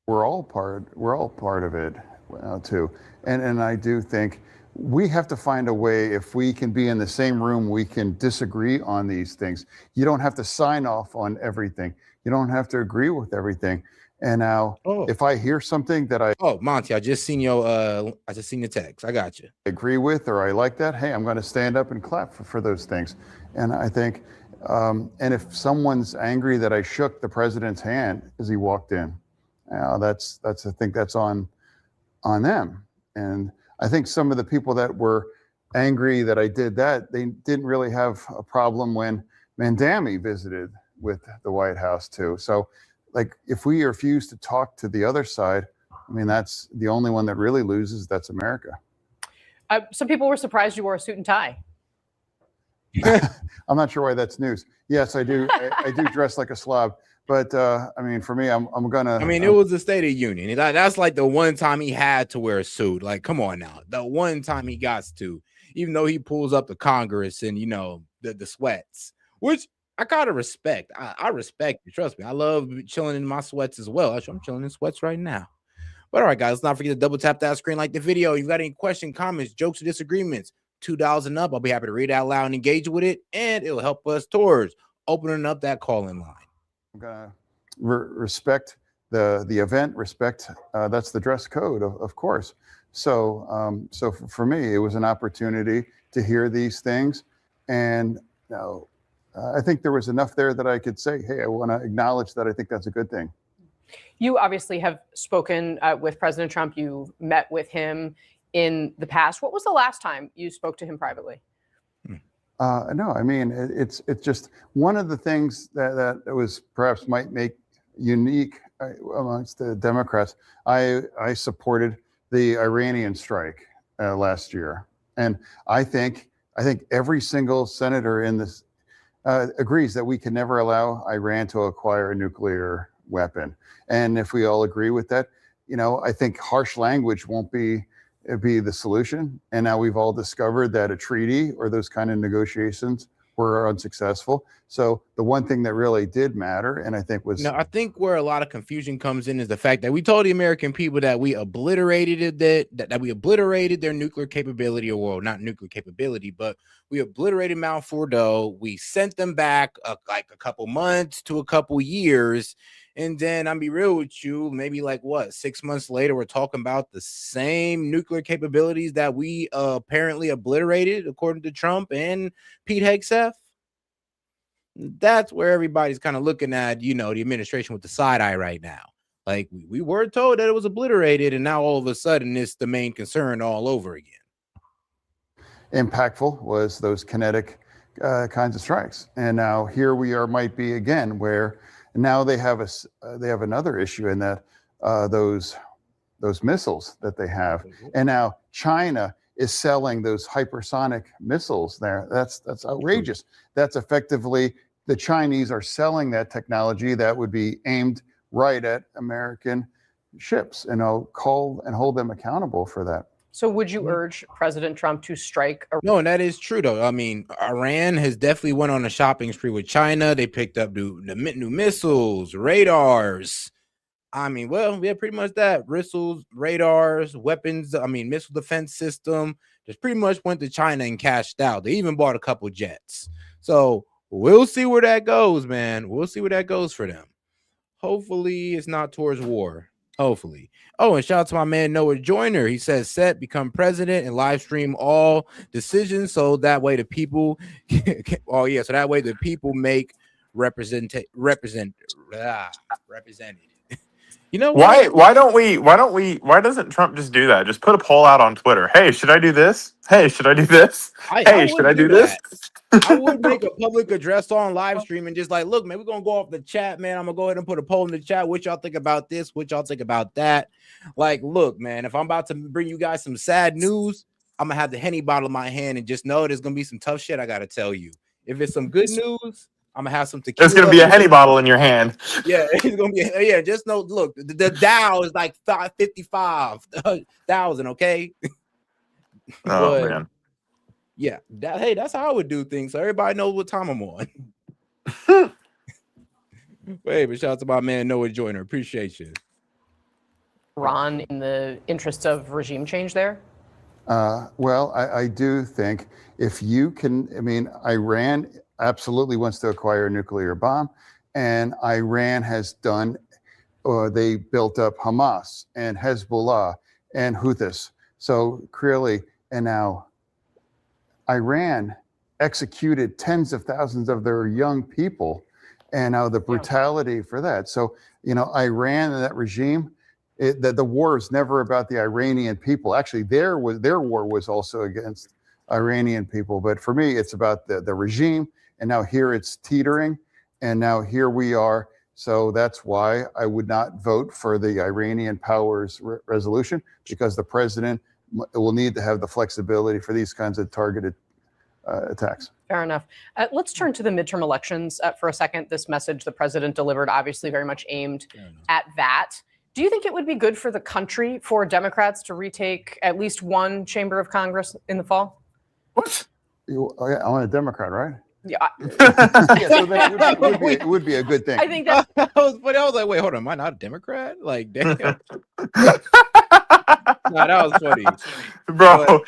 We're all part of it too. And I do think we have to find a way, if we can be in the same room, we can disagree on these things. You don't have to sign off on everything. You don't have to agree with everything. And now, if I hear something that I Monty, I just seen your text. I got you. Agree with, or I like that, hey, I'm going to stand up and clap for those things. And I think, and if someone's angry that I shook the president's hand as he walked in, that's I think that's on them. And I think some of the people that were angry that I did that, they didn't really have a problem when Mandami visited with the White House too. So, like, if we refuse to talk to the other side, I mean, that's the only one that really loses. That's America. Some people were surprised you wore a suit and tie. I'm not sure why that's news. Yes, I do. I do dress like a slob. But I mean, for me, I'm gonna. I mean, it was the State of Union. That's like the one time he had to wear a suit. Like, come on now, the one time he got to, even though he pulls up to Congress and the sweats, which I gotta respect. I respect it. Trust me, I love chilling in my sweats as well. Actually, I'm chilling in sweats right now. But all right, guys, let's not forget to double tap that screen, like the video. If you've got any questions, comments, jokes, or disagreements, $2 and up, I'll be happy to read it out loud and engage with it, and it'll help us towards opening up that call-in line. I'm gonna respect the event. Respect that's the dress code, of course. So so for me, it was an opportunity to hear these things, and I think there was enough there that I could say, hey, I want to acknowledge that I think that's a good thing. You obviously have spoken with President Trump. You met with him in the past. What was the last time you spoke to him privately? No, I mean, it's just one of the things that was perhaps might make unique amongst the Democrats. I supported the Iranian strike last year, and I think every single senator in this agrees that we can never allow Iran to acquire a nuclear weapon. And if we all agree with that, I think harsh language won't be the solution. And now we've all discovered that a treaty or those kind of negotiations were unsuccessful. So the one thing that really did matter, and I think was I think where a lot of confusion comes in is the fact that we told the American people that we obliterated that we obliterated their nuclear capability, or well, not nuclear capability, but we obliterated Mount Fordo. We sent them back like a couple months to a couple years. And then I'll be real with you, maybe like 6 months later, we're talking about the same nuclear capabilities that we apparently obliterated, according to Trump and Pete Hegseth. That's where everybody's kind of looking at, the administration with the side eye right now. Like, we were told that it was obliterated, and now all of a sudden it's the main concern all over again. Impactful was those kinetic kinds of strikes. And now here we are, might be again, where now they have another issue in that those missiles that they have, and now China is selling those hypersonic missiles there. That's outrageous. That's effectively the Chinese are selling that technology that would be aimed right at American ships, and I'll call and hold them accountable for that. So would you urge President Trump to strike? No, and that is true, though. I mean, Iran has definitely went on a shopping spree with China. They picked up new missiles, radars. I mean, well, yeah, pretty much that. Missiles, radars, weapons, missile defense system. Just pretty much went to China and cashed out. They even bought a couple jets. So we'll see where that goes, man. We'll see where that goes for them. Hopefully it's not towards war. Hopefully. Oh, and shout out to my man Noah Joyner. He says, "S.E.T, become president and live stream all decisions so that way the people so that way the people make represented. You know what? Why doesn't Trump just do that? Just put a poll out on Twitter. Hey, should I do this? Hey, should I do this? Hey, should I do this? I would make a public address on live stream and just like, look, man, we're gonna go off the chat, man. I'm gonna go ahead and put a poll in the chat. What y'all think about this? What y'all think about that? Like, look, man, if I'm about to bring you guys some sad news, I'm gonna have the Henny bottle in my hand and just know there's gonna be some tough shit I gotta tell you. If it's some good news, I'm gonna have some tequila. There's gonna be a Henny bottle in your hand. Yeah, it's gonna be. Yeah, just know. Look, the Dow is like 55,000. Okay. Oh man. Yeah. Hey, that's how I would do things. So everybody knows what time I'm on. Hey, but shout out to my man Noah Joyner. Appreciate you. Ron, in the interest of regime change there? Well, I do think if you can, I mean, Iran absolutely wants to acquire a nuclear bomb, and Iran has done, they built up Hamas and Hezbollah and Houthis. So clearly, and now Iran executed tens of thousands of their young people, and now the brutality for that. So, you know, Iran and that regime, the war is never about the Iranian people. Actually, their war was also against Iranian people. But for me, it's about the regime. And now here it's teetering. And now here we are. So that's why I would not vote for the Iranian powers resolution, because the president will need to have the flexibility for these kinds of targeted attacks. Fair enough. Let's turn to the midterm elections for a second. This message the president delivered, obviously very much aimed at that. Do you think it would be good for the country for Democrats to retake at least one chamber of Congress in the fall? What? I want a Democrat, right? Yeah. So it would be a good thing. I think that was funny. I was like, wait, hold on. Am I not a Democrat? Like, damn. No, that was funny. Bro,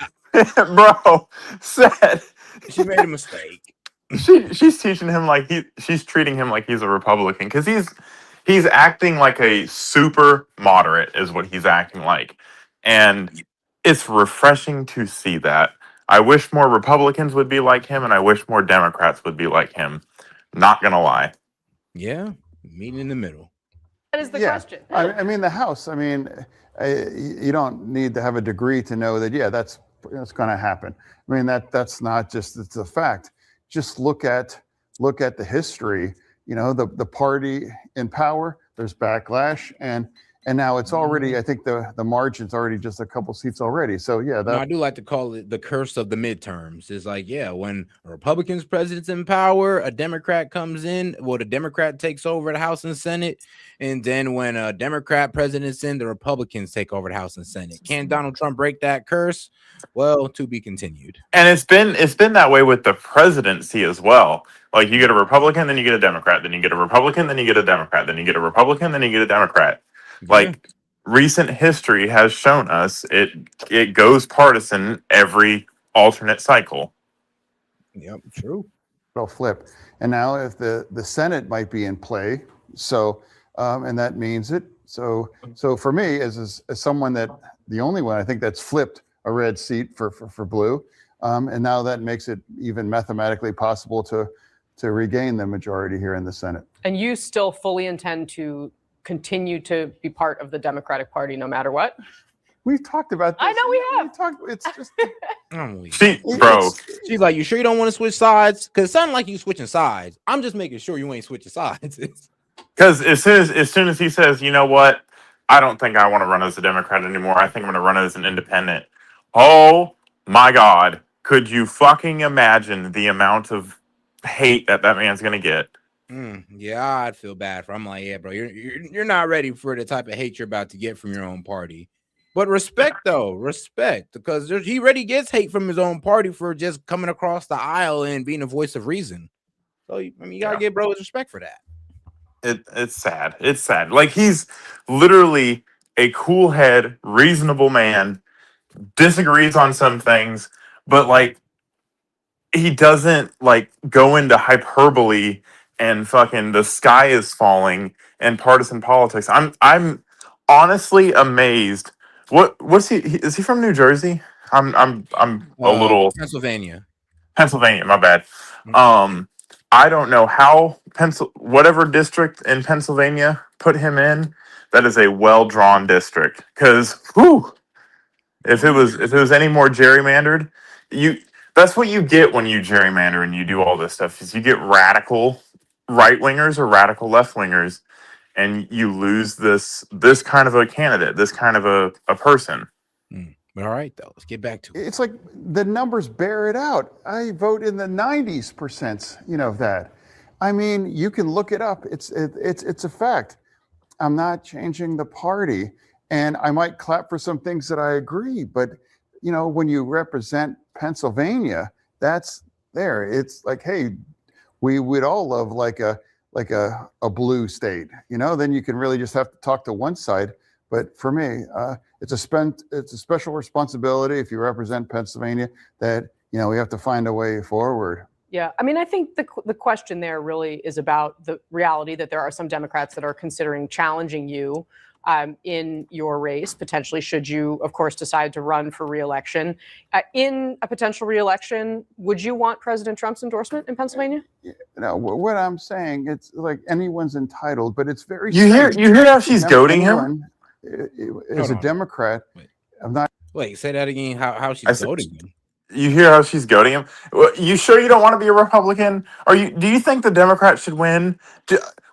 bro said she made a mistake. She's teaching him like she's treating him like he's a Republican, because he's acting like a super moderate is what he's acting like. And it's refreshing to see that. I wish more Republicans would be like him, and I wish more Democrats would be like him. Not gonna lie. Yeah, meeting in the middle. That is the question. I mean, the House, I mean, you don't need to have a degree to know that, yeah, that's going to happen. I mean, that's not just, it's a fact. Just look at the history. You know, the party in power, there's backlash, and now it's already, I think the margin's already just a couple seats already. So yeah, I do like to call it the curse of the midterms. It's like, yeah, when a Republican's president's in power, a Democrat comes in, well, the Democrat takes over the House and Senate, and then when a Democrat president's in, the Republicans take over the House and Senate. Can Donald Trump break that curse? Well, to be continued. And it's been that way with the presidency as well. Like, you get a Republican, then you get a Democrat, then you get a Republican, then you get a Democrat, then you get a Republican, then you get a Democrat. Like, recent history has shown us it goes partisan every alternate cycle. Yep, true. It'll flip. And now if the Senate might be in play, so and that means it. So for me, as someone that the only one I think that's flipped a red seat for blue, and now that makes it even mathematically possible to regain the majority here in the Senate. And you still fully intend to continue to be part of the Democratic Party no matter what? We've talked about this. I know we have. It's just She's like, you sure you don't want to switch sides? Because it sounded like you switching sides. I'm just making sure you ain't switching sides. Because as soon as he says, you know what, I don't think I want to run as a Democrat anymore, I think I'm going to run as an independent. Oh my God, could you fucking imagine the amount of hate that man's going to get? Yeah, I'd feel bad for. I'm like, yeah, bro, you're not ready for the type of hate you're about to get from your own party. But respect, though, because he already gets hate from his own party for just coming across the aisle and being a voice of reason. So I mean, you gotta give bro his respect for that. It's sad. It's sad. Like, he's literally a cool head, reasonable man, disagrees on some things, but like, he doesn't like go into hyperbole and fucking the sky is falling and partisan politics. I'm honestly amazed. What's he? Is he from New Jersey? I'm a little Pennsylvania. My bad. I don't know how whatever district in Pennsylvania put him in. That is a well drawn district, because if it was any more gerrymandered, that's what you get when you gerrymander and you do all this stuff, is you get radical right wingers or radical left wingers, and you lose this kind of a candidate, this kind of a person. All right, though, let's get back to it. It's like the numbers bear it out. I vote in the 90s%, of that. I mean, you can look it up. It's a fact. I'm not changing the party, and I might clap for some things that I agree, but when you represent Pennsylvania, that's there. It's like, hey, we would all love like a blue state, then you can really just have to talk to one side. But for me, it's a special responsibility if you represent Pennsylvania that, we have to find a way forward. Yeah, I mean, I think the question there really is about the reality that there are some Democrats that are considering challenging you in your race, potentially, should you, of course, decide to run for re-election. In a potential re-election, would you want President Trump's endorsement in Pennsylvania? What I'm saying, it's like anyone's entitled, but it's very You hear how she's goading him? Is a Democrat. I'm not. Wait, say that again. How she's goading him? You hear how she's goading him? You sure you don't want to be a Republican? Do you think the Democrats should win?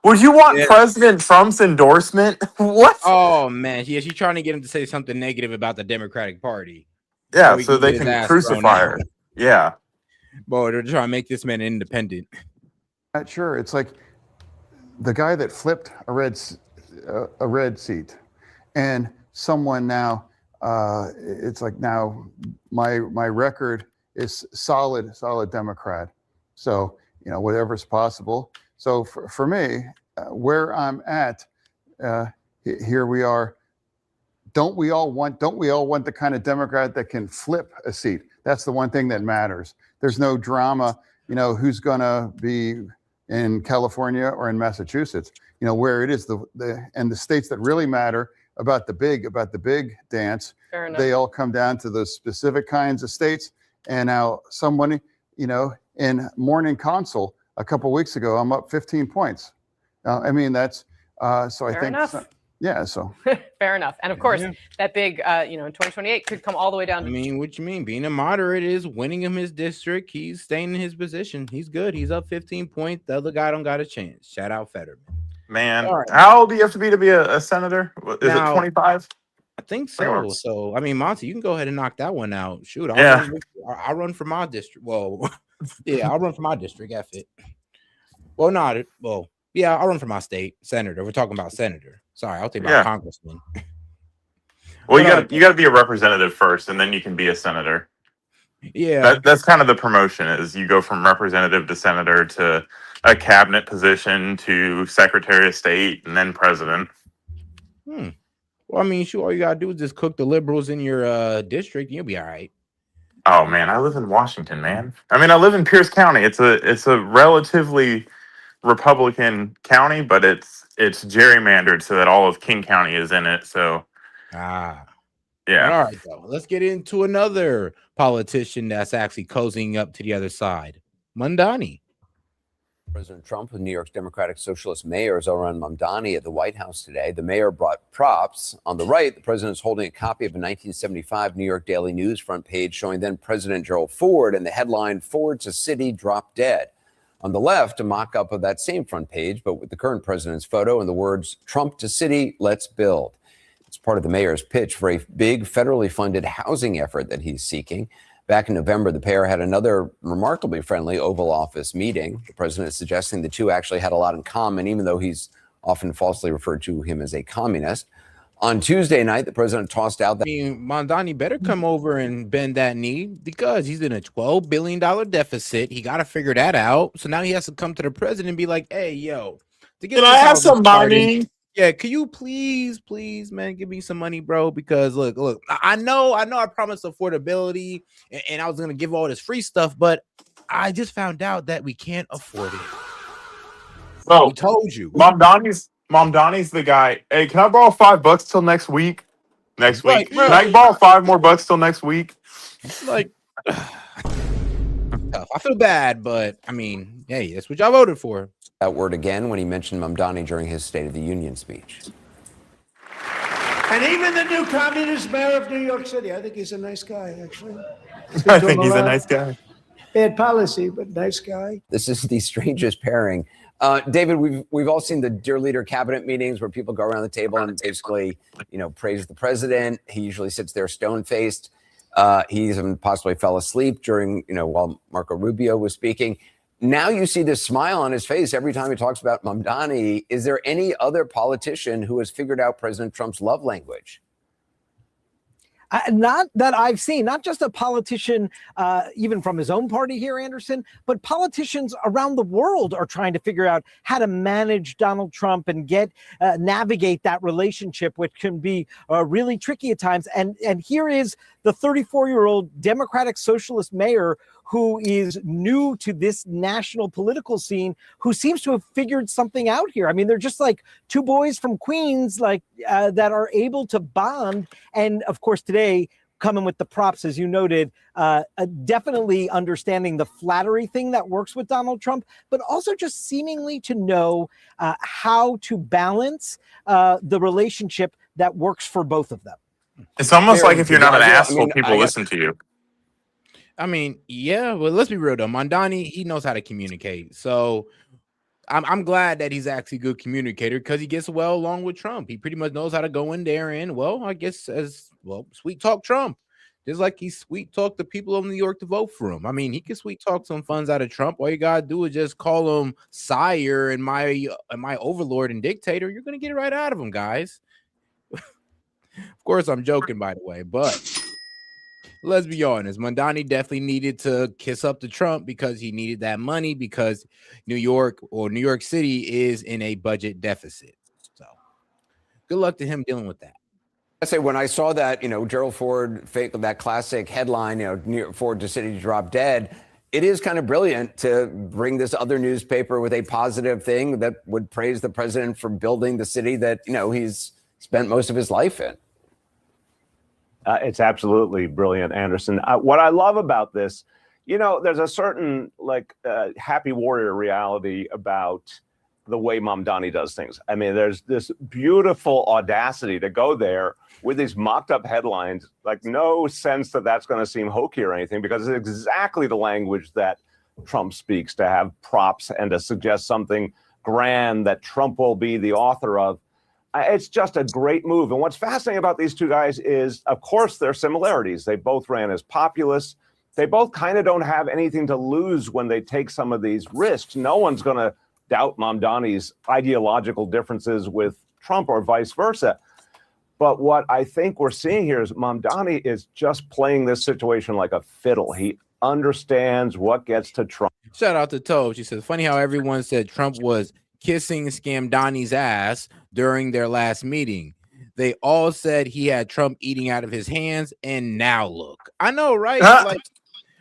Would you want President Trump's endorsement? What? Oh man, she's trying to get him to say something negative about the Democratic Party. Yeah, so they can crucify her. Yeah. Boy, they're trying to make this man independent. Not sure. It's like the guy that flipped a red seat, and someone now. It's like now my record is solid Democrat. So whatever's possible. So for me, where I'm at, here we are. Don't we all want the kind of Democrat that can flip a seat? That's the one thing that matters. There's no drama, who's gonna be in California or in Massachusetts. Where it is the states that really matter about the big dance. They all come down to those specific kinds of states. And now someone, in Morning Consult a couple of weeks ago, I'm up 15 points. I mean, that's so I Fair think. enough. Yeah. So. Fair enough. And of course, that big, in 2028 could come all the way down. I mean, what you mean? Being a moderate is winning him his district. He's staying in his position. He's good. He's up 15 points. The other guy don't got a chance. Shout out Fetterman. Man, how old do you have to be a senator? Is it 25? I think so. So, I mean, Monty, you can go ahead and knock that one out. Shoot, I'll run for my district. Well, yeah, I'll run for my district. F it. Well, not well. Yeah, I'll run for my state senator. We're talking about senator. Sorry, I'll take about congressman. Well, you got to be a representative first, and then you can be a senator. Yeah, that's kind of the promotion. Is you go from representative to senator to a cabinet position to secretary of state and then president. Well, I mean, sure, all you gotta do is just cook the liberals in your district, and you'll be all right. Oh man, I live in Washington, man. I mean, I live in Pierce County. It's a relatively Republican county, but it's gerrymandered so that all of King County is in it. So yeah. All right, though. Let's get into another politician that's actually cozying up to the other side. Mamdani. President Trump with New York's Democratic Socialist Mayor Zohran Mamdani at the White House today. The mayor brought props. On the right, the president is holding a copy of a 1975 New York Daily News front page showing then President Gerald Ford and the headline, "Ford's a city drop dead." On the left, a mock-up of that same front page, but with the current president's photo and the words, "Trump to city, let's build." It's part of the mayor's pitch for a big federally funded housing effort that he's seeking. Back in November, the pair had another remarkably friendly Oval Office meeting. The president is suggesting the two actually had a lot in common, even though he's often falsely referred to him as a communist. On Tuesday night, the president tossed out that. I mean, Mamdani better come over and bend that knee because he's in a $12 billion deficit. He got to figure that out. So now he has to come to the president and be like, hey, yo, to get can I have some money? Yeah, can you please, man, give me some money, bro? Because look, I know I promised affordability and I was gonna give all this free stuff, but I just found out that we can't afford it. Bro, we told you. Mamdani's the guy. Hey, can I borrow $5 till next week? Next week. Right, can I borrow $5 more till next week? Like I feel bad, but I mean, hey, that's what y'all voted for. That word again when he mentioned Mamdani during his State of the Union speech. And even the new communist mayor of New York City, I think he's a nice guy, actually. I think he's a nice guy. Bad policy, but nice guy. This is the strangest pairing. David, we've all seen the Dear Leader cabinet meetings where people go around the table and basically, praise the president. He usually sits there stone-faced. He even possibly fell asleep during, while Marco Rubio was speaking. Now you see this smile on his face every time he talks about Mamdani. Is there any other politician who has figured out President Trump's love language? Not that I've seen, not just a politician, even from his own party here, Anderson, but politicians around the world are trying to figure out how to manage Donald Trump and navigate that relationship, which can be really tricky at times. And here is the 34-year-old Democratic Socialist mayor who is new to this national political scene, who seems to have figured something out here. I mean, they're just like two boys from Queens, that are able to bond. And of course, today, coming with the props, as you noted, definitely understanding the flattery thing that works with Donald Trump, but also just seemingly to know how to balance the relationship that works for both of them. It's almost like if you're not an asshole, people listen to you. I mean, yeah, but let's be real though. Mamdani, he knows how to communicate. So I'm glad that he's actually a good communicator because he gets well along with Trump. He pretty much knows how to go in there and, well, I guess sweet talk Trump. Just like he sweet talked the people of New York to vote for him. I mean, he can sweet talk some funds out of Trump. All you gotta do is just call him sire and my overlord and dictator. You're gonna get it right out of him, guys. Of course, I'm joking, by the way, but let's be honest. Mamdani definitely needed to kiss up to Trump because he needed that money because New York City is in a budget deficit. So good luck to him dealing with that. I say when I saw that, Gerald Ford, that classic headline, New York Ford to city to drop dead, it is kind of brilliant to bring this other newspaper with a positive thing that would praise the president for building the city that, he's spent most of his life in. It's absolutely brilliant, Anderson. What I love about this, there's a certain happy warrior reality about the way Mamdani does things. I mean, there's this beautiful audacity to go there with these mocked up headlines, no sense that that's going to seem hokey or anything, because it's exactly the language that Trump speaks, to have props and to suggest something grand that Trump will be the author of. It's just a great move. And what's fascinating about these two guys is, of course, their similarities. They both ran as populists. They both kind of don't have anything to lose when they take some of these risks. No one's going to doubt Mamdani's ideological differences with Trump or vice versa. But what I think we're seeing here is Mamdani is just playing this situation like a fiddle. He understands what gets to Trump. Shout out to Toe. She says, funny how everyone said Trump was kissing Scamdani's ass during their last meeting. They all said he had Trump eating out of his hands, and now look. I know, right?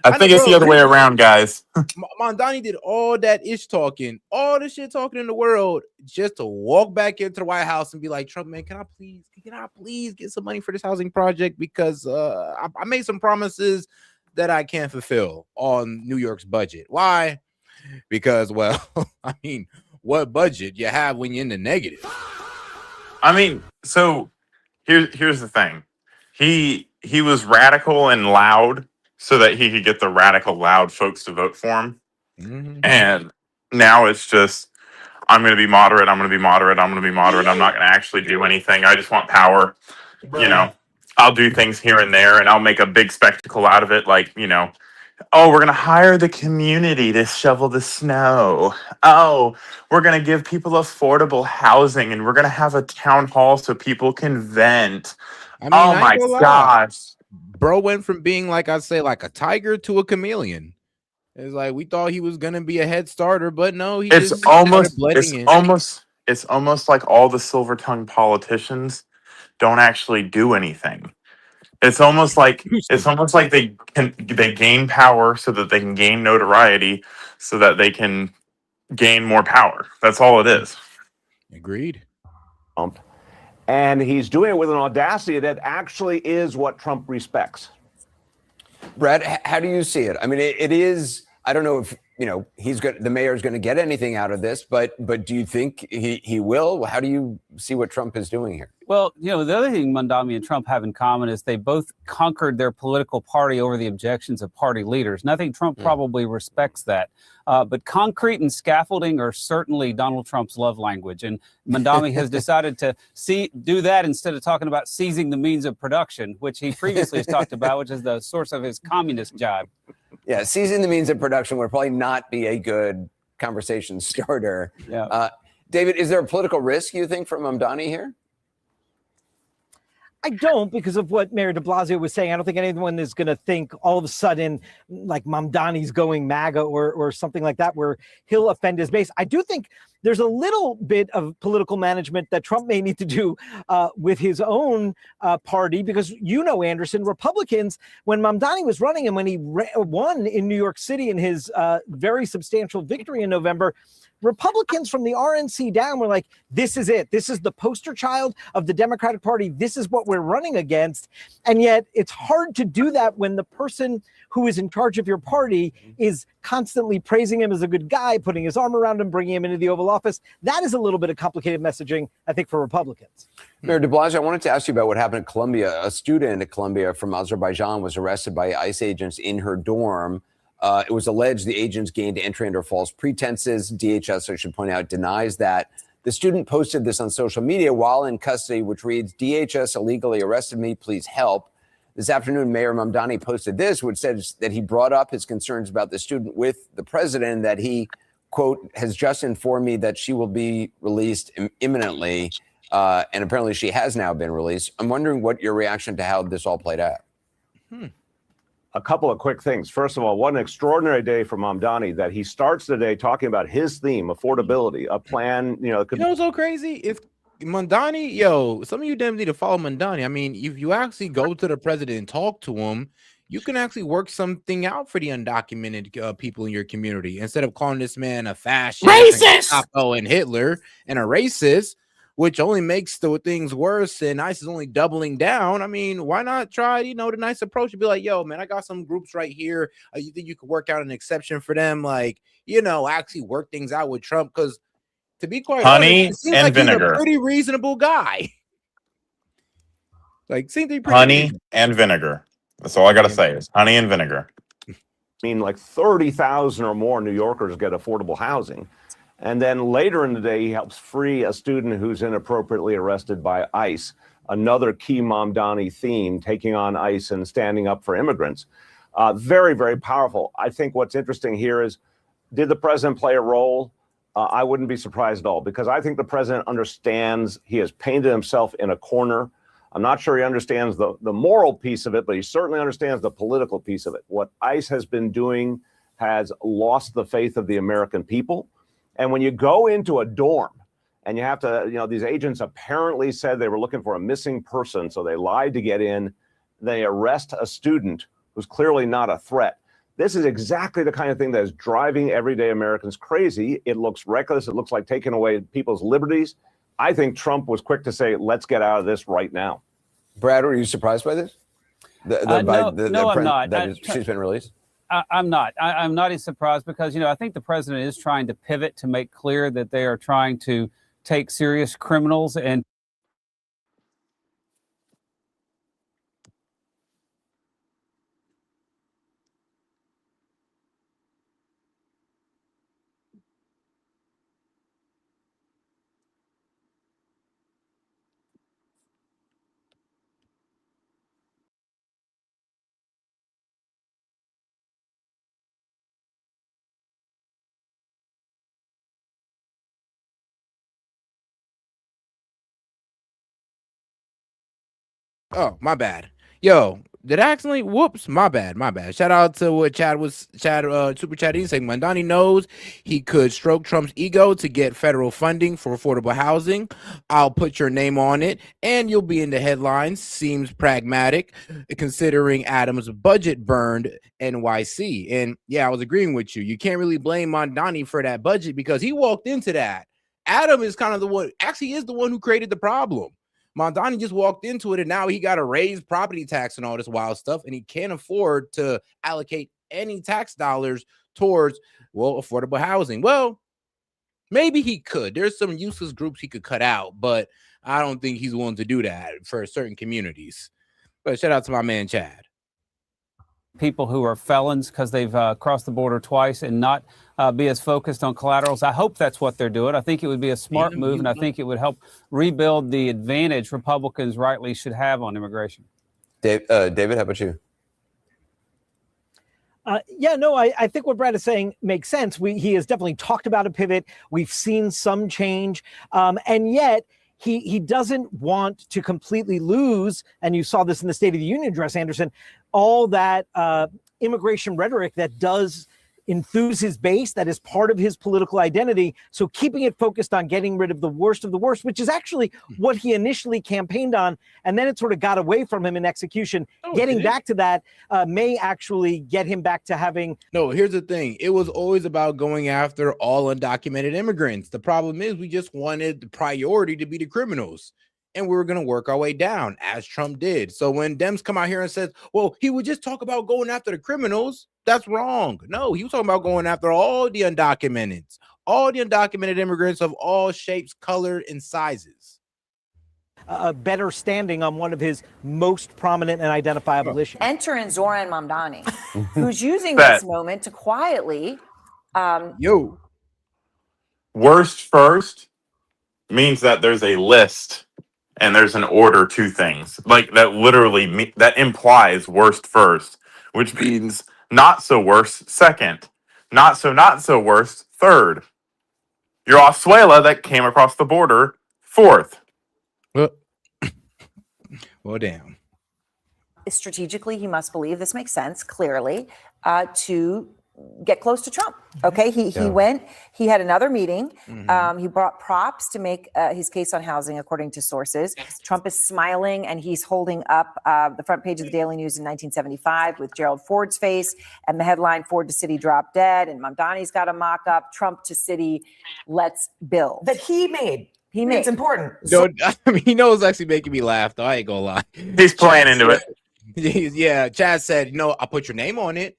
I think it's the other way around, guys. Mamdani did all that talking, all the shit talking in the world, just to walk back into the White House and be like, Trump, man, can I please get some money for this housing project? Because I made some promises that I can't fulfill on New York's budget. Why? Because, well, I mean, what budget you have when you're in the negative? I mean, so here's the thing. He was radical and loud so that he could get the radical loud folks to vote for him. Mm-hmm. And now it's just, I'm going to be moderate. I'm going to be moderate. I'm going to be moderate. I'm not going to actually do anything. I just want power. I'll do things here and there and I'll make a big spectacle out of it. Oh, we're going to hire the community to shovel the snow. Oh, we're going to give people affordable housing and we're going to have a town hall so people can vent. I mean, oh my gosh. Bro went from being, like I say, like a tiger to a chameleon. It's like we thought he was going to be a head starter, but no, it's almost like all the silver-tongued politicians don't actually do anything. It's almost like they gain power so that they can gain notoriety so that they can gain more power. That's all it is. Agreed. And he's doing it with an audacity that actually is what Trump respects. Brett, how do you see it? I mean, it is, I don't know if, the mayor's going to get anything out of this, but do you think he will? How do you see what Trump is doing here? Well, the other thing Mamdani and Trump have in common is they both conquered their political party over the objections of party leaders. And I think Trump probably respects that. But concrete and scaffolding are certainly Donald Trump's love language. And Mamdani has decided to do that instead of talking about seizing the means of production, which he previously has talked about, which is the source of his communist jibe. Yeah, seizing the means of production would probably not be a good conversation starter. Yeah. David, is there a political risk, you think, for Mamdani here? I don't, because of what Mayor de Blasio was saying. I don't think anyone is going to think all of a sudden like Mamdani's going MAGA or something like that, where he'll offend his base. I do think there's a little bit of political management that Trump may need to do with his own party, because, Anderson, Republicans, when Mamdani was running and when he won in New York City in his very substantial victory in November, Republicans from the RNC down were like, this is it. This is the poster child of the Democratic Party. This is what we're running against. And yet it's hard to do that when the person who is in charge of your party is constantly praising him as a good guy, putting his arm around him, bringing him into the Oval Office. That is a little bit of complicated messaging, I think, for Republicans. Mayor de Blasio, I wanted to ask you about what happened at Columbia. A student at Columbia from Azerbaijan was arrested by ICE agents in her dorm. It was alleged the agents gained entry under false pretenses. DHS, I should point out, denies that. The student posted this on social media while in custody, which reads, "DHS illegally arrested me. Please help." This afternoon, Mayor Mamdani posted this, which says that he brought up his concerns about the student with the president, that he, quote, has just informed me that she will be released imminently. And apparently she has now been released. I'm wondering what your reaction to how this all played out. A couple of quick things. First of all, what an extraordinary day for Mamdani that he starts the day talking about his theme, affordability, a plan, what's so crazy? If Mamdani, some of you Dems need to follow Mamdani. I mean, if you actually go to the president and talk to him, you can actually work something out for the undocumented people in your community, instead of calling this man a fascist, Racist, and Hitler, and a racist, which only makes the things worse, and ICE is only doubling down. I mean, why not try, the nice approach and be like, yo, man, I got some groups right here. You think you could work out an exception for them? Like, actually work things out with Trump? Because to be quite honest, it seems like vinegar. he's a pretty reasonable guy. Seems to be pretty Honey reasonable. and vinegar. That's all I got to say is honey and vinegar. I mean, like 30,000 or more New Yorkers get affordable housing. And then later in the day, he helps free a student who's inappropriately arrested by ICE. Another key Mamdani theme, taking on ICE and standing up for immigrants. Very, very powerful. I think what's interesting here is, did the president play a role? I wouldn't be surprised at all, because I think the president understands he has painted himself in a corner. I'm not sure he understands the moral piece of it, but he certainly understands the political piece of it. What ICE has been doing has lost the faith of the American people. And when you go into a dorm and you have to, these agents apparently said they were looking for a missing person, so they lied to get in. They arrest a student who's clearly not a threat. This is exactly the kind of thing that is driving everyday Americans crazy. It looks reckless. It looks like taking away people's liberties. I think Trump was quick to say, let's get out of this right now. Brad, were you surprised by this? No, I'm not. She's been released? I'm not. I'm not as surprised, because, I think the president is trying to pivot to make clear that they are trying to take serious criminals and Oh, my bad. Yo, did I accidentally? Whoops, my bad. Shout out to what super chatting saying Mamdani knows he could stroke Trump's ego to get federal funding for affordable housing. I'll put your name on it and you'll be in the headlines. Seems pragmatic considering Adams' budget burned NYC. And yeah, I was agreeing with you. You can't really blame Mamdani for that budget, because he walked into that. Adam is kind of the one, actually is the one who created the problem. Mamdani just walked into it, and now he got to raise property tax and all this wild stuff, and he can't afford to allocate any tax dollars towards, affordable housing. Well, maybe he could. There's some useless groups he could cut out, but I don't think he's willing to do that for certain communities. But shout out to my man, Chad. people who are felons because they've crossed the border twice and not be as focused on collaterals. I hope that's what they're doing. I think it would be a smart move, and I think it would help rebuild the advantage Republicans rightly should have on immigration. David, how about you? Yeah, no, I think what Brad is saying makes sense. He has definitely talked about a pivot. We've seen some change, and yet he doesn't want to completely lose. And you saw this in the State of the Union address, Anderson. All that immigration rhetoric that does enthuse his base, that is part of his political identity. So keeping it focused on getting rid of the worst, which is actually what he initially campaigned on, and then it sort of got away from him in execution. Getting back to that may actually get him back to having. No, here's the thing. It was always about going after all undocumented immigrants. The problem is we just wanted the priority to be the criminals. And we were going to work our way down, as Trump did. So when Dems come out here and says, well, he would just talk about going after the criminals, that's wrong. No, he was talking about going after all the undocumented immigrants of all shapes, color, and sizes. A better standing on one of his most prominent and identifiable issues. Enter in Zoran Mamdani, who's using this moment to quietly. Worst first means that there's a list and there's an order to things. Like that literally that implies worst first, which means not so worst second, not so worst third. Your Oswela that came across the border fourth. Well, damn. Strategically, he must believe this makes sense clearly to get close to Trump. Okay, he went. He had another meeting. He brought props to make his case on housing, according to sources. Trump is smiling and he's holding up the front page of the Daily News in 1975 with Gerald Ford's face and the headline "Ford to City Drop Dead." And Mamdani's got a mock-up "Trump to City, Let's Build" that he made. It's important. No, I mean, he knows actually making me laugh, though. I ain't gonna lie. He's playing into it. Yeah, Chad said, I'll put your name on it.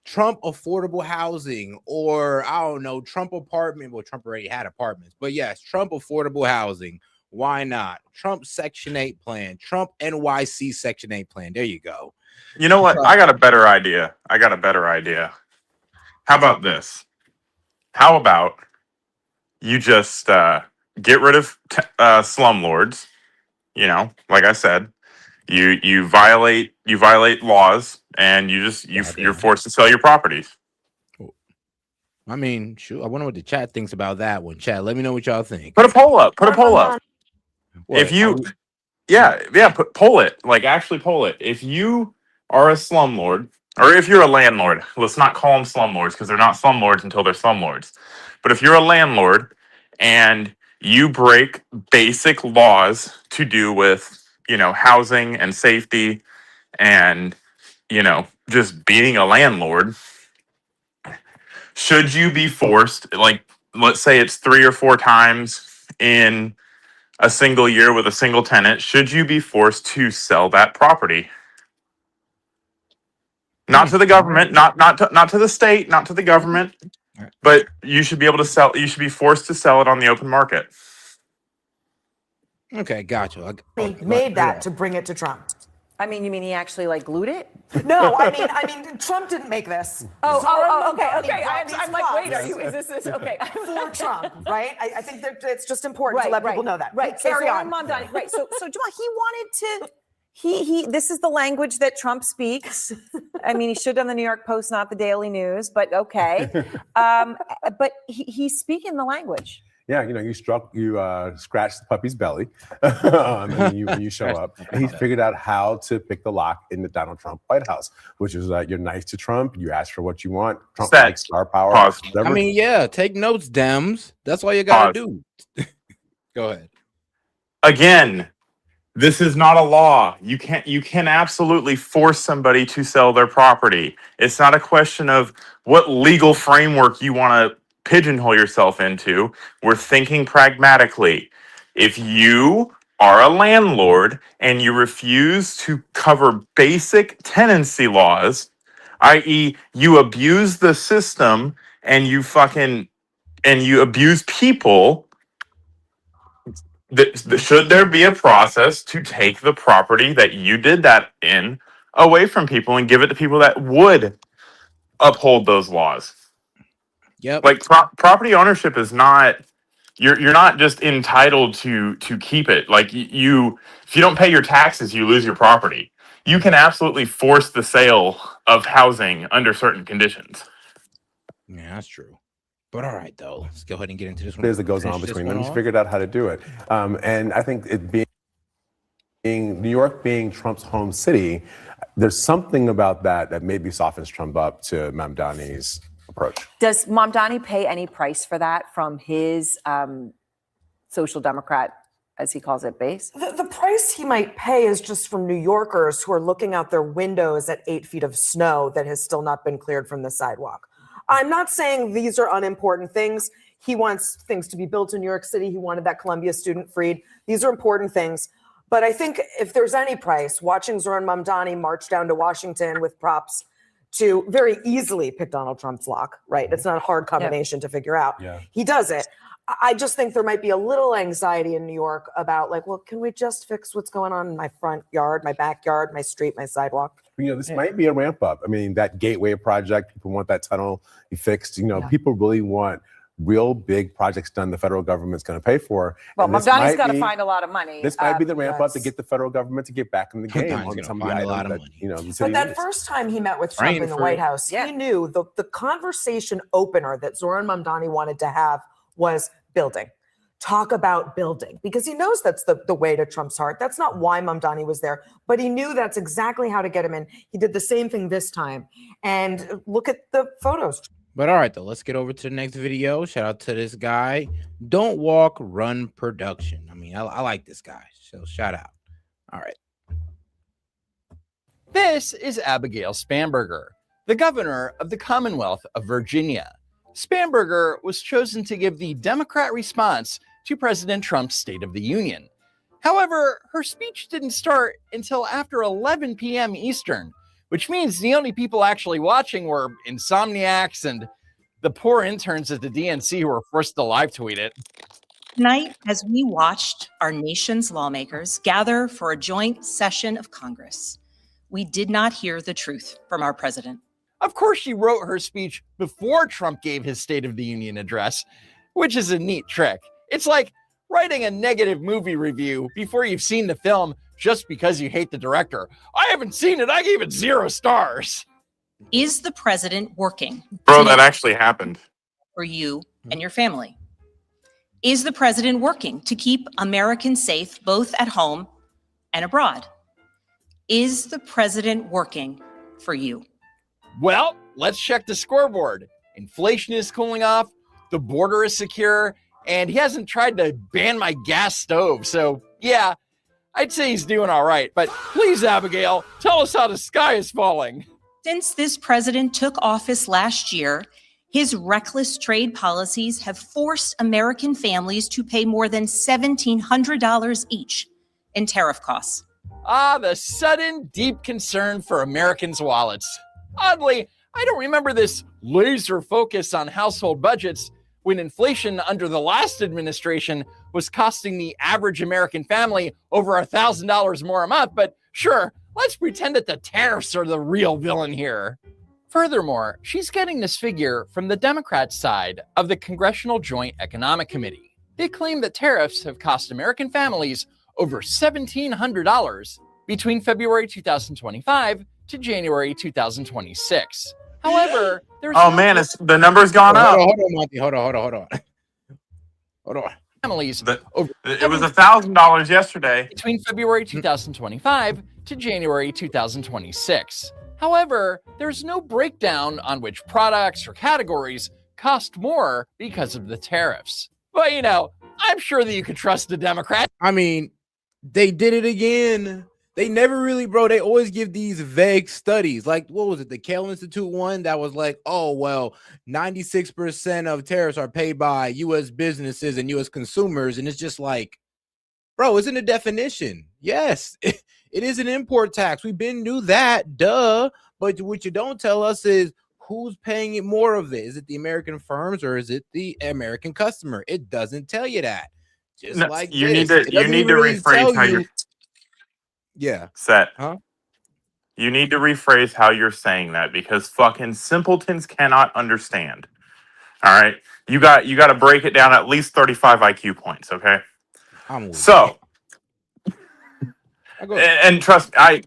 Trump affordable housing, or I don't know, Trump apartment. Well, Trump already had apartments, but yes, Trump affordable housing. Why not? Trump Section 8 plan, Trump NYC Section 8 plan. There you go. You know what? I got a better idea. How about this? How about you just get rid of slumlords? Like I said, you violate laws, and you're forced to sell your properties. I mean, shoot, I wonder what the chat thinks about that one. Chat, let me know what y'all think. Put a poll up. If you, poll it. Like actually poll it. If you are a slumlord, or if you're a landlord, let's not call them slumlords because they're not slumlords until they're slumlords. But if you're a landlord and you break basic laws to do with housing and safety and just being a landlord, should you be forced, like let's say it's 3 or 4 times in a single year with a single tenant, should you be forced to sell that property? Not to the government, not to the state, not to the government, but you should be able to sell. You should be forced to sell it on the open market. Okay, gotcha. They made that to bring it to Trump. I mean, you mean he actually glued it? No, I mean, Trump didn't make this. Okay. I'm like, wait, is this okay? For Trump, right? I think that it's just important to let people know that. Right. Carry on. Right. So Jamal, he wanted to. He. This is the language that Trump speaks. I mean, he should have done the New York Post, not the Daily News, but okay. But he's speaking the language. Yeah, you scratch the puppy's belly when you show up. And he figured out how to pick the lock in the Donald Trump White House, which is you're nice to Trump. You ask for what you want. Trump likes star power. I mean, yeah, take notes, Dems. That's all you got to do. Go ahead. Again, this is not a law. You can absolutely force somebody to sell their property. It's not a question of what legal framework you want to pigeonhole yourself into. We're thinking pragmatically. If you are a landlord and you refuse to cover basic tenancy laws, i.e., you abuse the system and you abuse people, should there be a process to take the property that you did that in away from people and give it to people that would uphold those laws? Yep. Like property ownership is not, you're not just entitled to keep it. Like if you don't pay your taxes, you lose your property. you can absolutely force the sale of housing under certain conditions. Yeah, that's true. But all right, though, let's go ahead and get into this one. That goes on between them. He's figured out how to do it. And I think it being New York being Trump's home city, there's something about that maybe softens Trump up to Mamdani's approach. Does Mamdani pay any price for that from his social democrat, as he calls it, base? The price he might pay is just from New Yorkers who are looking out their windows at 8 feet of snow that has still not been cleared from the sidewalk. I'm not saying these are unimportant things. He wants things to be built in New York City. He wanted that Columbia student freed. These are important things. But I think if there's any price, watching Zoran Mamdani march down to Washington with props to very easily pick Donald Trump's lock, right? It's not a hard combination to figure out. Yeah. He does it. I just think there might be a little anxiety in New York about like, well, can we just fix what's going on in my front yard, my backyard, my street, my sidewalk? This might be a ramp up. I mean, that Gateway project, people want that tunnel be fixed. People really want real big projects done the federal government's going to pay for. Well, Mamdani's got to find a lot of money. This might be the ramp up to get the federal government to get back in the game on some of the items that, But that first time he met with Trump in the White House, he knew the conversation opener that Zoran Mamdani wanted to have was building. Talk about building, because he knows that's the way to Trump's heart. That's not why Mamdani was there, but he knew that's exactly how to get him in. He did the same thing this time. And look at the photos. But all right, though, let's get over to the next video. Shout out to this guy. Don't Walk, Run Production. I mean, I like this guy, so shout out. All right. This is Abigail Spanberger, the governor of the Commonwealth of Virginia. Spanberger was chosen to give the Democrat response to President Trump's State of the Union. However, her speech didn't start until after 11 p.m. Eastern, which means the only people actually watching were insomniacs and the poor interns at the DNC who were forced to live tweet it. Tonight, as we watched our nation's lawmakers gather for a joint session of Congress, we did not hear the truth from our president. Of course, she wrote her speech before Trump gave his State of the Union address, which is a neat trick. It's like writing a negative movie review before you've seen the film just because you hate the director. I haven't seen it. I gave it 0 stars. Is the president working? Bro, that actually happened. For you and your family? Is the president working to keep Americans safe both at home and abroad? Is the president working for you? Well, let's check the scoreboard. Inflation is cooling off, the border is secure, and he hasn't tried to ban my gas stove. So, yeah, I'd say he's doing all right. But please, Abigail, tell us how the sky is falling. Since this president took office last year, his reckless trade policies have forced American families to pay more than $1,700 each in tariff costs. Ah, the sudden deep concern for Americans' wallets. Oddly, I don't remember this laser focus on household budgets when inflation under the last administration was costing the average American family over $1,000 more a month. But sure, let's pretend that the tariffs are the real villain here. Furthermore, she's getting this figure from the Democrat side of the Congressional Joint Economic Committee. They claim that tariffs have cost American families over $1,700 between February 2025 to January 2026. However, there's the number's gone up. Hold on, Monty. Hold on. Families it was $1,000 yesterday. Between February 2025 to January 2026. However, there's no breakdown on which products or categories cost more because of the tariffs. But I'm sure that you could trust the Democrat. I mean, they did it again. They never really, bro. They always give these vague studies. Like, what was it? The Kale Institute one that was like, 96% of tariffs are paid by U.S. businesses and U.S. consumers. And it's just like, bro, it's in the definition. Yes, it is an import tax. We've been knew that, duh. But what you don't tell us is who's paying it more of it. Is it the American firms or is it the American customer? It doesn't tell you that. Just No, like you this. need to It doesn't even really rephrase tell how you. you're Yeah. set. Huh? You need to rephrase how you're saying that because fucking simpletons cannot understand. All right, you got to break it down at least 35 IQ points. Okay. And trust me,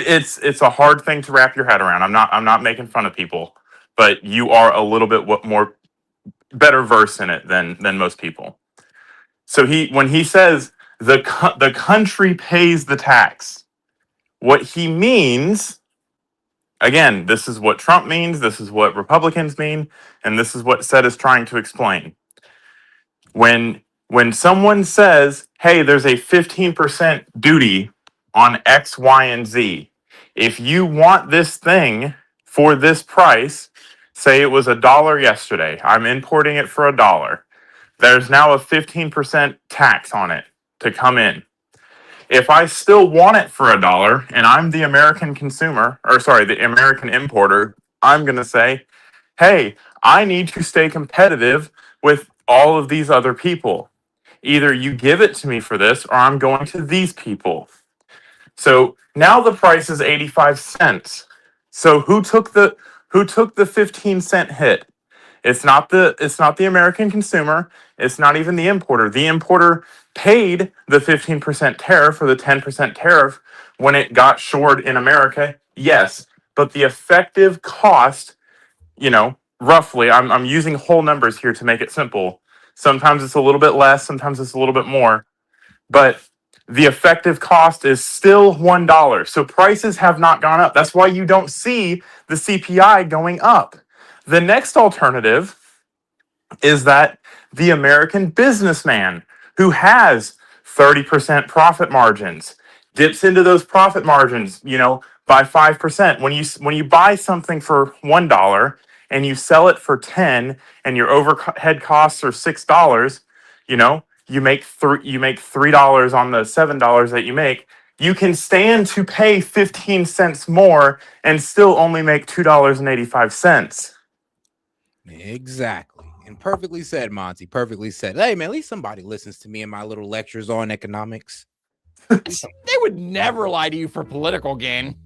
it's a hard thing to wrap your head around. I'm not making fun of people, but you are a little bit more better versed in it than most people. So when he says the country pays the tax, what he means, again, this is what Trump means, this is what Republicans mean, and this is what S.E.T is trying to explain. When someone says, hey, there's a 15% duty on X, Y, and Z, if you want this thing for this price, say it was $1 yesterday, I'm importing it for $1. There's now a 15% tax on it to come in. If I still want it for $1 and I'm the American consumer, or sorry, the American importer, I'm going to say, hey, I need to stay competitive with all of these other people. Either you give it to me for this or I'm going to these people. So now the price is 85 cents. So who took the 15-cent hit? It's not the American consumer. It's not even the importer. The importer paid the 15% tariff or the 10% tariff when it got shored in America. Yes, but the effective cost, roughly, I'm using whole numbers here to make it simple. Sometimes it's a little bit less, sometimes it's a little bit more, but the effective cost is still $1. So prices have not gone up. That's why you don't see the CPI going up. The next alternative is that the American businessman who has 30% profit margins dips into those profit margins, by 5%. When you buy something for $1 and you sell it for 10 and your overhead costs are $6, you make $3 on the $7 that you make. You can stand to pay 15 cents more and still only make $2.85. Exactly. And perfectly said, Monty. Perfectly said. Hey, man, at least somebody listens to me in my little lectures on economics. They would never lie to you for political gain.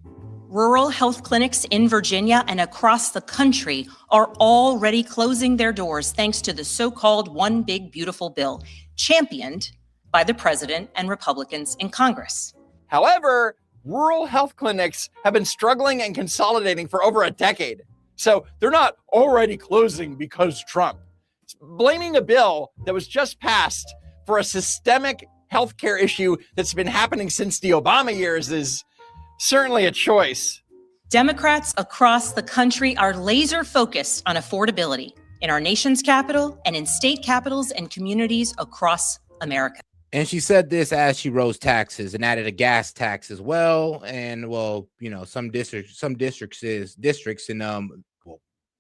Rural health clinics in Virginia and across the country are already closing their doors thanks to the so-called One Big Beautiful Bill, championed by the president and Republicans in Congress. However, rural health clinics have been struggling and consolidating for over a decade. So they're not already closing because Trump. Blaming a bill that was just passed for a systemic healthcare issue that's been happening since the Obama years is certainly a choice. Democrats across the country are laser focused on affordability in our nation's capital and in state capitals and communities across America. And she said this as she rose taxes and added a gas tax as well. And some districts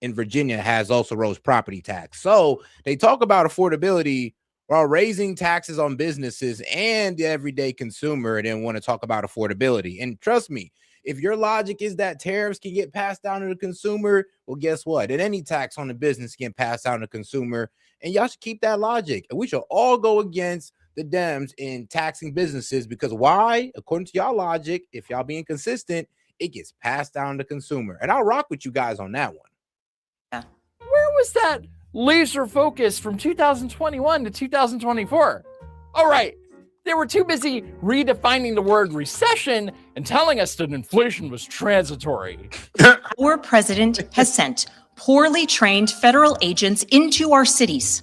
in Virginia has also rose property tax. So they talk about affordability while raising taxes on businesses and the everyday consumer, and then want to talk about affordability. And trust me, if your logic is that tariffs can get passed down to the consumer, well, guess what? And any tax on the business can pass down to the consumer. And y'all should keep that logic. And we should all go against the Dems in taxing businesses, because why? According to y'all logic, if y'all being consistent, it gets passed down to consumer. And I'll rock with you guys on that one. Where was that laser focus from 2021 to 2024? All right, they were too busy redefining the word recession and telling us that inflation was transitory. Our president has sent poorly trained federal agents into our cities,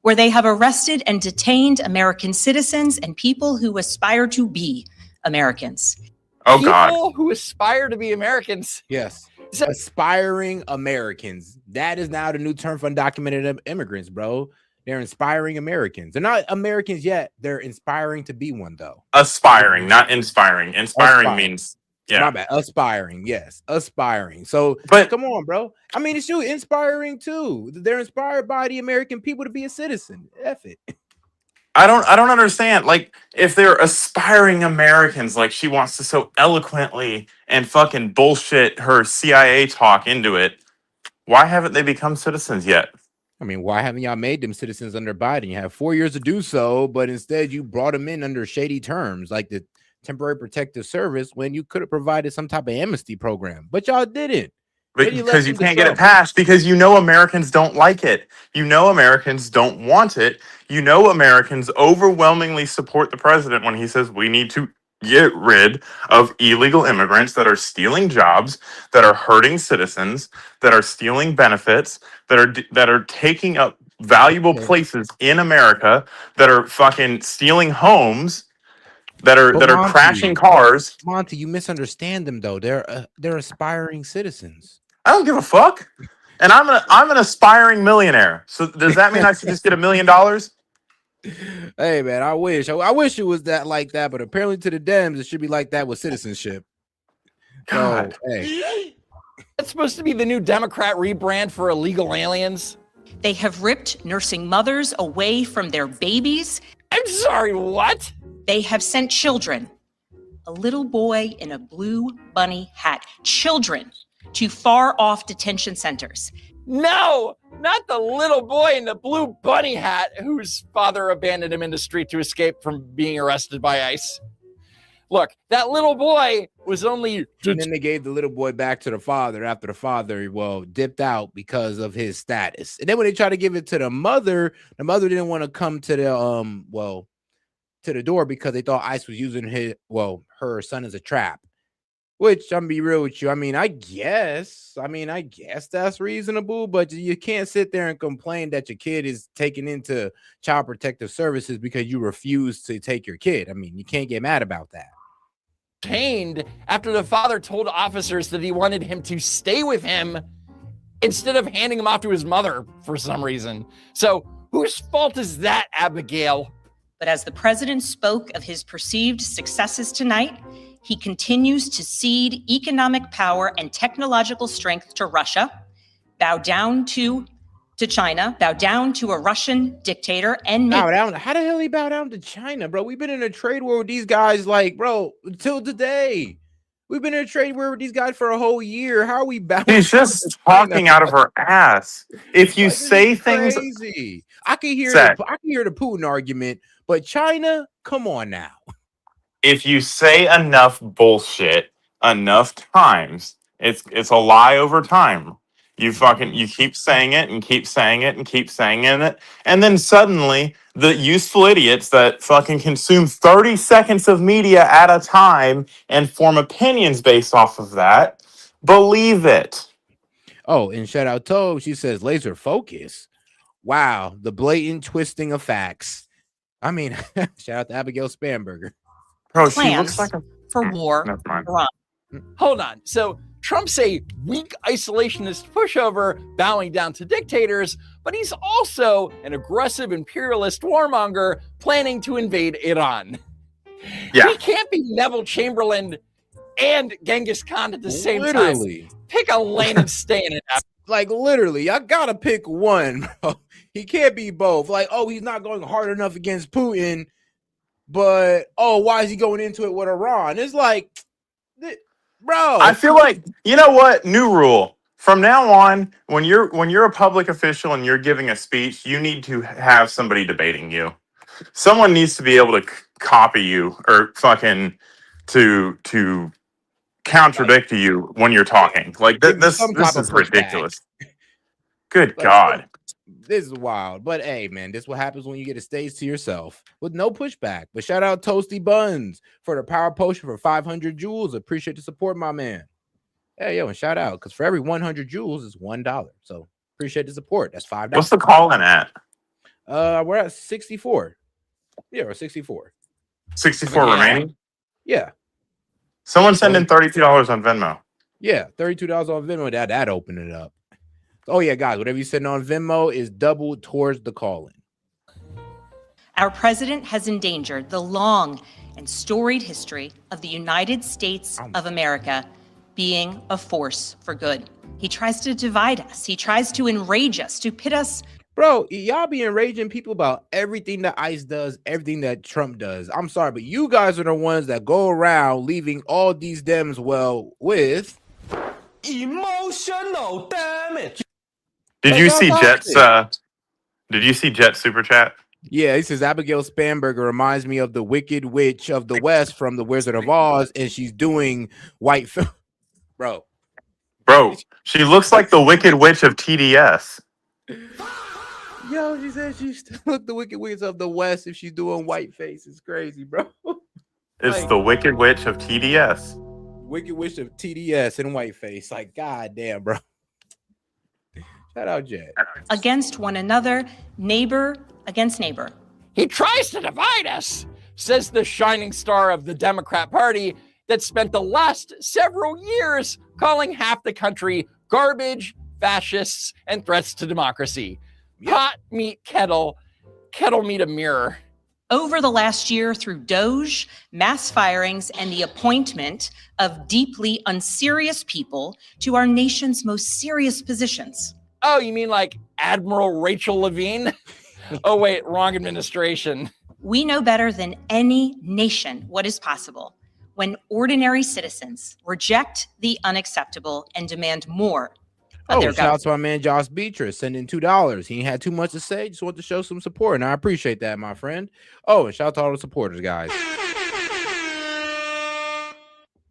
where they have arrested and detained American citizens and people who aspire to be Americans. Oh, God. People who aspire to be Americans. Yes. Aspiring Americans. That is now the new term for undocumented immigrants, bro. They're inspiring Americans. They're not Americans yet. They're inspiring to be one, though. Aspiring, not inspiring. Inspiring means, yeah. My bad. Aspiring, yes. Aspiring. So, but come on, bro. I mean, it's you inspiring, too. They're inspired by the American people to be a citizen. F it. I don't understand. Like, if they're aspiring Americans, like she wants to so eloquently and fucking bullshit her CIA talk into it, why haven't they become citizens yet? I mean, why haven't y'all made them citizens under Biden? You have 4 years to do so, but instead you brought them in under shady terms, like the temporary protective service, when you could have provided some type of amnesty program, but y'all didn't. Because you can't get it passed, because Americans don't like it. Americans don't want it. Americans overwhelmingly support the president when he says we need to get rid of illegal immigrants that are stealing jobs, that are hurting citizens, that are stealing benefits, that are taking up valuable places in America, that are fucking stealing homes, that But are crashing Monty, cars. Monty, you misunderstand them though. They're aspiring citizens. I don't give a fuck. And I'm an aspiring millionaire. So does that mean I should just get $1 million? Hey man, I wish it was that like that, but apparently to the Dems it should be like that with citizenship. God. So, hey. That's supposed to be the new Democrat rebrand for illegal aliens. They have ripped nursing mothers away from their babies. I'm sorry, what? They have sent children, a little boy in a blue bunny hat, children to far off detention centers. No, not the little boy in the blue bunny hat whose father abandoned him in the street to escape from being arrested by ICE. Look, that little boy was only... And then they gave the little boy back to the father after the father, dipped out because of his status. And then when they tried to give it to the mother didn't want to come to the, to the door because they thought ICE was using her son as a trap. Which, I'm gonna be real with you. I mean, I guess that's reasonable, but you can't sit there and complain that your kid is taken into child protective services because you refuse to take your kid. I mean, you can't get mad about that. Detained after the father told officers that he wanted him to stay with him instead of handing him off to his mother for some reason. So whose fault is that, Abigail? But as the president spoke of his perceived successes tonight, he continues to cede economic power and technological strength to Russia, bow down to China, bow down to a Russian dictator, and bow down. How the hell he bow down to China, bro? We've been in a trade war with these guys, until today. We've been in a trade war with these guys for a whole year. How are we bowing? She's just talking out of her ass. If you say things crazy, I can hear the Putin argument, but China, come on now. If you say enough bullshit enough times, it's a lie over time. You keep saying it and keep saying it and keep saying it, and then suddenly the useful idiots that fucking consume 30 seconds of media at a time and form opinions based off of that believe it. Oh, and shout out Tove, she says laser focus. Wow, the blatant twisting of facts. I mean, shout out to Abigail Spanberger. Bro, she looks like for war. Iran. Hold on. So Trump's a weak isolationist pushover bowing down to dictators, but he's also an aggressive imperialist warmonger planning to invade Iran. Yeah. He can't be Neville Chamberlain and Genghis Khan at the same time. Pick a lane and stay in it. Like literally, I gotta pick one, bro. He can't be both. He's not going hard enough against Putin, but why is he going into it with Iran? It's like, bro. I feel like, you know what? New rule. From now on, when you're a public official and you're giving a speech, you need to have somebody debating you. Someone needs to be able to copy you or fucking to contradict you when you're talking. This is ridiculous. Good God. This is wild. But hey, man, this is what happens when you get a stage to yourself with no pushback. But shout out Toasty Buns for the power potion for 500 joules. Appreciate the support, my man. Hey, and shout out, because for every 100 joules is $1. So appreciate the support. That's $5. What's the call-in at? We're at 64. Yeah, we're 64. 64 remaining? Yeah. Someone send in $32 on Venmo. Yeah, $32 on Venmo. That opened it up. Oh, yeah, guys, whatever you send on Venmo is doubled towards the call-in. Our president has endangered the long and storied history of the United States of America being a force for good. He tries to divide us. He tries to enrage us, to pit us. Bro, y'all be enraging people about everything that ICE does, everything that Trump does. I'm sorry, but you guys are the ones that go around leaving all these Dems, with emotional damage. Did you see Jet's super chat? Yeah, he says Abigail Spanberger reminds me of the Wicked Witch of the West from The Wizard of Oz, and she's doing white film. Bro, she looks like the Wicked Witch of TDS. Yo, she said she still look the Wicked Witch of the West if she's doing white face. It's crazy, bro. It's Like, the Wicked Witch of TDS. Wicked Witch of TDS and whiteface. Like, god damn, bro. Shout out, Jet. Against one another, neighbor against neighbor. He tries to divide us, says the shining star of the Democrat Party that spent the last several years calling half the country garbage, fascists, and threats to democracy. Pot meet kettle, kettle meet a mirror. Over the last year, through Doge, mass firings, and the appointment of deeply unserious people to our nation's most serious positions. Oh, you mean like Admiral Rachel Levine? Oh, wait, wrong administration. We know better than any nation what is possible when ordinary citizens reject the unacceptable and demand more of their Shout out government. to my man Josh Beatrice sending $2. He ain't had too much to say, just wanted to show some support, and I appreciate that, my friend. Oh, and shout out to all the supporters, guys.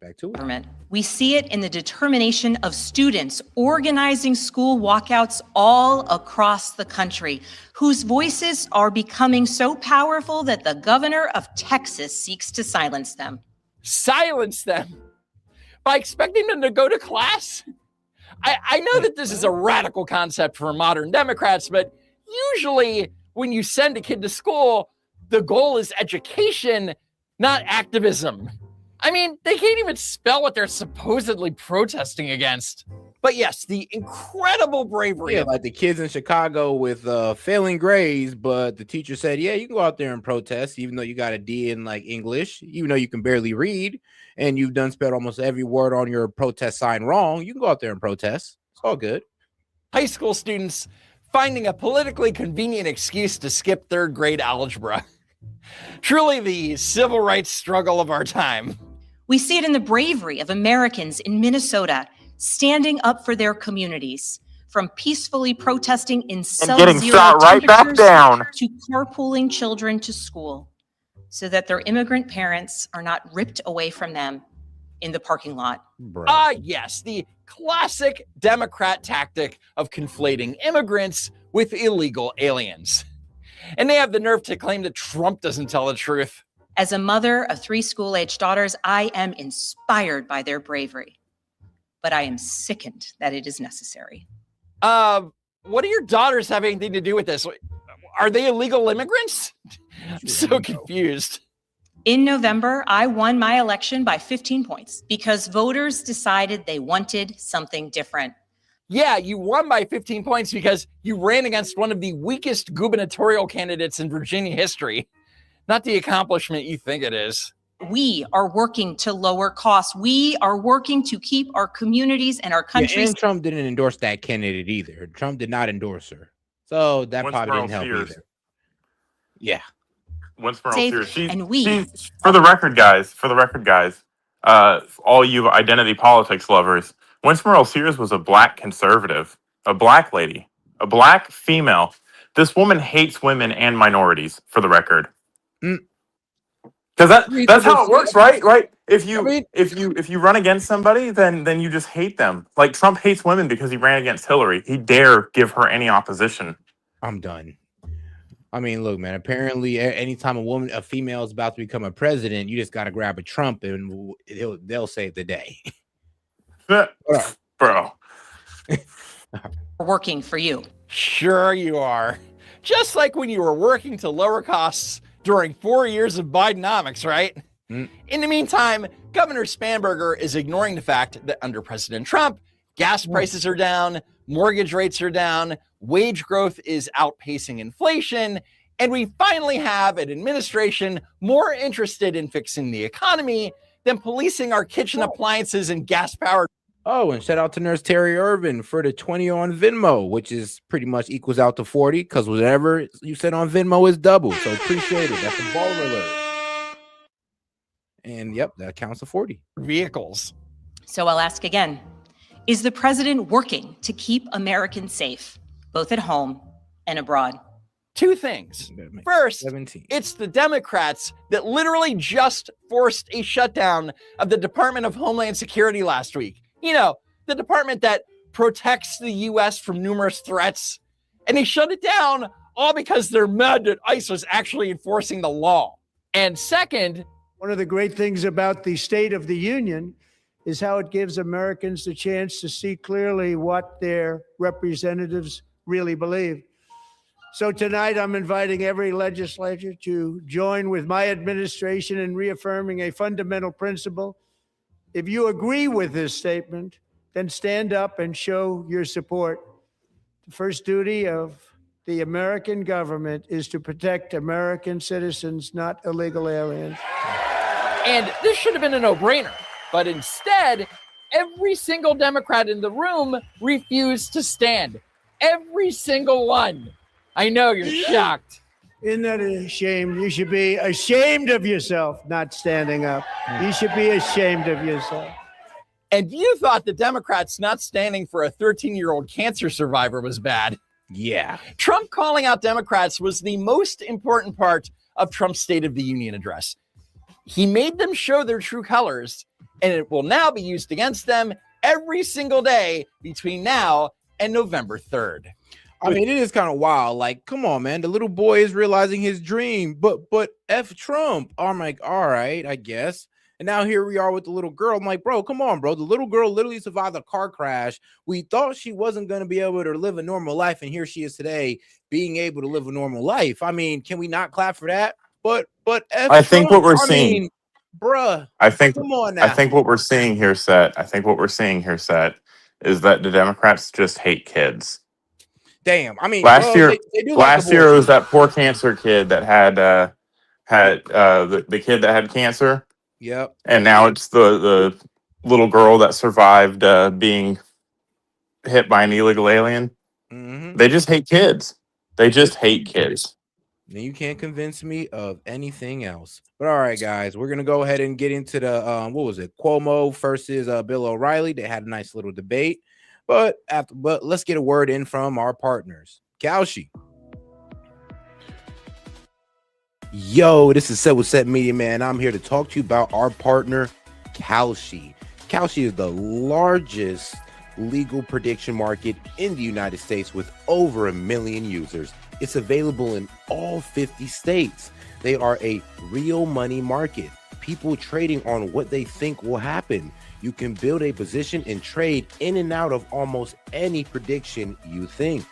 Back to it. We see it in the determination of students organizing school walkouts all across the country, whose voices are becoming so powerful that the governor of Texas seeks to silence them. Silence them? By expecting them to go to class? I know that this is a radical concept for modern Democrats, but usually when you send a kid to school, the goal is education, not activism. I mean, they can't even spell what they're supposedly protesting against. But yes, the incredible bravery. Yeah, like the kids in Chicago with failing grades, but the teacher said, yeah, you can go out there and protest, even though you got a D in like English, even though you can barely read, and you've done spelled almost every word on your protest sign wrong. You can go out there and protest. It's all good. High school students finding a politically convenient excuse to skip third grade algebra. Truly the civil rights struggle of our time. We see it in the bravery of Americans in Minnesota standing up for their communities, from peacefully protesting in getting sub-zero shot right back temperatures down. to carpooling children to school so that their immigrant parents are not ripped away from them in the parking lot. Yes, the classic Democrat tactic of conflating immigrants with illegal aliens. And they have the nerve to claim that Trump doesn't tell the truth. As a mother of 3 school-age daughters, I am inspired by their bravery, but I am sickened that it is necessary. What do your daughters have anything to do with this? Are they illegal immigrants? I'm so confused. In November, I won my election by 15 points because voters decided they wanted something different. Yeah, you won by 15 points because you ran against one of the weakest gubernatorial candidates in Virginia history. Not the accomplishment you think it is. We are working to lower costs. We are working to keep our communities and our country. Yeah, and Trump didn't endorse that candidate either. Trump did not endorse her. So that probably didn't help either. Yeah. Winsboro Safe, Sears. and we- She's, for the record, guys, all you identity politics lovers, Winsboro Sears was a black conservative, a black lady, a black female. This woman hates women and minorities, for the record. Because that's how it works, right? Right? If you run against somebody, then you just hate them. Like Trump hates women because he ran against Hillary. He dare give her any opposition. I'm done. I mean, look, man, apparently anytime a female is about to become a president, you just got to grab a Trump and they'll save the day. Bro. Working for you. Sure you are. Just like when you were working to lower costs during 4 years of Bidenomics, right? In the meantime, Governor Spanberger is ignoring the fact that under President Trump, gas prices are down, mortgage rates are down, wage growth is outpacing inflation, and we finally have an administration more interested in fixing the economy than policing our kitchen appliances and gas-powered. Oh, and shout out to Nurse Terry Irvin for the 20 on Venmo, which is pretty much equals out to 40 because whatever you said on Venmo is double. So appreciate it. That's a baller alert. And yep, that counts to 40 vehicles. So I'll ask again, is the president working to keep Americans safe, both at home and abroad? Two things. First, it's the Democrats that literally just forced a shutdown of the Department of Homeland Security last week. You know, the department that protects the U.S. from numerous threats. And they shut it down all because they're mad that ICE was actually enforcing the law. And second, One of the great things about the State of the Union is how it gives Americans the chance to see clearly what their representatives really believe. So tonight, I'm inviting every legislator to join with my administration in reaffirming a fundamental principle. If you agree with this statement, then stand up and show your support. The first duty of the American government is to protect American citizens, not illegal aliens. And this should have been a no-brainer. But instead, every single Democrat in the room refused to stand. Every single one. I know you're shocked. Isn't that a shame? You should be ashamed of yourself not standing up. You should be ashamed of yourself. And you thought the Democrats not standing for a 13-year-old cancer survivor was bad. Yeah. Trump calling out Democrats was the most important part of Trump's State of the Union address. He made them show their true colors, and it will now be used against them every single day between now and November 3rd. I mean, it is kind of wild. Like, come on, man. The little boy is realizing his dream, but F Trump. I'm like, all right, I guess. And now here we are with the little girl. I'm like, bro, come on, bro. The little girl literally survived a car crash. We thought she wasn't going to be able to live a normal life, and here she is today being able to live a normal life. I mean, can we not clap for that? But F I think Trump, what we're I seeing, mean, bruh, I think, come on now. I think what we're seeing here, Set. I think what we're seeing here, Set, is that the Democrats just hate kids. Damn. I mean, Last well, year, they do last like year it was abortion. that poor cancer kid that had the kid that had cancer, Yep. and now it's the little girl that survived being hit by an illegal alien. Mm-hmm. They just hate kids. They just hate kids. Then you can't convince me of anything else. But all right, guys, we're gonna go ahead and get into the what was it? Cuomo versus Bill O'Reilly. They had a nice little debate. But let's get a word in from our partners. Kaushi. Yo, this is Set with Set Media, man. I'm here to talk to you about our partner, Kaushi. Kaushi is the largest legal prediction market in the United States with over 1 million users. It's available in all 50 states. They are a real money market. People trading on what they think will happen. You can build a position and trade in and out of almost any prediction you think.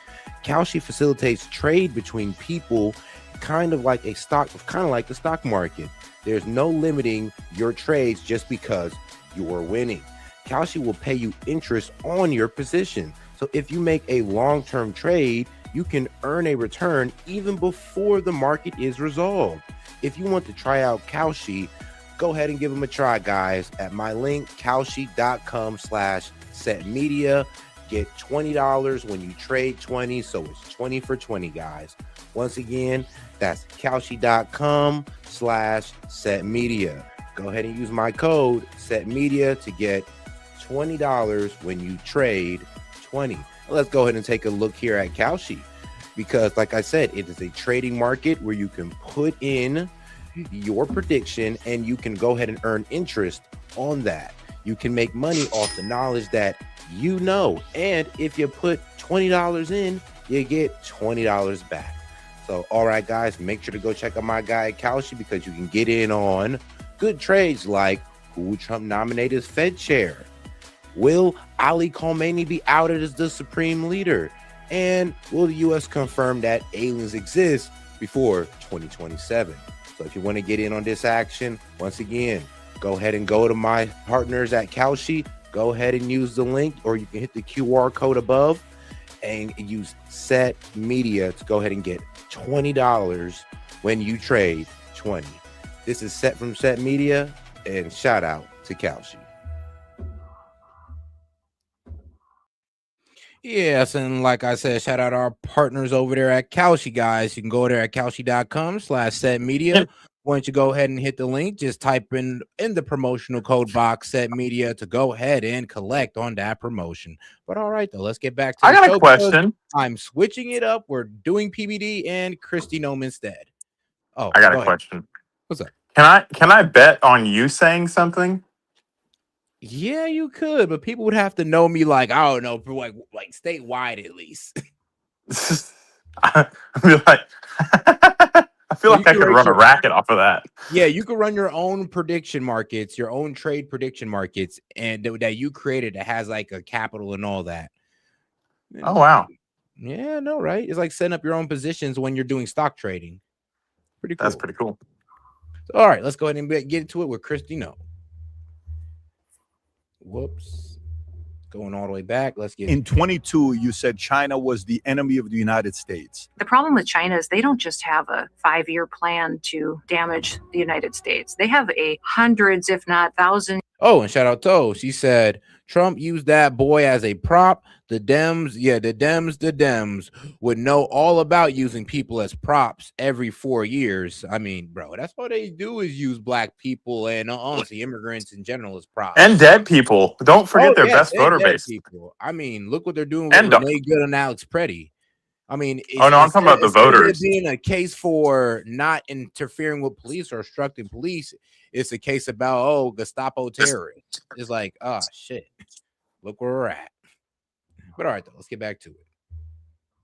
Kaushi facilitates trade between people, kind of like the stock market. There's no limiting your trades just because you're winning. Kaushi will pay you interest on your position. So if you make a long-term trade, you can earn a return even before the market is resolved. If you want to try out Kaushi, go ahead and give them a try, guys, at my link, kaushi.com/setmedia. Get $20 when you trade 20, so it's 20 for 20, guys. Once again, that's kaushi.com/setmedia. Go ahead and use my code setmedia to get $20 when you trade 20. Let's go ahead and take a look here at Kaushi, because like I said, it is a trading market where you can put in your prediction and you can go ahead and earn interest on that. You can make money off the knowledge that you know, and if you put $20 in, you get $20 back. So all right, guys, make sure to go check out my guy at Kaushi, because you can get in on good trades like who will Trump nominate as Fed chair, will Ali Khamenei be outed as the supreme leader, and will the U.S. confirm that aliens exist before 2027? So if you want to get in on this action, once again, go ahead and go to my partners at Kaushi. Go ahead and use the link, or you can hit the QR code above and use Set Media to go ahead and get $20 when you trade 20. This is Set from Set Media, and shout out to Kaushi. Yes, and like I said, shout out our partners over there at Kaushi, guys. You can go there at kaushi.com/setmedia. Why don't you go ahead and hit the link? Just type in the promotional code box Set Media to go ahead and collect on that promotion. But all right, though, let's get back to the I got show, a question. I'm switching it up. We're doing PBD and Kristi Noem instead. Oh, I got go a ahead. question. What's up? Can I bet on you saying something? Yeah, you could, but people would have to know me, like, I don't know, for like statewide at least. I'd be like, I feel like I could run a racket off of that. Yeah, you could run your own prediction markets, your own trade prediction markets, and that you created that has like a capital and all that. Oh, wow. Yeah, no, right? It's like setting up your own positions when you're doing stock trading. Pretty cool. That's pretty cool. All right, let's go ahead and get into it with Christino. Whoops. Going all the way back. Let's get in 22, you said China was the enemy of the United States. The problem with China is they don't just have a 5-year plan to damage the United States. They have a hundreds, if not thousands. Oh, and shout out to she said Trump used that boy as a prop. The Dems would know all about using people as props every 4 years. I mean, bro, that's what they do is use black people and honestly immigrants in general as props. And dead people. Don't forget their best voter base. People. I mean, look what they're doing with Renee Good and Alex Preddy. I mean, I'm talking about the voters. Being a case for not interfering with police or obstructing police, it's a case about Gestapo terrorists. It's like, oh shit, look where we're at. But all right, though, let's get back to it.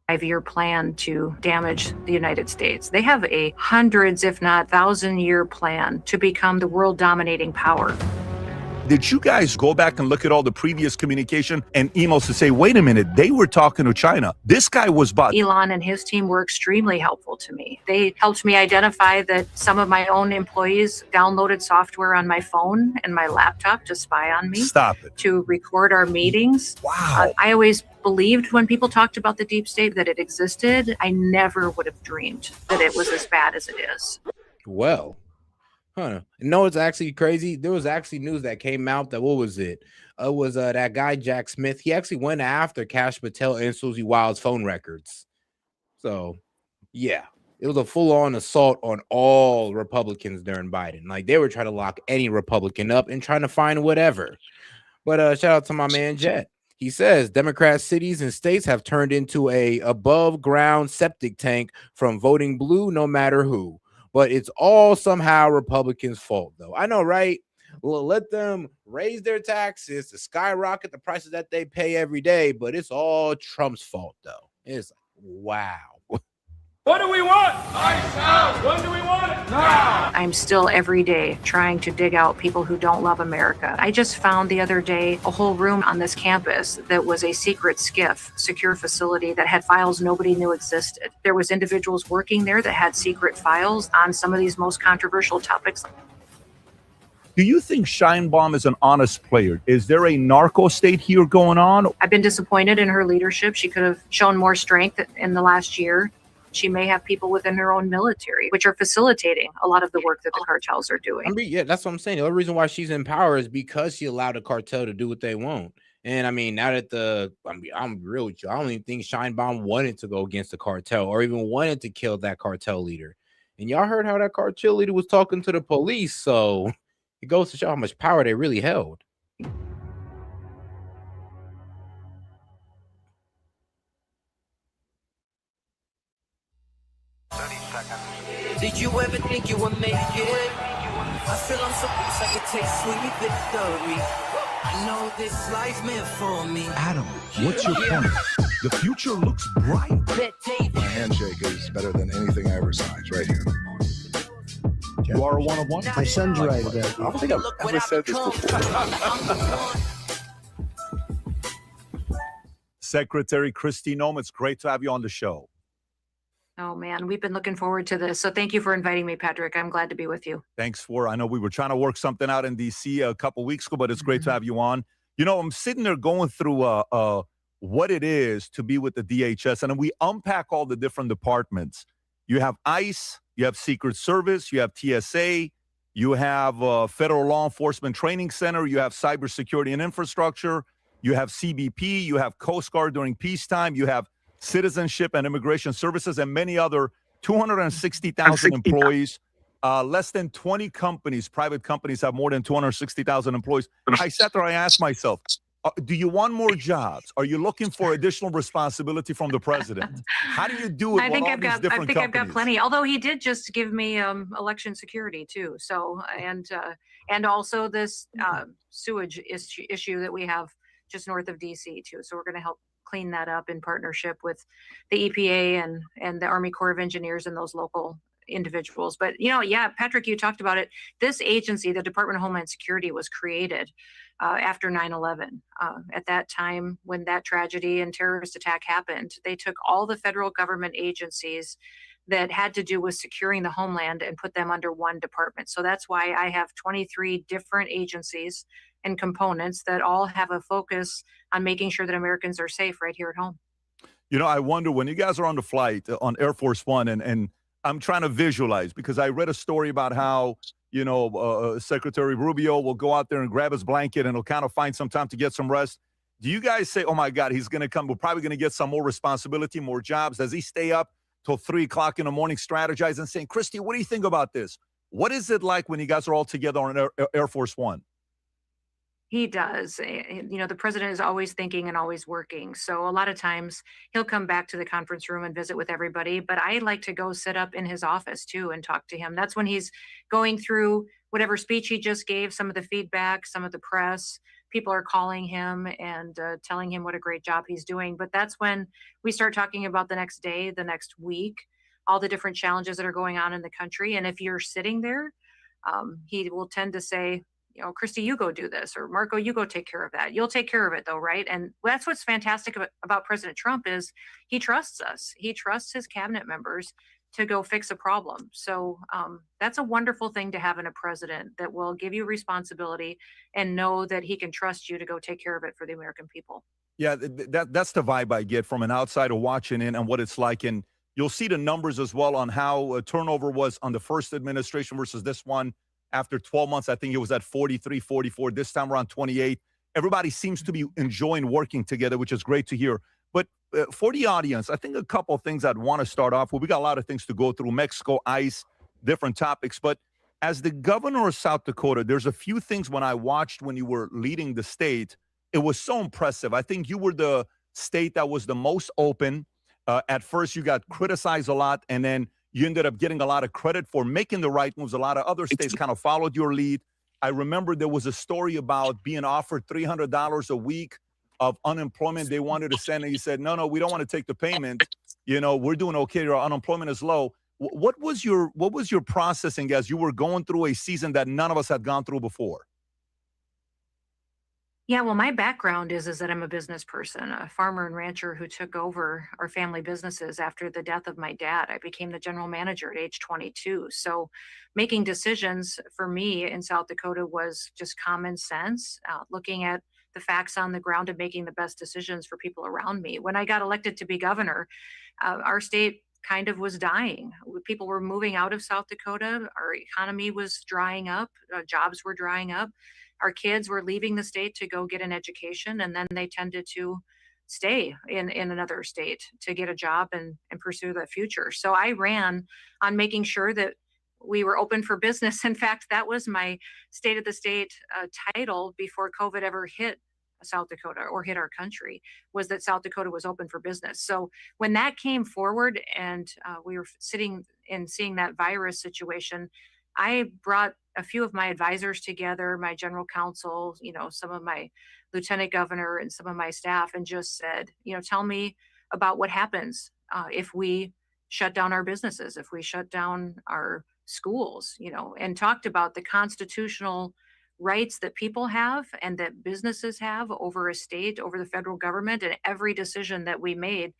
5-year plan to damage the United States. They have a hundreds, if not 1,000-year plan to become the world dominating power. Did you guys go back and look at all the previous communication and emails to say, wait a minute, they were talking to China. This guy was bought. Elon and his team were extremely helpful to me. They helped me identify that some of my own employees downloaded software on my phone and my laptop to spy on me. Stop it. To record our meetings. Wow. I always believed when people talked about the deep state that it existed. I never would have dreamed that it was as bad as it is. Well. Huh. No, it's actually crazy. There was actually news that came out that what was it? It was that guy Jack Smith. He actually went after Kash Patel and Susie Wild's phone records. So, yeah, it was a full-on assault on all Republicans during Biden. Like they were trying to lock any Republican up and trying to find whatever. But shout out to my man Jet. He says Democrat cities and states have turned into a above-ground septic tank from voting blue, no matter who. But it's all somehow Republicans' fault, though. I know, right? Well, let them raise their taxes to skyrocket the prices that they pay every day, but it's all Trump's fault, though. It's like, wow. What do we want? Ice out. When do we want it? Now. I'm still every day trying to dig out people who don't love America. I just found the other day a whole room on this campus that was a secret SCIF, secure facility that had files nobody knew existed. There was individuals working there that had secret files on some of these most controversial topics. Do you think Sheinbaum is an honest player? Is there a narco state here going on? I've been disappointed in her leadership. She could have shown more strength in the last year. She may have people within her own military, which are facilitating a lot of the work that the cartels are doing. I mean, yeah, that's what I'm saying. The only reason why she's in power is because she allowed the cartel to do what they want. And I mean, now that I'm real with you, I don't even think Sheinbaum wanted to go against the cartel or even wanted to kill that cartel leader. And y'all heard how that cartel leader was talking to the police. So it goes to show how much power they really held. Did you ever think you would make it? I feel I'm so close, I can taste sweet victory. I know this life meant for me. Adam, what's your point? The future looks bright. My handshake is better than anything I ever signed, right here. You are a one-of-one? My son's right about it. I don't think I've ever said this before. Secretary Kristi Noem, it's great to have you on the show. Oh, man, we've been looking forward to this. So thank you for inviting me, Patrick. I'm glad to be with you. I know we were trying to work something out in D.C. a couple weeks ago, but it's great to have you on. You know, I'm sitting there going through what it is to be with the DHS, and then we unpack all the different departments. You have ICE, you have Secret Service, you have TSA, you have Federal Law Enforcement Training Center, you have Cybersecurity and Infrastructure, you have CBP, you have Coast Guard during peacetime, you have Citizenship and Immigration Services, and many other 260,000 employees. Less than 20 companies, private companies, have more than 260,000 employees. I sat there, I asked myself, do you want more jobs? Are you looking for additional responsibility from the president? How do you do it? I think I've got plenty. Although he did just give me election security too. So and also this sewage issue that we have just north of DC too. So we're going to help clean that up in partnership with the EPA and the Army Corps of Engineers and those local individuals. But, yeah, Patrick, you talked about it. This agency, the Department of Homeland Security, was created after 9/11. At that time, when that tragedy and terrorist attack happened, they took all the federal government agencies that had to do with securing the homeland and put them under one department. So that's why I have 23 different agencies and components that all have a focus on making sure that Americans are safe right here at home. I wonder when you guys are on the flight on Air Force One, and I'm trying to visualize because I read a story about how, Secretary Rubio will go out there and grab his blanket and he'll kind of find some time to get some rest. Do you guys say, oh my God, he's going to come, we're probably going to get some more responsibility, more jobs? Does he stay up till 3 o'clock in the morning, strategizing, saying, Christy, what do you think about this? What is it like when you guys are all together on Air Force One? He does. The president is always thinking and always working. So a lot of times he'll come back to the conference room and visit with everybody. But I like to go sit up in his office too and talk to him. That's when he's going through whatever speech he just gave, some of the feedback, some of the press. People are calling him and telling him what a great job he's doing. But that's when we start talking about the next day, the next week, all the different challenges that are going on in the country. And if you're sitting there, he will tend to say, Christy, you go do this, or Marco, you go take care of that. You'll take care of it though, right? And that's what's fantastic about President Trump is he trusts us. He trusts his cabinet members to go fix a problem. So that's a wonderful thing to have in a president that will give you responsibility and know that he can trust you to go take care of it for the American people. Yeah, that's the vibe I get from an outsider watching in and what it's like. And you'll see the numbers as well on how turnover was on the first administration versus this one. After 12 months, I think it was at 43, 44. This time around 28. Everybody seems to be enjoying working together, which is great to hear. But for the audience, I think a couple of things I'd want to start off with. We got a lot of things to go through. Mexico, ICE, different topics. But as the governor of South Dakota, there's a few things when I watched when you were leading the state, it was so impressive. I think you were the state that was the most open. At first, you got criticized a lot, and then you ended up getting a lot of credit for making the right moves. A lot of other states kind of followed your lead. I remember there was a story about being offered $300 a week of unemployment they wanted to send, and you said, no, we don't want to take the payment. We're doing okay. Our unemployment is low. What was your processing as you were going through a season that none of us had gone through before? Yeah, well, my background is that I'm a business person, a farmer and rancher who took over our family businesses after the death of my dad. I became the general manager at age 22. So making decisions for me in South Dakota was just common sense, looking at the facts on the ground and making the best decisions for people around me. When I got elected to be governor, our state kind of was dying. People were moving out of South Dakota. Our economy was drying up. Jobs were drying up. Our kids were leaving the state to go get an education, and then they tended to stay in another state to get a job and pursue the future. So I ran on making sure that we were open for business. In fact, that was my state of the state title before COVID ever hit South Dakota or hit our country, was that South Dakota was open for business. So when that came forward and we were sitting and seeing that virus situation, I brought a few of my advisors together, my general counsel, some of my lieutenant governor and some of my staff, and just said, tell me about what happens if we shut down our businesses, if we shut down our schools, and talked about the constitutional rights that people have and that businesses have over a state, over the federal government. And every decision that we made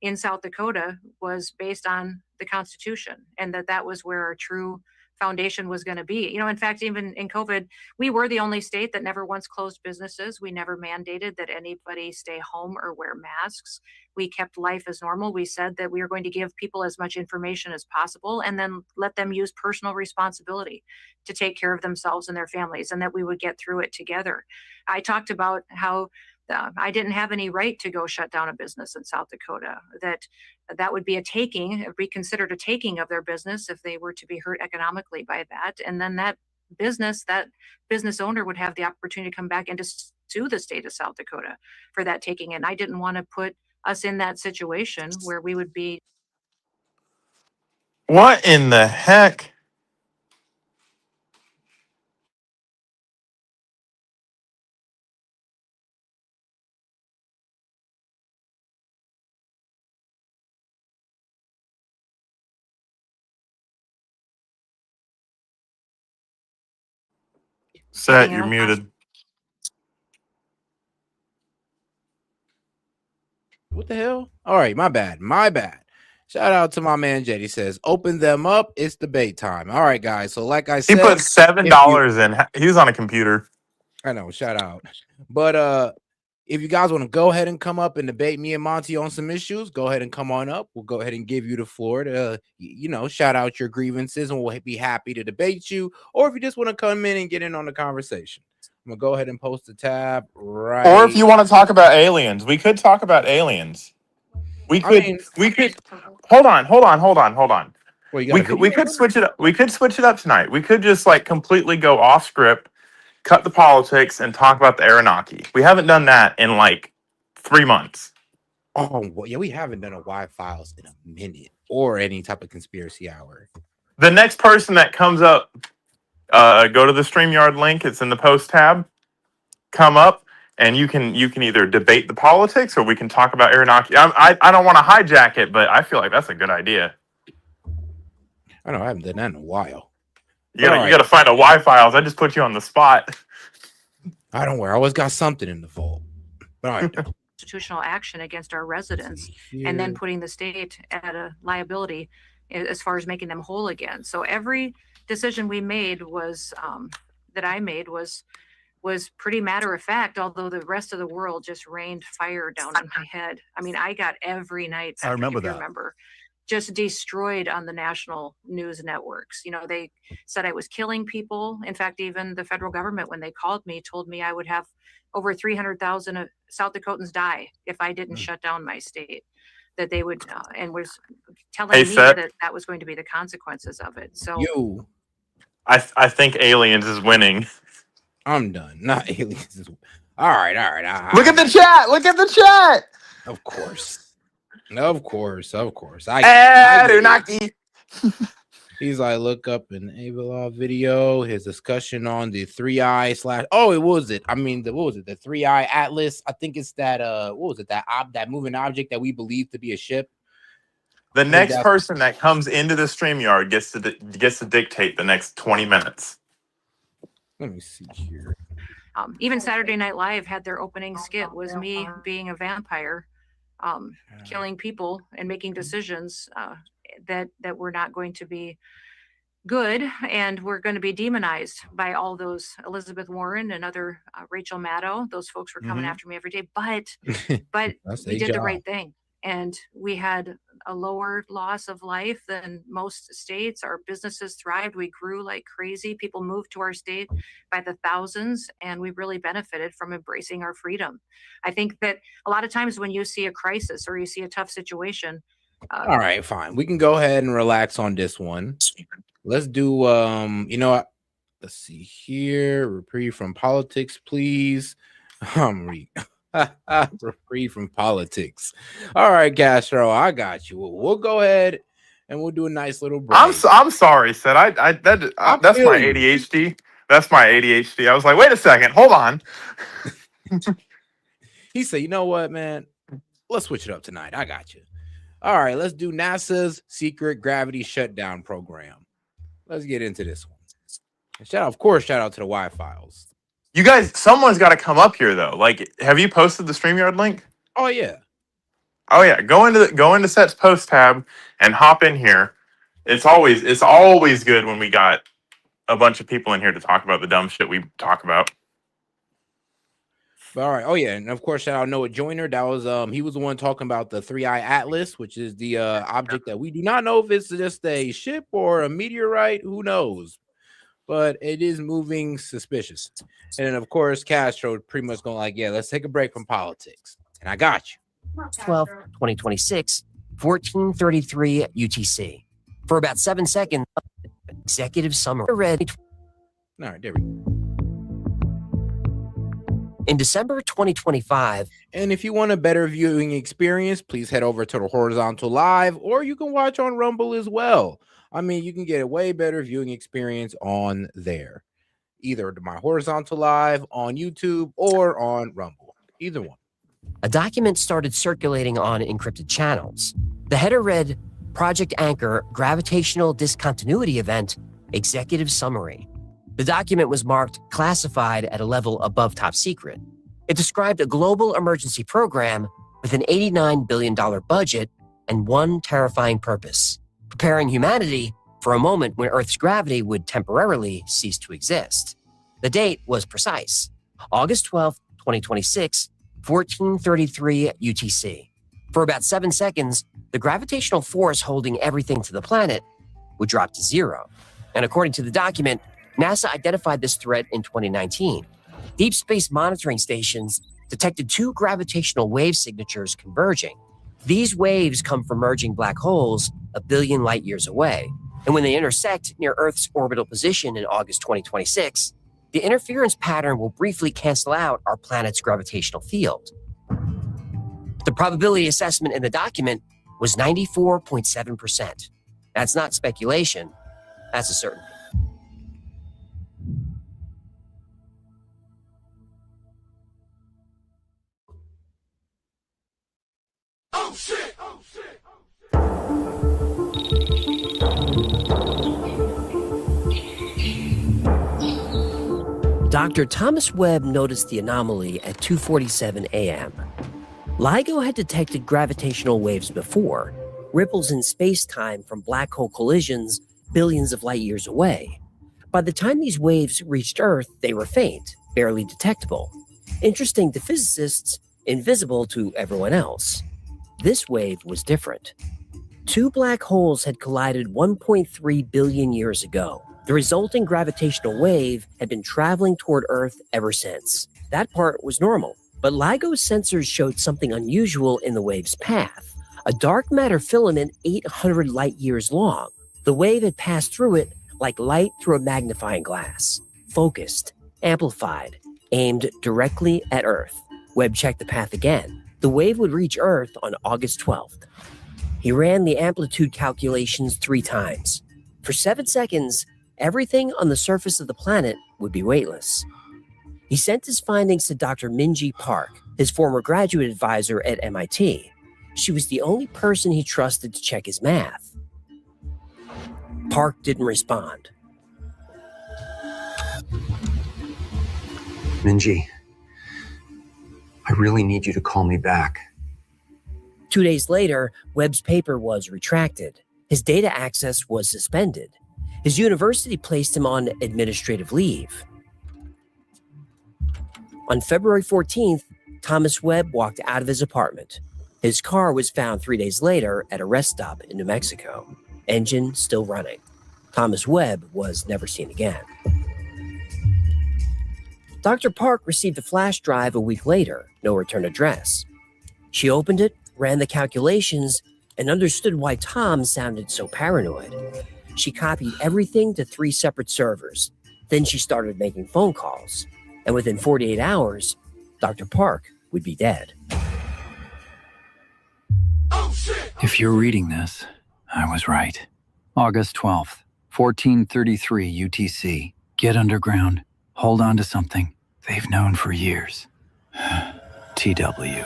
in South Dakota was based on the Constitution, and that was where our true foundation was going to be. In fact, even in COVID, we were the only state that never once closed businesses. We never mandated that anybody stay home or wear masks. We kept life as normal. We said that we were going to give people as much information as possible and then let them use personal responsibility to take care of themselves and their families, and that we would get through it together. I talked about how I didn't have any right to go shut down a business in South Dakota, that would be be considered a taking of their business if they were to be hurt economically by that. And then that business owner would have the opportunity to come back and to sue the state of South Dakota for that taking. And I didn't want to put us in that situation where we would be. What in the heck? Set, you're muted. What the hell? All right, my bad. Shout out to my man Jed. He says, "Open them up. It's debate time." All right, guys. So, like I He said, put $7 in. He was on a computer. I know. Shout out. But if you guys want to go ahead and come up and debate me and Monty on some issues, go ahead and come on up. We'll go ahead and give you the floor to, shout out your grievances, and we'll be happy to debate you. Or if you just want to come in and get in on the conversation, I'm gonna go ahead and post the tab right. Or if you want to talk about aliens, we could talk about aliens. We could. Hold on. Well, we could switch it up. We could switch it up tonight. We could just completely go off script, cut the politics, and talk about the Anunnaki. We haven't done that in 3 months. Oh, well, yeah, we haven't done a Y-Files in a minute or any type of conspiracy hour. The next person that comes up, go to the StreamYard link. It's in the post tab. Come up, and you can either debate the politics or we can talk about Anunnaki. I don't want to hijack it, but I feel like that's a good idea. I know I haven't done that in a while. You gotta find a Y-Files. I just put you on the spot. I don't worry. I always got something in the vault. All right. Constitutional action against our residents and then putting the state at a liability as far as making them whole again. So every decision we made was that I made was pretty matter of fact, although the rest of the world just rained fire down on my head. I mean, I got every night. I remember that. Just destroyed on the national news networks. They said I was killing people. In fact, even the federal government, when they called me, told me I would have over 300,000 South Dakotans die if I didn't shut down my state. That they would, and was telling me that was going to be the consequences of it. So I think aliens is winning. I'm done. Not aliens. All right. Look at the chat. Of course. Anunnaki. He's like, look up an Avalon video. His discussion on the 3-eye / oh, what was it? The 3-eye Atlas. I think it's that. What was it? That moving object that we believe to be a ship. The next person that comes into the StreamYard gets to dictate the next 20 minutes. Let me see here. Even Saturday Night Live had their opening skit was me being a vampire. Killing people and making decisions that were not going to be good, and we're going to be demonized by all those Elizabeth Warren and other Rachel Maddow. Those folks were coming after me every day, but we did the right thing, and we had a lower loss of life than most states. Our businesses thrived. We grew like crazy. People moved to our state by the thousands, and we really benefited from embracing our freedom. I think that a lot of times when you see a crisis or you see a tough situation. All right, fine. We can go ahead and relax on this one. Let's do, what? Let's see here. Reprieve from politics, please. Reprieve from politics. All right, Castro, I got you. We'll go ahead and we'll do a nice little break. I'm sorry, Seth. That's my ADHD. That's my ADHD. I was like, wait a second, hold on. He said, you know what, man? Let's switch it up tonight. I got you. All right, let's do NASA's secret gravity shutdown program. Let's get into this one. Shout out to the Y-Files. You guys, someone's got to come up here though. Have you posted the StreamYard link? Oh yeah. Go into Set's post tab and hop in here. It's always good when we got a bunch of people in here to talk about the dumb shit we talk about. All right. Oh yeah, and of course, shout out Noah Joyner. That was he was the one talking about the 3-eye Atlas, which is the object that we do not know if it's just a ship or a meteorite. Who knows? But it is moving suspicious. And then of course, Castro pretty much going like, yeah, let's take a break from politics. And I got you. 2026, 1433 UTC. For about 7 seconds, executive summary. Read. All right, there we go. In December 2025. And if you want a better viewing experience, please head over to the Horizontal Live, or you can watch on Rumble as well. I mean, you can get a way better viewing experience on there. Either my Horizontal Live on YouTube or on Rumble. Either one. A document started circulating on encrypted channels. The header read, Project Anchor Gravitational Discontinuity Event Executive Summary. The document was marked classified at a level above top secret. It described a global emergency program with an $89 billion budget and one terrifying purpose: preparing humanity for a moment when Earth's gravity would temporarily cease to exist. The date was precise: August 12, 2026, 1433 UTC. For about 7 seconds, the gravitational force holding everything to the planet would drop to zero. And according to the document, NASA identified this threat in 2019. Deep space monitoring stations detected 2 gravitational wave signatures converging. These waves come from merging black holes a billion light years away. And when they intersect near Earth's orbital position in August 2026, the interference pattern will briefly cancel out our planet's gravitational field. The probability assessment in the document was 94.7%. That's not speculation, that's a certainty. Oh shit! Oh shit! Dr. Thomas Webb noticed the anomaly at 2:47 a.m. LIGO had detected gravitational waves before, ripples in space-time from black hole collisions billions of light years away. By the time these waves reached Earth, they were faint, barely detectable. Interesting to physicists, invisible to everyone else. This wave was different. 2 black holes had collided 1.3 billion years ago. The resulting gravitational wave had been traveling toward Earth ever since. That part was normal, but LIGO's sensors showed something unusual in the wave's path: a dark matter filament 800 light years long. The wave had passed through it like light through a magnifying glass, focused, amplified, aimed directly at Earth. Webb checked the path again. The wave would reach Earth on August 12th. He ran the amplitude calculations 3 times. For 7 seconds, everything on the surface of the planet would be weightless. He sent his findings to Dr. Minji Park, his former graduate advisor at MIT. She was the only person he trusted to check his math. Park didn't respond. Minji, I really need you to call me back. 2 days later, Webb's paper was retracted. His data access was suspended. His university placed him on administrative leave. On February 14th, Thomas Webb walked out of his apartment. His car was found 3 days later at a rest stop in New Mexico, engine still running. Thomas Webb was never seen again. Dr. Park received a flash drive a week later, no return address. She opened it, ran the calculations, and understood why Tom sounded so paranoid. She copied everything to 3 separate servers. Then she started making phone calls. And within 48 hours, Dr. Park would be dead. If you're reading this, I was right. August 12th, 1433 UTC. Get underground. Hold on to something they've known for years. TW.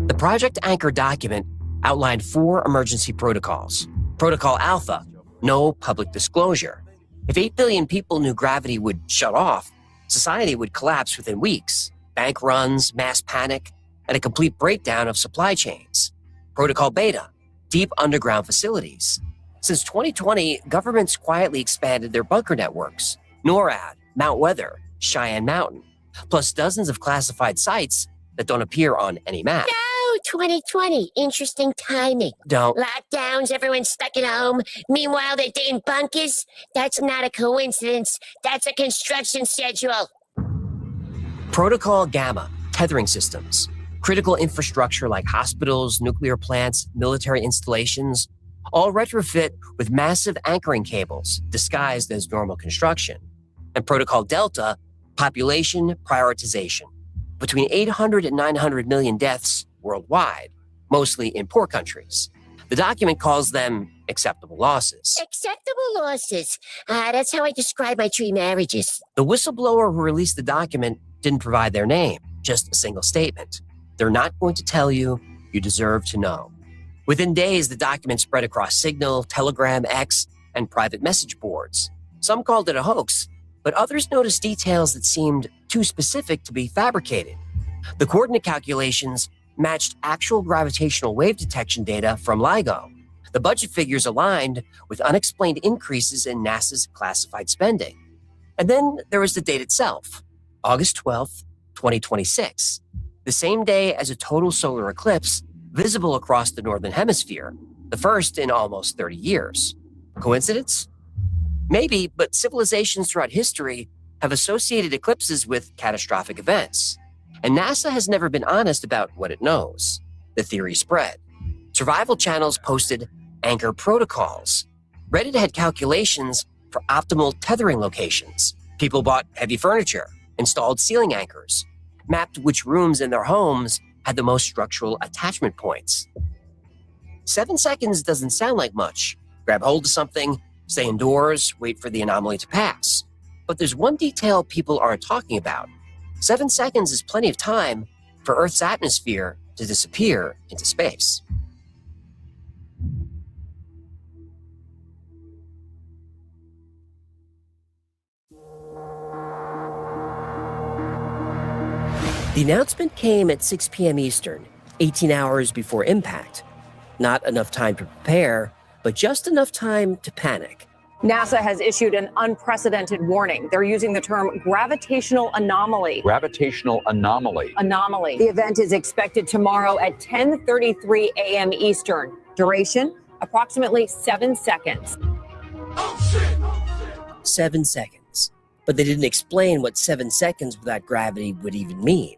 The Project Anchor document outlined 4 emergency protocols. Protocol Alpha, no public disclosure. If 8 billion people knew gravity would shut off, society would collapse within weeks. Bank runs, mass panic, and a complete breakdown of supply chains. Protocol Beta, deep underground facilities. Since 2020, governments quietly expanded their bunker networks. NORAD, Mount Weather, Cheyenne Mountain, plus dozens of classified sites that don't appear on any map. No, 2020. Interesting timing. Don't. Lockdowns, everyone's stuck at home. Meanwhile, they're digging bunkers. That's not a coincidence. That's a construction schedule. Protocol Gamma, tethering systems. Critical infrastructure like hospitals, nuclear plants, military installations, all retrofit with massive anchoring cables disguised as normal construction. And Protocol Delta, population prioritization. Between 800 and 900 million deaths worldwide, mostly in poor countries. The document calls them acceptable losses. Acceptable losses. That's how I describe my 3 marriages. The whistleblower who released the document didn't provide their name, just a single statement. They're not going to tell you, you deserve to know. Within days, the document spread across Signal, Telegram, X, and private message boards. Some called it a hoax, but others noticed details that seemed too specific to be fabricated. The coordinate calculations matched actual gravitational wave detection data from LIGO. The budget figures aligned with unexplained increases in NASA's classified spending. And then there was the date itself, August 12th, 2026, the same day as a total solar eclipse visible across the northern hemisphere, the first in almost 30 years. Coincidence? Maybe, but civilizations throughout history have associated eclipses with catastrophic events. And NASA has never been honest about what it knows. The theory spread. Survival channels posted anchor protocols. Reddit had calculations for optimal tethering locations. People bought heavy furniture, installed ceiling anchors, mapped which rooms in their homes had the most structural attachment points. 7 seconds doesn't sound like much. Grab hold of something, stay indoors, wait for the anomaly to pass. But there's one detail people aren't talking about. 7 seconds is plenty of time for Earth's atmosphere to disappear into space. The announcement came at 6 p.m. Eastern, 18 hours before impact. Not enough time to prepare, but just enough time to panic. NASA has issued an unprecedented warning. They're using the term gravitational anomaly. Gravitational anomaly. Anomaly. The event is expected tomorrow at 10:33 a.m. Eastern. Duration, approximately 7 seconds. 7 seconds. But they didn't explain what 7 seconds without gravity would even mean.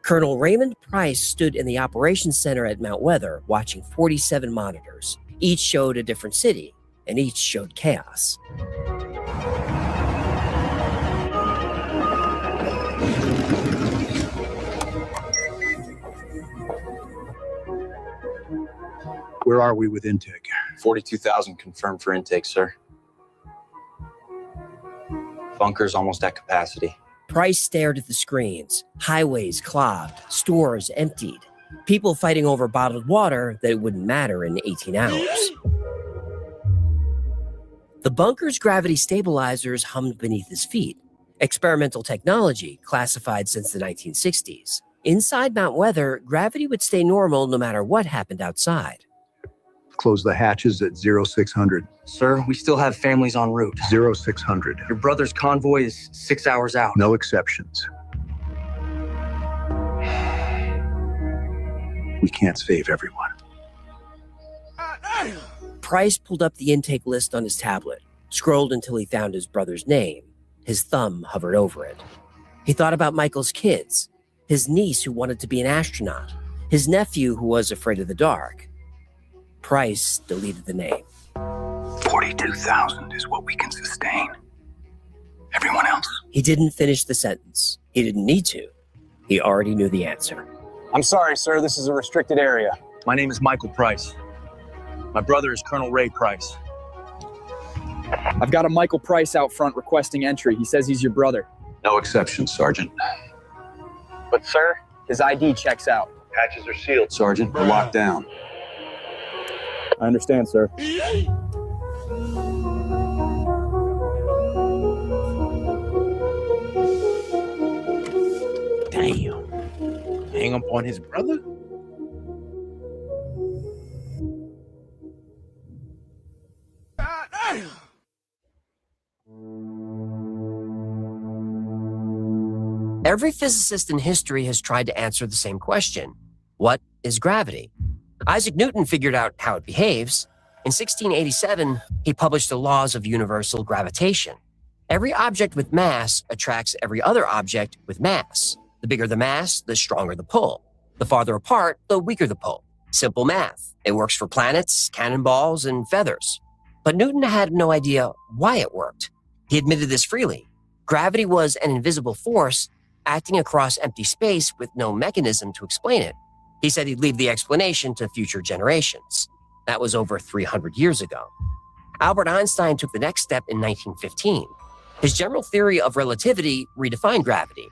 Colonel Raymond Price stood in the operations center at Mount Weather watching 47 monitors. Each showed a different city, and each showed chaos. Where are we with intake? 42,000 confirmed for intake, sir. Bunker's almost at capacity. Price stared at the screens. Highways clogged, stores emptied, people fighting over bottled water that wouldn't matter in 18 hours. The bunker's gravity stabilizers hummed beneath his feet. Experimental technology classified since the 1960s. Inside Mount Weather, gravity would stay normal no matter what happened outside. Close the hatches at 0600. Sir, we still have families en route. 0600. Your brother's convoy is 6 hours out. No exceptions. We can't save everyone. Price pulled up the intake list on his tablet, scrolled until he found his brother's name. His thumb hovered over it. He thought about Michael's kids, his niece who wanted to be an astronaut, his nephew who was afraid of the dark. Price deleted the name. 42,000 is what we can sustain. Everyone else? He didn't finish the sentence. He didn't need to. He already knew the answer. I'm sorry, sir. This is a restricted area. My name is Michael Price. My brother is Colonel Ray Price. I've got a Michael Price out front requesting entry. He says he's your brother. No exceptions, Sergeant. But, sir, his ID checks out. Hatches are sealed, Sergeant. We're locked down. I understand, sir. Damn. Hang up on his brother? Every physicist in history has tried to answer the same question. What is gravity? Isaac Newton figured out how it behaves. In 1687, he published the laws of universal gravitation. Every object with mass attracts every other object with mass. The bigger the mass, the stronger the pull. The farther apart, the weaker the pull. Simple math. It works for planets, cannonballs, and feathers. But Newton had no idea why it worked. He admitted this freely. Gravity was an invisible force acting across empty space with no mechanism to explain it. He said he'd leave the explanation to future generations. That was over 300 years ago. Albert Einstein took the next step in 1915. His general theory of relativity redefined gravity.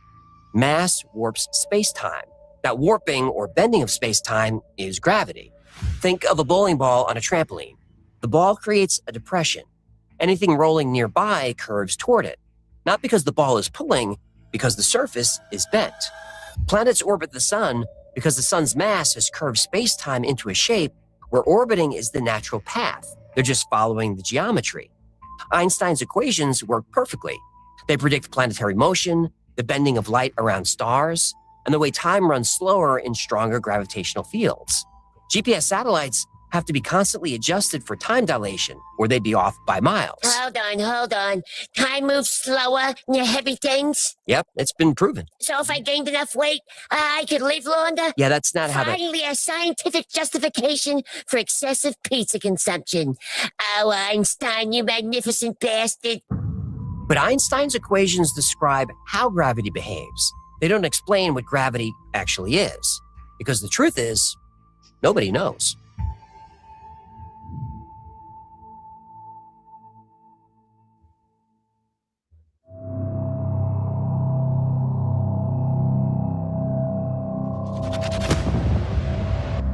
Mass warps space-time. That warping or bending of space-time is gravity. Think of a bowling ball on a trampoline. The ball creates a depression. Anything rolling nearby curves toward it, not because the ball is pulling, because the surface is bent. Planets orbit the sun because the sun's mass has curved space-time into a shape where orbiting is the natural path. They're just following the geometry. Einstein's equations work perfectly. They predict planetary motion, the bending of light around stars, and the way time runs slower in stronger gravitational fields. GPS satellites have to be constantly adjusted for time dilation, or they'd be off by miles. Hold on. Time moves slower near heavy things. Yep, it's been proven. So if I gained enough weight, I could live longer? Yeah, that's not how Finally, a scientific justification for excessive pizza consumption. Oh, Einstein, you magnificent bastard. But Einstein's equations describe how gravity behaves. They don't explain what gravity actually is. Because the truth is, nobody knows.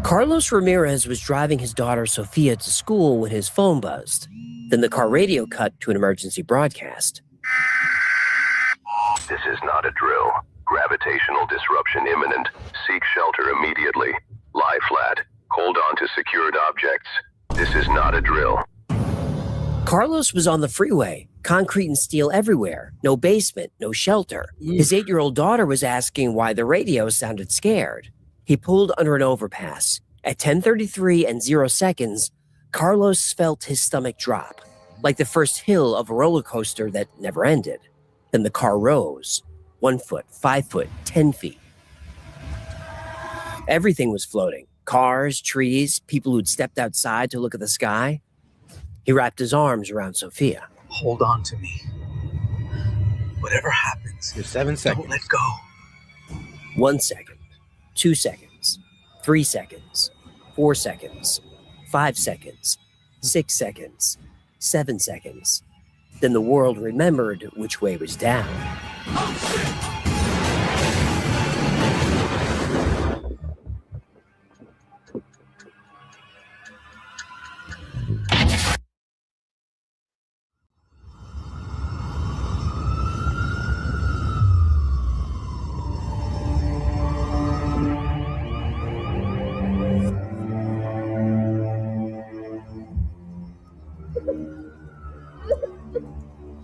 Carlos Ramirez was driving his daughter Sophia to school when his phone buzzed. Then the car radio cut to an emergency broadcast. This is not a drill. Gravitational disruption imminent. Seek shelter immediately. Lie flat. Hold on to secured objects. This is not a drill. Carlos was on the freeway, concrete and steel everywhere, no basement, no shelter. His 8-year-old daughter was asking why the radio sounded scared. He pulled under an overpass. At 10:33 and 0 seconds, Carlos felt his stomach drop, like the first hill of a roller coaster that never ended. Then the car rose, 1 foot, 5 foot, 10 feet. Everything was floating. Cars, trees, people who'd stepped outside to look at the sky. He wrapped his arms around Sophia. Hold on to me. Whatever happens, You're 7 seconds. don't let go. 1 second, 2 seconds, 3 seconds, 4 seconds, 5 seconds, 6 seconds, 7 seconds. Then the world remembered which way was down.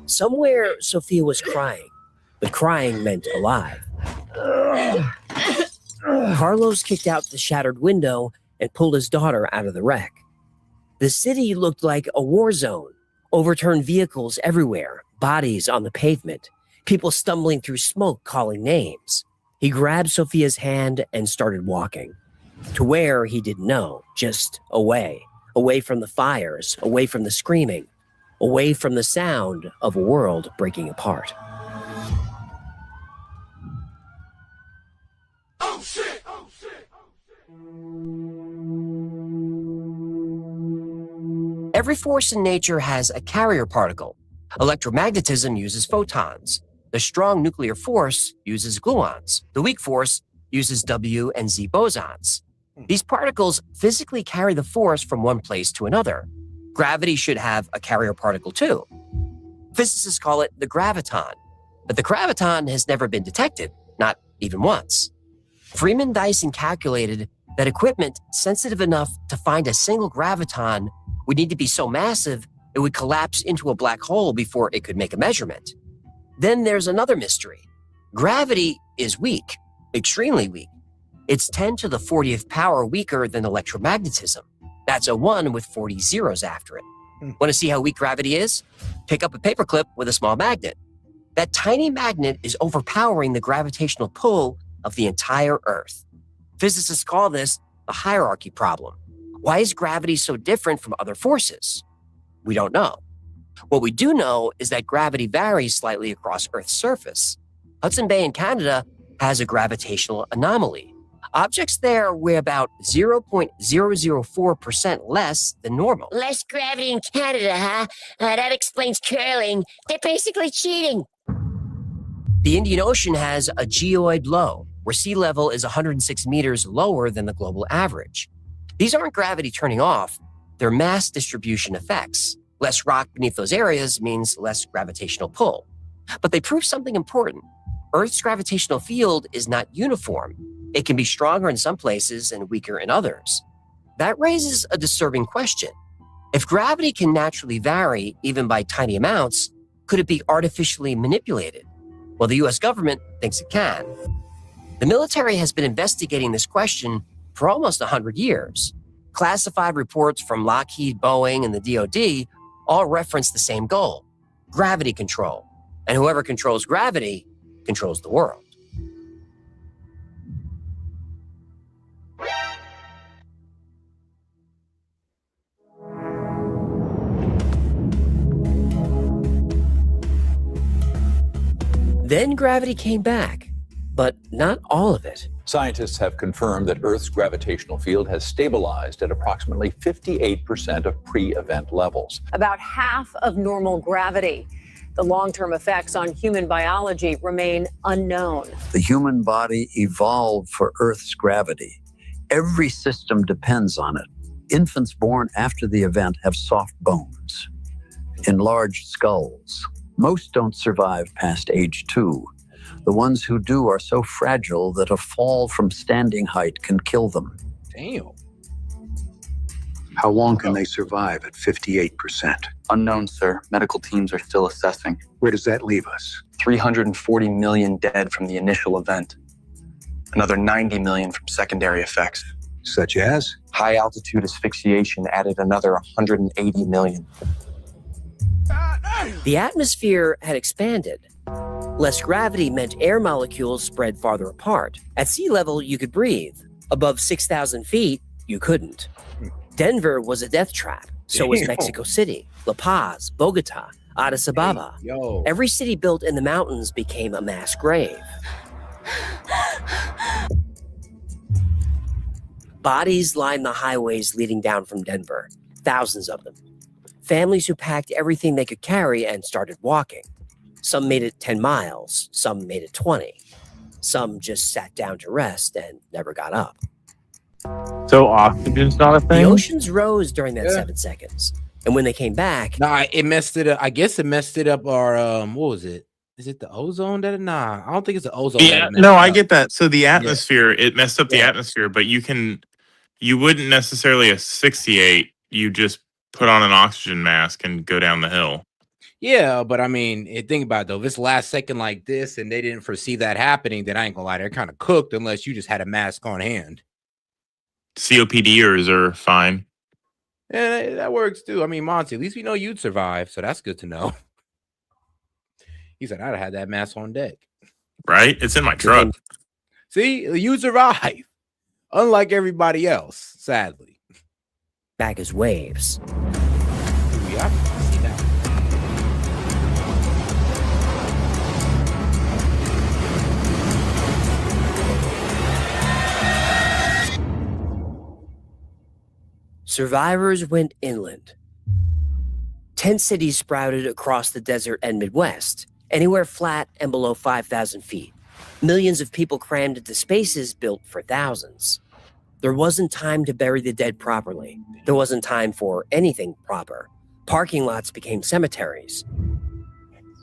Somewhere, Sophia was crying, but crying meant alive. Carlos kicked out the shattered window and pulled his daughter out of the wreck. The city looked like a war zone. Overturned vehicles everywhere, bodies on the pavement, people stumbling through smoke calling names. He grabbed Sophia's hand and started walking. To where, he didn't know, just away. Away from the fires, away from the screaming, away from the sound of a world breaking apart. Oh shit! Oh shit! Every force in nature has a carrier particle. Electromagnetism uses photons. The strong nuclear force uses gluons. The weak force uses W and Z bosons. These particles physically carry the force from one place to another. Gravity should have a carrier particle too. Physicists call it the graviton, but the graviton has never been detected, not even once. Freeman Dyson calculated that equipment sensitive enough to find a single graviton would need to be so massive it would collapse into a black hole before it could make a measurement. Then there's another mystery. Gravity is weak, extremely weak. It's 10 to the 40th power weaker than electromagnetism. That's a 1 with 40 zeros after it. Want to see how weak gravity is? Pick up a paperclip with a small magnet. That tiny magnet is overpowering the gravitational pull of the entire Earth. Physicists call this the hierarchy problem. Why is gravity so different from other forces? We don't know. What we do know is that gravity varies slightly across Earth's surface. Hudson Bay in Canada has a gravitational anomaly. Objects there weigh about 0.004% less than normal. Less gravity in Canada, huh? That explains curling. They're basically cheating. The Indian Ocean has a geoid low, where sea level is 106 meters lower than the global average. These aren't gravity turning off, they're mass distribution effects. Less rock beneath those areas means less gravitational pull. But they prove something important. Earth's gravitational field is not uniform. It can be stronger in some places and weaker in others. That raises a disturbing question. If gravity can naturally vary, even by tiny amounts, could it be artificially manipulated? Well, the US government thinks it can. The military has been investigating this question for almost 100 years. Classified reports from Lockheed, Boeing, and the DoD all reference the same goal: gravity control. And whoever controls gravity controls the world. Then gravity came back, but not all of it. Scientists have confirmed that Earth's gravitational field has stabilized at approximately 58% of pre-event levels. About half of normal gravity. The long-term effects on human biology remain unknown. The human body evolved for Earth's gravity. Every system depends on it. Infants born after the event have soft bones, enlarged skulls. Most don't survive past age 2. The ones who do are so fragile that a fall from standing height can kill them. Damn. How long can they survive at 58%? Unknown, sir. Medical teams are still assessing. Where does that leave us? 340 million dead from the initial event. Another 90 million from secondary effects. Such as? High altitude asphyxiation added another 180 million. The atmosphere had expanded. Less gravity meant air molecules spread farther apart. At sea level, you could breathe. Above 6,000 feet, you couldn't. Denver was a death trap. So was Mexico City, La Paz, Bogota, Addis Ababa. Every city built in the mountains became a mass grave. Bodies lined the highways leading down from Denver, thousands of them. Families who packed everything they could carry and started walking. Some made it 10 miles, some made it 20. Some just sat down to rest and never got up. So oxygen's not a thing? The oceans rose during that 7 seconds. And when they came back... Nah, it messed it up. I guess it messed it up our, what was it? Is it the ozone that? Nah, I don't think it's the ozone. Yeah, no, I get that. So the atmosphere, it messed up the atmosphere, but you wouldn't necessarily asphyxiate. You just put on an oxygen mask and go down the hill. Yeah, but I mean, think about it though. If it's last second like this and they didn't foresee that happening, then I ain't gonna lie, they're kind of cooked unless you just had a mask on hand. COPDers are fine. Yeah, that works too. I mean, Monty, at least we know you'd survive, so that's good to know. He said, I'd have had that mask on deck. Right? It's in my truck. See, you survive. Unlike everybody else, sadly. Back as waves. Yeah, I see that. Survivors went inland. Tent cities sprouted across the desert and Midwest, anywhere flat and below 5,000 feet. Millions of people crammed into spaces built for thousands. There wasn't time to bury the dead properly. There wasn't time for anything proper. Parking lots became cemeteries.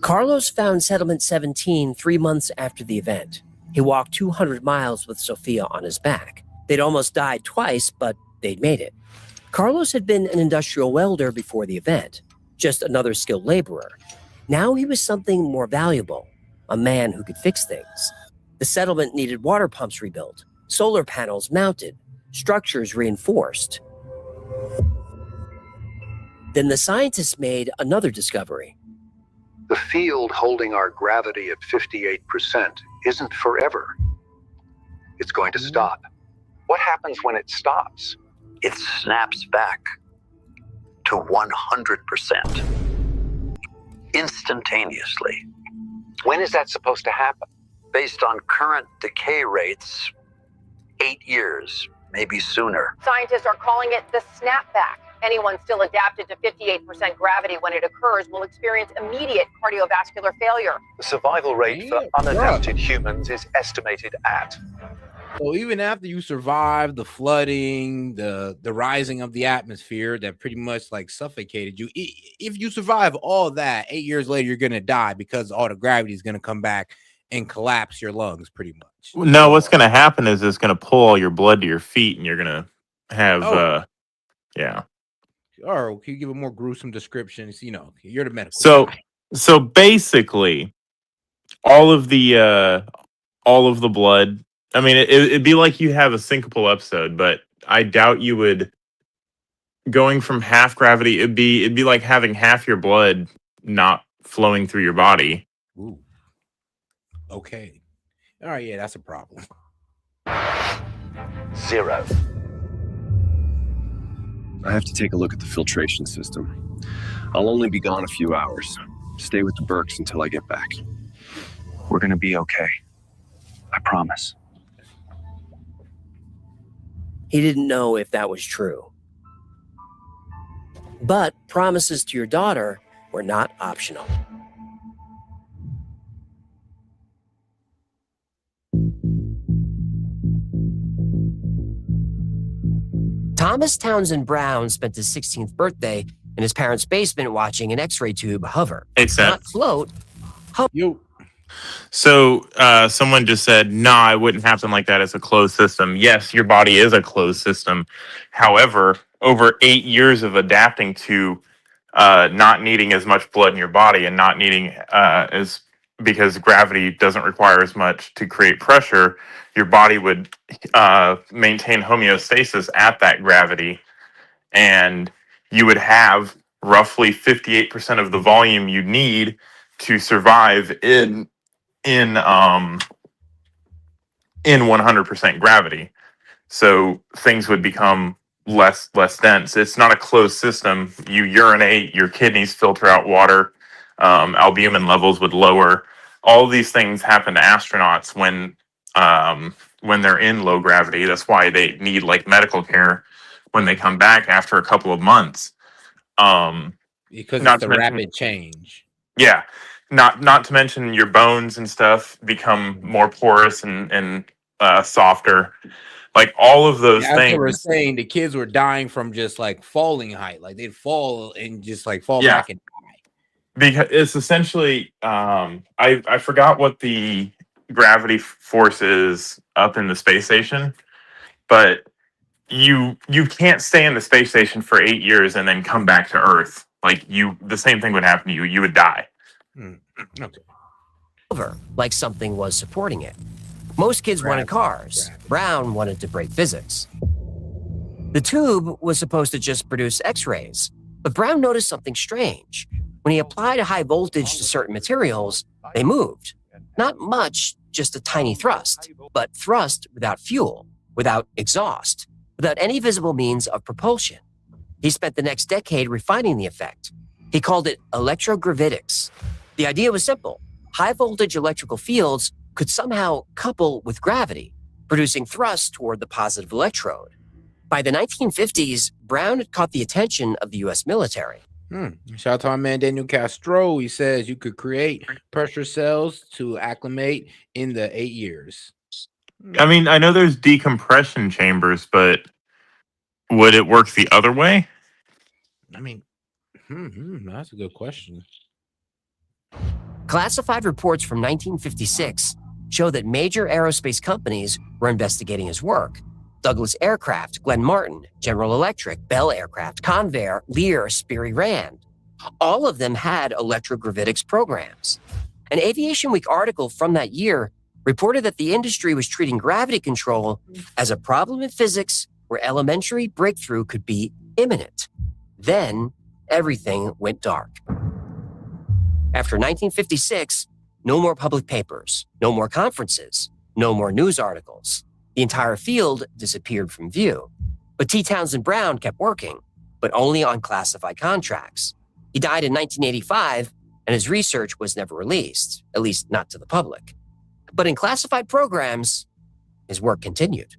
Carlos found Settlement 17 3 months after the event. He walked 200 miles with Sophia on his back. They'd almost died twice, but they'd made it. Carlos had been an industrial welder before the event, just another skilled laborer. Now he was something more valuable, a man who could fix things. The settlement needed water pumps rebuilt, solar panels mounted, structures reinforced. Then the scientists made another discovery. The field holding our gravity at 58% isn't forever. It's going to stop. What happens when it stops? It snaps back to 100%. Instantaneously. When is that supposed to happen? Based on current decay rates, 8 years, maybe sooner. Scientists are calling it the snapback. Anyone still adapted to 58% gravity when it occurs will experience immediate cardiovascular failure. The survival rate for unadapted humans is estimated at So even after you survive the flooding, the rising of the atmosphere that pretty much like suffocated you, if you survive all that, 8 years later you're gonna die because all the gravity is gonna come back and collapse your lungs, pretty much. No, what's going to happen is it's going to pull all your blood to your feet, and you're going to have, yeah. Or can you give a more gruesome description? You know, you're the medical So, guy. so basically, all of the blood. I mean, it'd be like you have a syncopal episode, but I doubt you would. Going from half gravity, it'd be like having half your blood not flowing through your body. Ooh. Okay. All right, yeah, that's a problem. 0. I have to take a look at the filtration system. I'll only be gone a few hours. Stay with the Burks until I get back. We're gonna be okay. I promise. He didn't know if that was true. But promises to your daughter were not optional. Thomas Townsend Brown spent his 16th birthday in his parents' basement watching an X-ray tube hover. Not float. So someone just said, nah, it wouldn't happen like that. It's a closed system. Yes, your body is a closed system. However, over 8 years of adapting to not needing as much blood in your body and not needing because gravity doesn't require as much to create pressure, your body would maintain homeostasis at that gravity, and you would have roughly 58% of the volume you need to survive in 100% gravity. So things would become less dense. It's not a closed system. You urinate, your kidneys filter out water, albumin levels would lower. All of these things happen to astronauts when they're in low gravity. That's why they need like medical care when they come back after a couple of months. Because it's a rapid change. Yeah. Not to mention your bones and stuff become more porous and softer. Like all of those That's things. what we're saying. The kids were dying from just like falling height. Like they'd fall and just like fall back and Because it's essentially I forgot what the gravity force is up in the space station, but you can't stay in the space station for 8 years and then come back to Earth. Like the same thing would happen to you. You would die. Okay. Like something was supporting it. Most kids wanted cars. Brown wanted to break physics. The tube was supposed to just produce X-rays, but Brown noticed something strange. When he applied a high voltage to certain materials, they moved. Not much, just a tiny thrust, but thrust without fuel, without exhaust, without any visible means of propulsion. He spent the next decade refining the effect. He called it electrogravitics. The idea was simple. High voltage electrical fields could somehow couple with gravity, producing thrust toward the positive electrode. By the 1950s, Brown had caught the attention of the U.S. military. Shout out to my man Daniel Castro. He says you could create pressure cells to acclimate in the 8 years. I mean, I know there's decompression chambers, but would it work the other way? I mean, that's a good question. Classified reports from 1956 show that major aerospace companies were investigating his work. Douglas Aircraft, Glenn Martin, General Electric, Bell Aircraft, Convair, Lear, Sperry Rand. All of them had electrogravitics programs. An Aviation Week article from that year reported that the industry was treating gravity control as a problem in physics where elementary breakthrough could be imminent. Then everything went dark. After 1956, no more public papers, no more conferences, no more news articles. The entire field disappeared from view. But T. Townsend Brown kept working, but only on classified contracts. He died in 1985, and his research was never released, at least not to the public. But in classified programs, his work continued.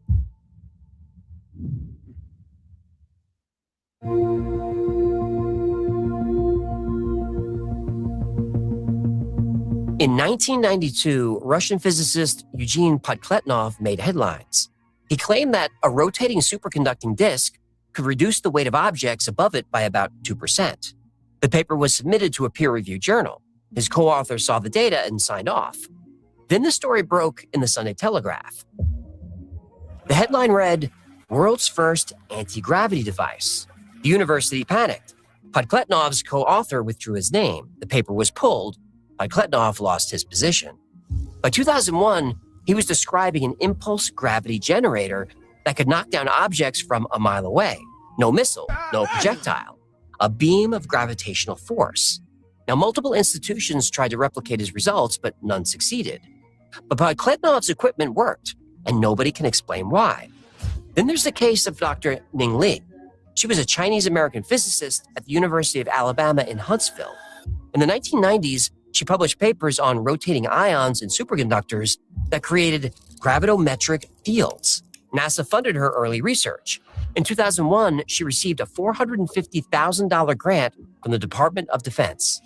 In 1992, Russian physicist Eugene Podkletnov made headlines. He claimed that a rotating superconducting disk could reduce the weight of objects above it by about 2%. The paper was submitted to a peer-reviewed journal. His co-author saw the data and signed off. Then the story broke in the Sunday Telegraph. The headline read, "World's first anti-gravity device." The university panicked. Podkletnov's co-author withdrew his name. The paper was pulled. Podkletnov lost his position. By 2001, he was describing an impulse gravity generator that could knock down objects from a mile away. No missile, no projectile. A beam of gravitational force. Now, multiple institutions tried to replicate his results, but none succeeded. But Podkletnov's equipment worked, and nobody can explain why. Then there's the case of Dr. Ning Li. She was a Chinese-American physicist at the University of Alabama in Huntsville. In the 1990s, she published papers on rotating ions and superconductors that created gravimetric fields. NASA funded her early research. In 2001, she received a $450,000 grant from the Department of Defense.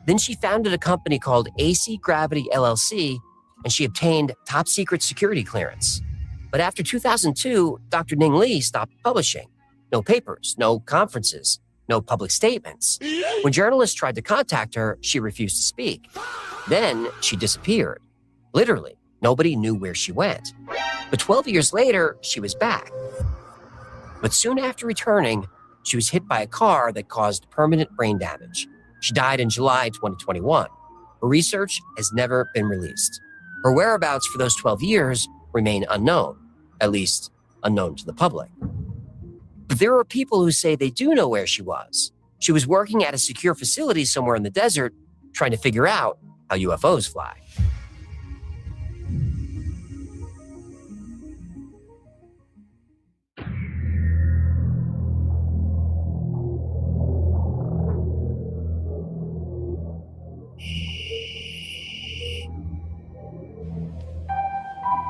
Then she founded a company called AC Gravity LLC, and she obtained top-secret security clearance. But after 2002, Dr. Ning Li stopped publishing. No papers, no conferences, no public statements. When journalists tried to contact her, she refused to speak. Then she disappeared. Literally, nobody knew where she went. But 12 years later, she was back. But soon after returning, she was hit by a car that caused permanent brain damage. She died in July 2021. Her research has never been released. Her whereabouts for those 12 years remain unknown, at least unknown to the public. But there are people who say they do know where she was. She was working at a secure facility somewhere in the desert, trying to figure out how UFOs fly.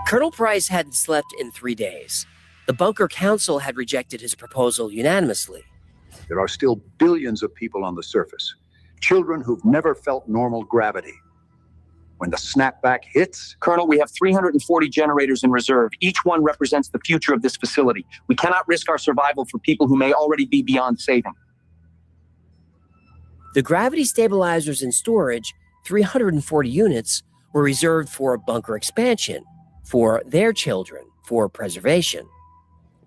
Colonel Price hadn't slept in 3 days. The bunker council had rejected his proposal unanimously. There are still billions of people on the surface, children who've never felt normal gravity. When the snapback hits... Colonel, we have 340 generators in reserve. Each one represents the future of this facility. We cannot risk our survival for people who may already be beyond saving. The gravity stabilizers in storage, 340 units, were reserved for bunker expansion, for their children, for preservation.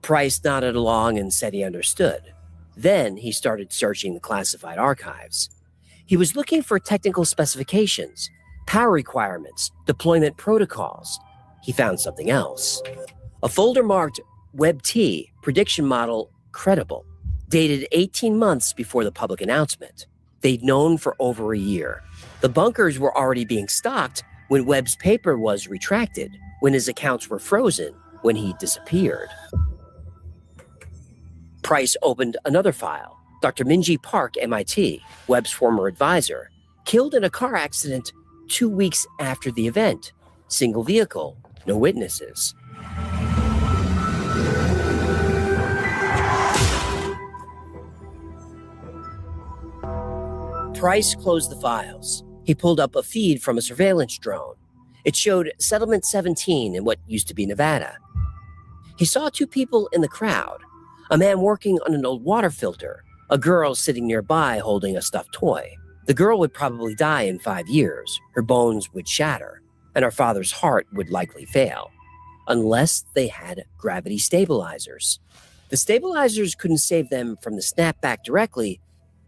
Price nodded along and said he understood. Then he started searching the classified archives. He was looking for technical specifications, power requirements, deployment protocols. He found something else. A folder marked WebT, prediction model credible, dated 18 months before the public announcement. They'd known for over a year. The bunkers were already being stocked when Webb's paper was retracted, when his accounts were frozen, when he disappeared. Price opened another file. Dr. Minji Park, MIT, Webb's former advisor, killed in a car accident 2 weeks after the event. Single vehicle, no witnesses. Price closed the files. He pulled up a feed from a surveillance drone. It showed Settlement 17 in what used to be Nevada. He saw 2 people in the crowd, a man working on an old water filter, a girl sitting nearby holding a stuffed toy. The girl would probably die in 5 years. Her bones would shatter, and her father's heart would likely fail, unless they had gravity stabilizers. The stabilizers couldn't save them from the snapback directly,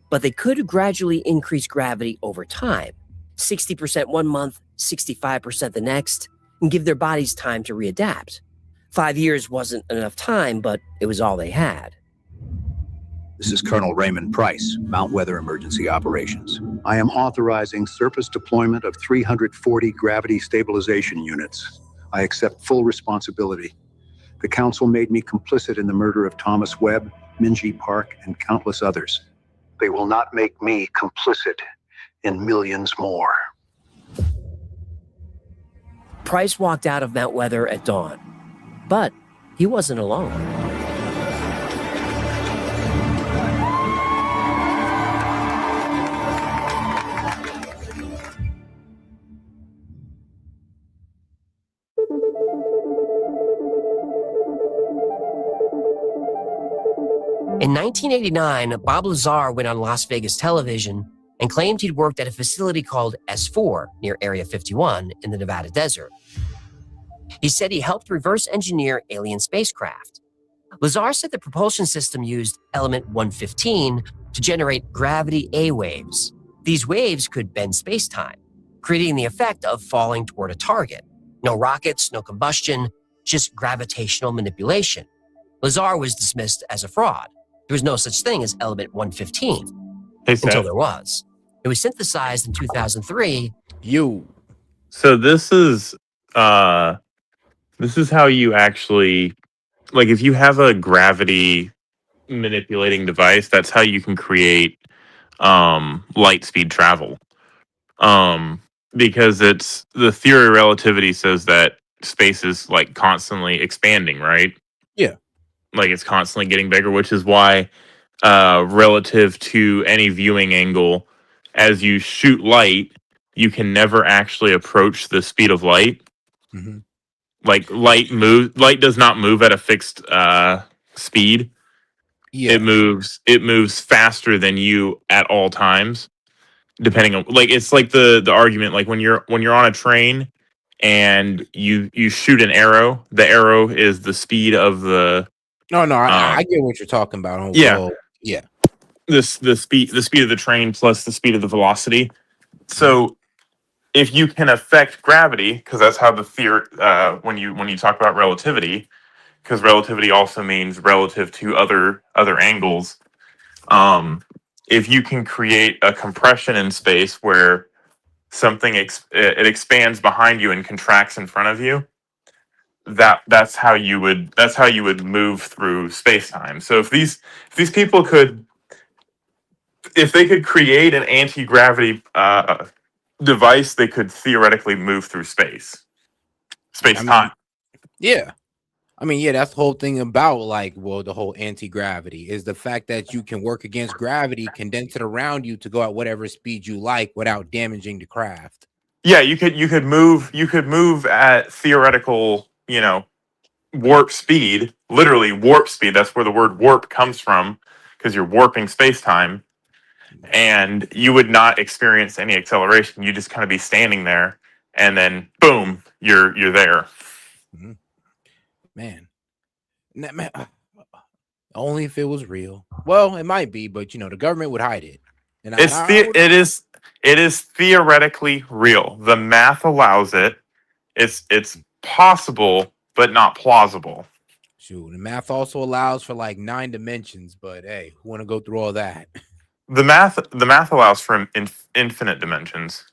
but they could gradually increase gravity over time, 60% 1 month, 65% the next, and give their bodies time to readapt. 5 years wasn't enough time, but it was all they had. This is Colonel Raymond Price, Mount Weather Emergency Operations. I am authorizing surface deployment of 340 gravity stabilization units. I accept full responsibility. The council made me complicit in the murder of Thomas Webb, Minji Park, and countless others. They will not make me complicit in millions more. Price walked out of Mount Weather at dawn, but he wasn't alone. In 1989, Bob Lazar went on Las Vegas television and claimed he'd worked at a facility called S4 near Area 51 in the Nevada desert. He said he helped reverse engineer alien spacecraft. Lazar said the propulsion system used element 115 to generate gravity A waves. These waves could bend space-time, creating the effect of falling toward a target. No rockets, no combustion, just gravitational manipulation. Lazar was dismissed as a fraud. There was no such thing as element 115 until there was. It was synthesized in 2003. So this is how you actually, like, if you have a gravity manipulating device, that's how you can create light speed travel. Because it's the theory of relativity says that space is like constantly expanding, right? Yeah. Like it's constantly getting bigger, which is why relative to any viewing angle, as you shoot light, you can never actually approach the speed of light. Mhm. Like light does not move at a fixed speed. Yeah. It moves faster than you at all times, depending on, like, it's like the argument, like when you're on a train and you shoot an arrow, the arrow is the speed of the No, I get what you're talking about. yeah. Yeah. The speed of the train plus the speed of the velocity. So if you can affect gravity, because that's how the theory when you talk about relativity, because relativity also means relative to other angles. If you can create a compression in space where something it expands behind you and contracts in front of you, that's how you would move through space time. So if these people could, if they could create an anti-gravity device, they could theoretically move through space time. Yeah. I mean, yeah, that's the whole thing about, like, well, the whole anti-gravity is the fact that you can work against gravity, condense it around you to go at whatever speed you like without damaging the craft. Yeah, you could move at theoretical, warp speed, literally warp speed. That's where the word warp comes from, because you're warping space-time, and you would not experience any acceleration. You just kind of be standing there, and then boom, you're there. Man, only if it was real. Well, it might be, but the government would hide it. And it is theoretically real. The math allows it. It's possible, but not plausible. Shoot, the math also allows for like 9 dimensions, but hey, who want to go through all that? The math allows for infinite dimensions.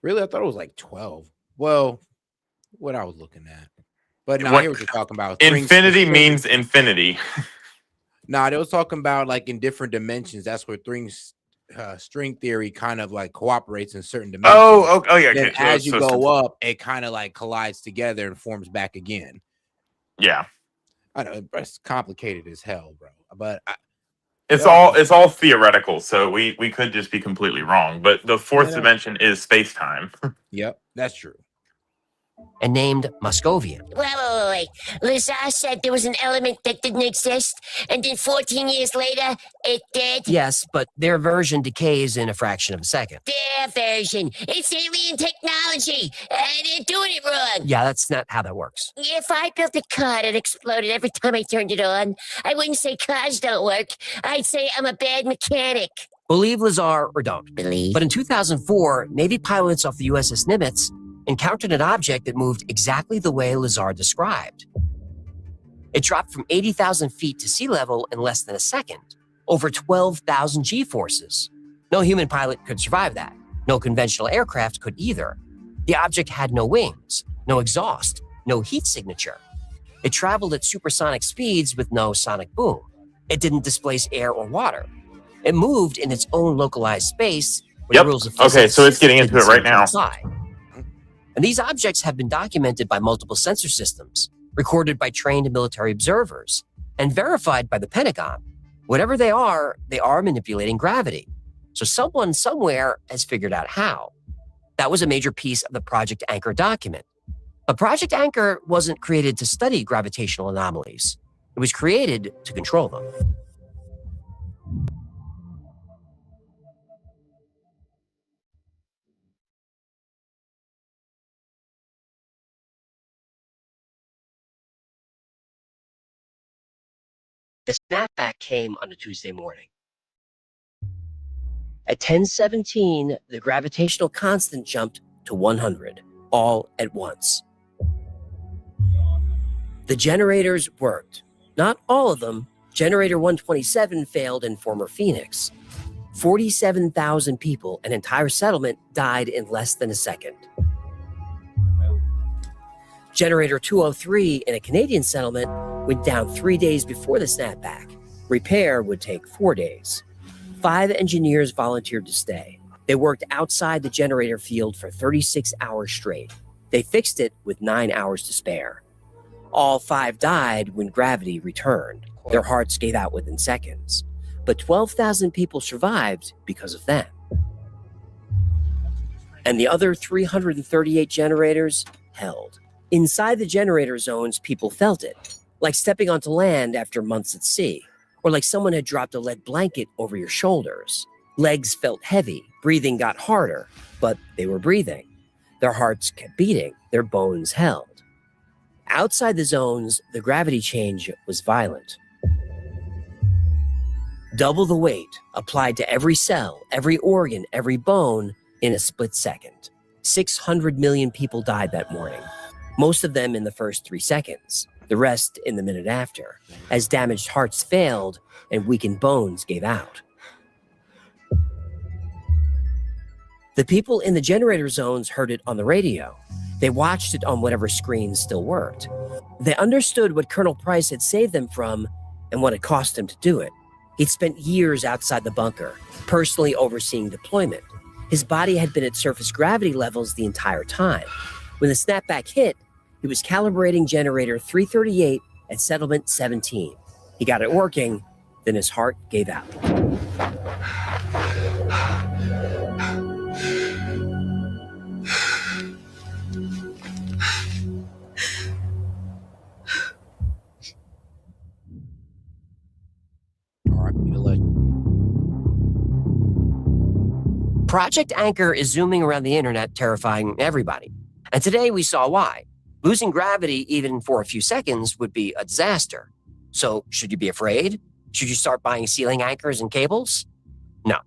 Really, I thought it was like 12. Well, what I was looking at, but no, I hear what you're talking about. Infinity means infinity. Nah, they was talking about like in different dimensions. That's where string theory kind of like cooperates in certain dimensions. Oh yeah. Then as you go up, it kind of like collides together and forms back again. Yeah, I know it's complicated as hell, bro. But it's all theoretical, so we could just be completely wrong. But the fourth dimension is space time. Yep, that's true. And named Moscovian. Wait. Lazar said there was an element that didn't exist, and then 14 years later, it did? Yes, but their version decays in a fraction of a second. Their version. It's alien technology. They're doing it wrong. Yeah, that's not how that works. If I built a car that exploded every time I turned it on, I wouldn't say cars don't work. I'd say I'm a bad mechanic. Believe Lazar or don't. Believe. But in 2004, Navy pilots off the USS Nimitz encountered an object that moved exactly the way Lazar described. It dropped from 80,000 feet to sea level in less than a second, over 12,000 G-forces. No human pilot could survive that. No conventional aircraft could either. The object had no wings, no exhaust, no heat signature. It traveled at supersonic speeds with no sonic boom. It didn't displace air or water. It moved in its own localized space. Yep. Okay, so it's getting into it right now. And these objects have been documented by multiple sensor systems, recorded by trained military observers, and verified by the Pentagon. Whatever they are manipulating gravity. So someone somewhere has figured out how. That was a major piece of the Project Anchor document. But Project Anchor wasn't created to study gravitational anomalies. It was created to control them. The snapback came on a Tuesday morning. At 10:17, the gravitational constant jumped to 100, all at once. The generators worked. Not all of them. Generator 127 failed in former Phoenix. 47,000 people, an entire settlement, died in less than a second. Generator 203 in a Canadian settlement went down 3 days before the snapback. Repair would take 4 days. 5 engineers volunteered to stay. They worked outside the generator field for 36 hours straight. They fixed it with 9 hours to spare. All 5 died when gravity returned. Their hearts gave out within seconds. But 12,000 people survived because of them. And the other 338 generators held. Inside the generator zones, people felt it, like stepping onto land after months at sea, or like someone had dropped a lead blanket over your shoulders. Legs felt heavy, breathing got harder, but they were breathing. Their hearts kept beating, their bones held. Outside the zones, the gravity change was violent. Double the weight applied to every cell, every organ, every bone in a split second. 600 million people died that morning. Most of them in the first 3 seconds, the rest in the minute after, as damaged hearts failed and weakened bones gave out. The people in the generator zones heard it on the radio. They watched it on whatever screens still worked. They understood what Colonel Price had saved them from and what it cost him to do it. He'd spent years outside the bunker, personally overseeing deployment. His body had been at surface gravity levels the entire time. When the snapback hit, he was calibrating generator 338 at settlement 17. He got it working, then his heart gave out. Project Anchor is zooming around the internet, terrifying everybody. And today we saw why. Losing gravity, even for a few seconds, would be a disaster. So should you be afraid? Should you start buying ceiling anchors and cables? No.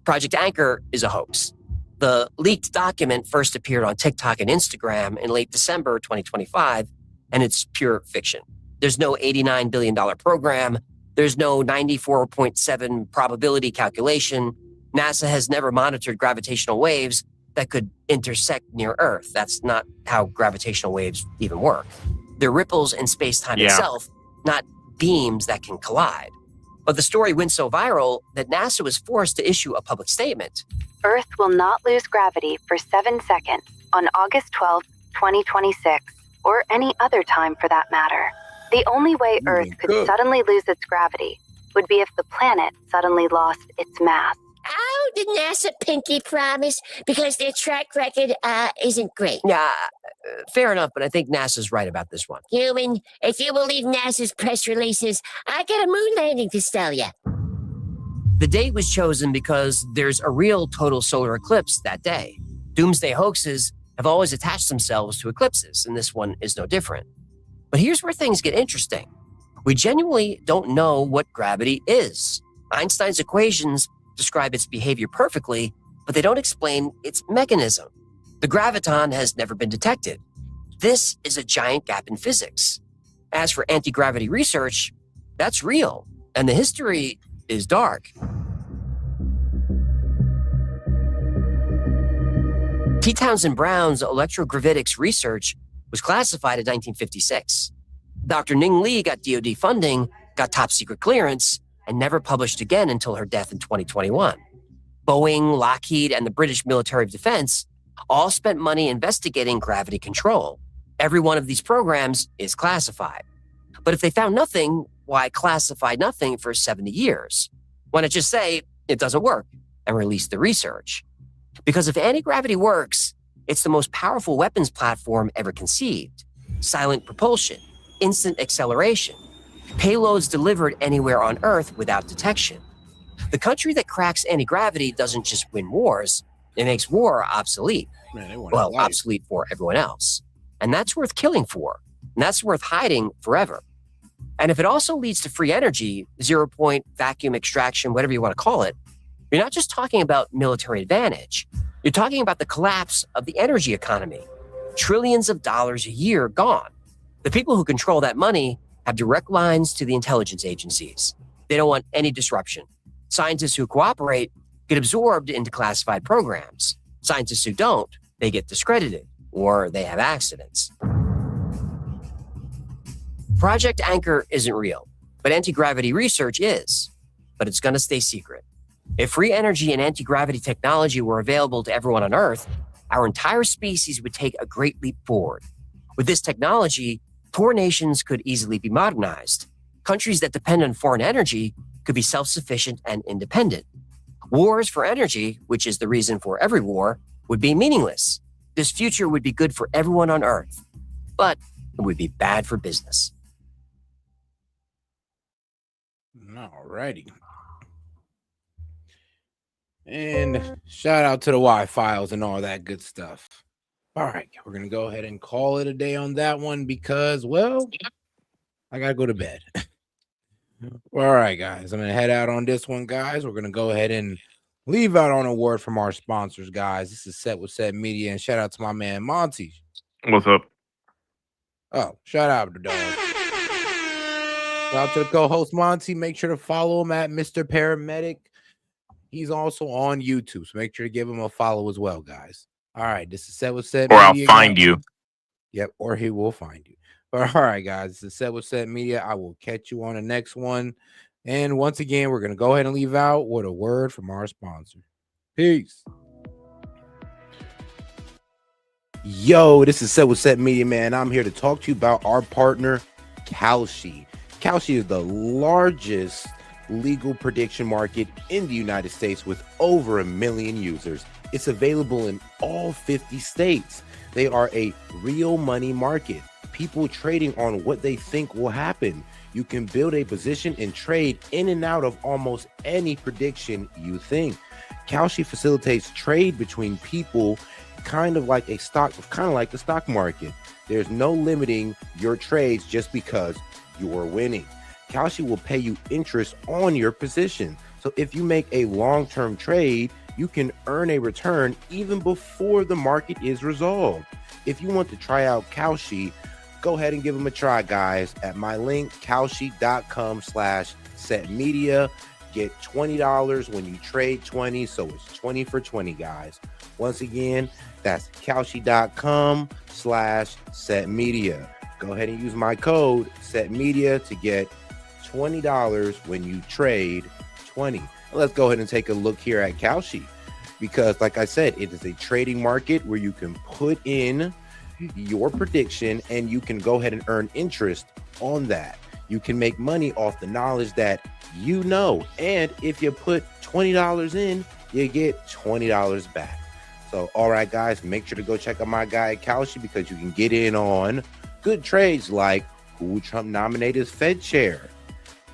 Project Anchor is a hoax. The leaked document first appeared on TikTok and Instagram in late December 2025, and it's pure fiction. There's no $89 billion program. There's no 94.7 probability calculation. NASA has never monitored gravitational waves that could intersect near Earth. That's not how gravitational waves even work. They're ripples in space-time itself, not beams that can collide. But the story went so viral that NASA was forced to issue a public statement. Earth will not lose gravity for 7 seconds on August 12, 2026, or any other time for that matter. The only way Earth could suddenly lose its gravity would be if the planet suddenly lost its mass. Oh, the NASA pinky promise, because their track record isn't great. Yeah, fair enough, but I think NASA's right about this one. Human, if you believe NASA's press releases, I got a moon landing to tell you. The date was chosen because there's a real total solar eclipse that day. Doomsday hoaxes have always attached themselves to eclipses, and this one is no different. But here's where things get interesting. We genuinely don't know what gravity is. Einstein's equations describe its behavior perfectly, but they don't explain its mechanism. The graviton has never been detected. This is a giant gap in physics. As for anti-gravity research, that's real, and the history is dark. T. Townsend Brown's electrogravitics research was classified in 1956. Dr. Ning Lee got DoD funding, got top secret clearance, and never published again until her death in 2021. Boeing, Lockheed, and the British Military of Defense all spent money investigating gravity control. Every one of these programs is classified. But if they found nothing, why classify nothing for 70 years? Why not just say it doesn't work and release the research? Because if anti-gravity works, it's the most powerful weapons platform ever conceived. Silent propulsion, instant acceleration, payloads delivered anywhere on Earth without detection. The country that cracks anti-gravity doesn't just win wars, it makes war obsolete. Well, obsolete for everyone else. And that's worth killing for. And that's worth hiding forever. And if it also leads to free energy, 0-point vacuum extraction, whatever you want to call it, you're not just talking about military advantage. You're talking about the collapse of the energy economy. Trillions of dollars a year gone. The people who control that money have direct lines to the intelligence agencies. They don't want any disruption. Scientists who cooperate get absorbed into classified programs. Scientists who don't, they get discredited or they have accidents. Project Anchor isn't real, but anti-gravity research is. But it's going to stay secret. If free energy and anti-gravity technology were available to everyone on Earth, our entire species would take a great leap forward. With this technology, poor nations could easily be modernized. Countries that depend on foreign energy could be self-sufficient and independent. Wars for energy, which is the reason for every war, would be meaningless. This future would be good for everyone on Earth, but it would be bad for business. Alrighty. And shout out to the Y-Files and all that good stuff. All right, we're going to go ahead and call it a day on that one because, well, I got to go to bed. All right, guys, I'm going to head out on this one, guys. We're going to go ahead and leave out on a word from our sponsors, guys. This is Set with S.E.T Media, and shout out to my man, Monty. What's up? Oh, shout out to dog. Shout out to the co-host, Monty. Make sure to follow him at Mr. Paramedic. He's also on YouTube, so make sure to give him a follow as well, guys. All right, this is Set with S.E.T Or Media. I'll find you. Yep, or he will find you. But all right, guys, this is Set with S.E.T Media. I will catch you on the next one. And once again, we're going to go ahead and leave out with a word from our sponsor. Peace. Yo, this is Set with S.E.T Media, man. I'm here to talk to you about our partner, Kalshi. Kalshi is the largest legal prediction market in the United States with over 1 million users. It's available in all 50 states. They are a real money market. People trading on what they think will happen. You can build a position and trade in and out of almost any prediction you think. Kalshi facilitates trade between people, kind of like the stock market. There's no limiting your trades just because you're winning. Kalshi will pay you interest on your position. So if you make a long-term trade, you can earn a return even before the market is resolved. If you want to try out Kalshi, go ahead and give them a try, guys, at my link, kalshi.com/setmedia. Get $20 when you trade 20, so it's 20 for 20, guys. Once again, that's kalshi.com/setmedia. Go ahead and use my code SETmedia to get $20 when you trade 20. Let's go ahead and take a look here at Kalshi, because like I said, it is a trading market where you can put in your prediction and you can go ahead and earn interest on that. You can make money off the knowledge that you know, and if you put $20 in, you get $20 back. So all right, guys, make sure to go check out my guy at Kalshi, because you can get in on good trades like who Trump nominated as Fed chair,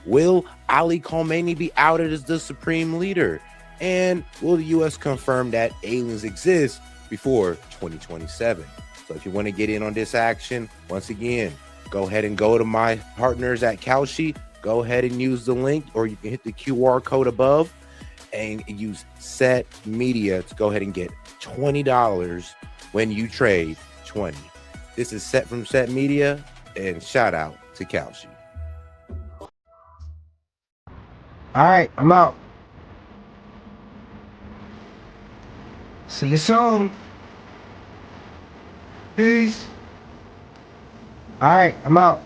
will Ali Khamenei be outed as the supreme leader, and will the U.S. confirm that aliens exist before 2027? So if you want to get in on this action, once again, go ahead and go to my partners at Kalshi. Go ahead and use the link, or you can hit the QR code above and use SET Media to go ahead and get $20 when you trade 20. This is Set from SET Media, and shout out to Kalshi. All right, I'm out. See you soon. Peace. All right, I'm out.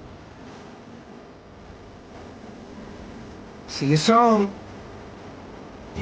See you soon.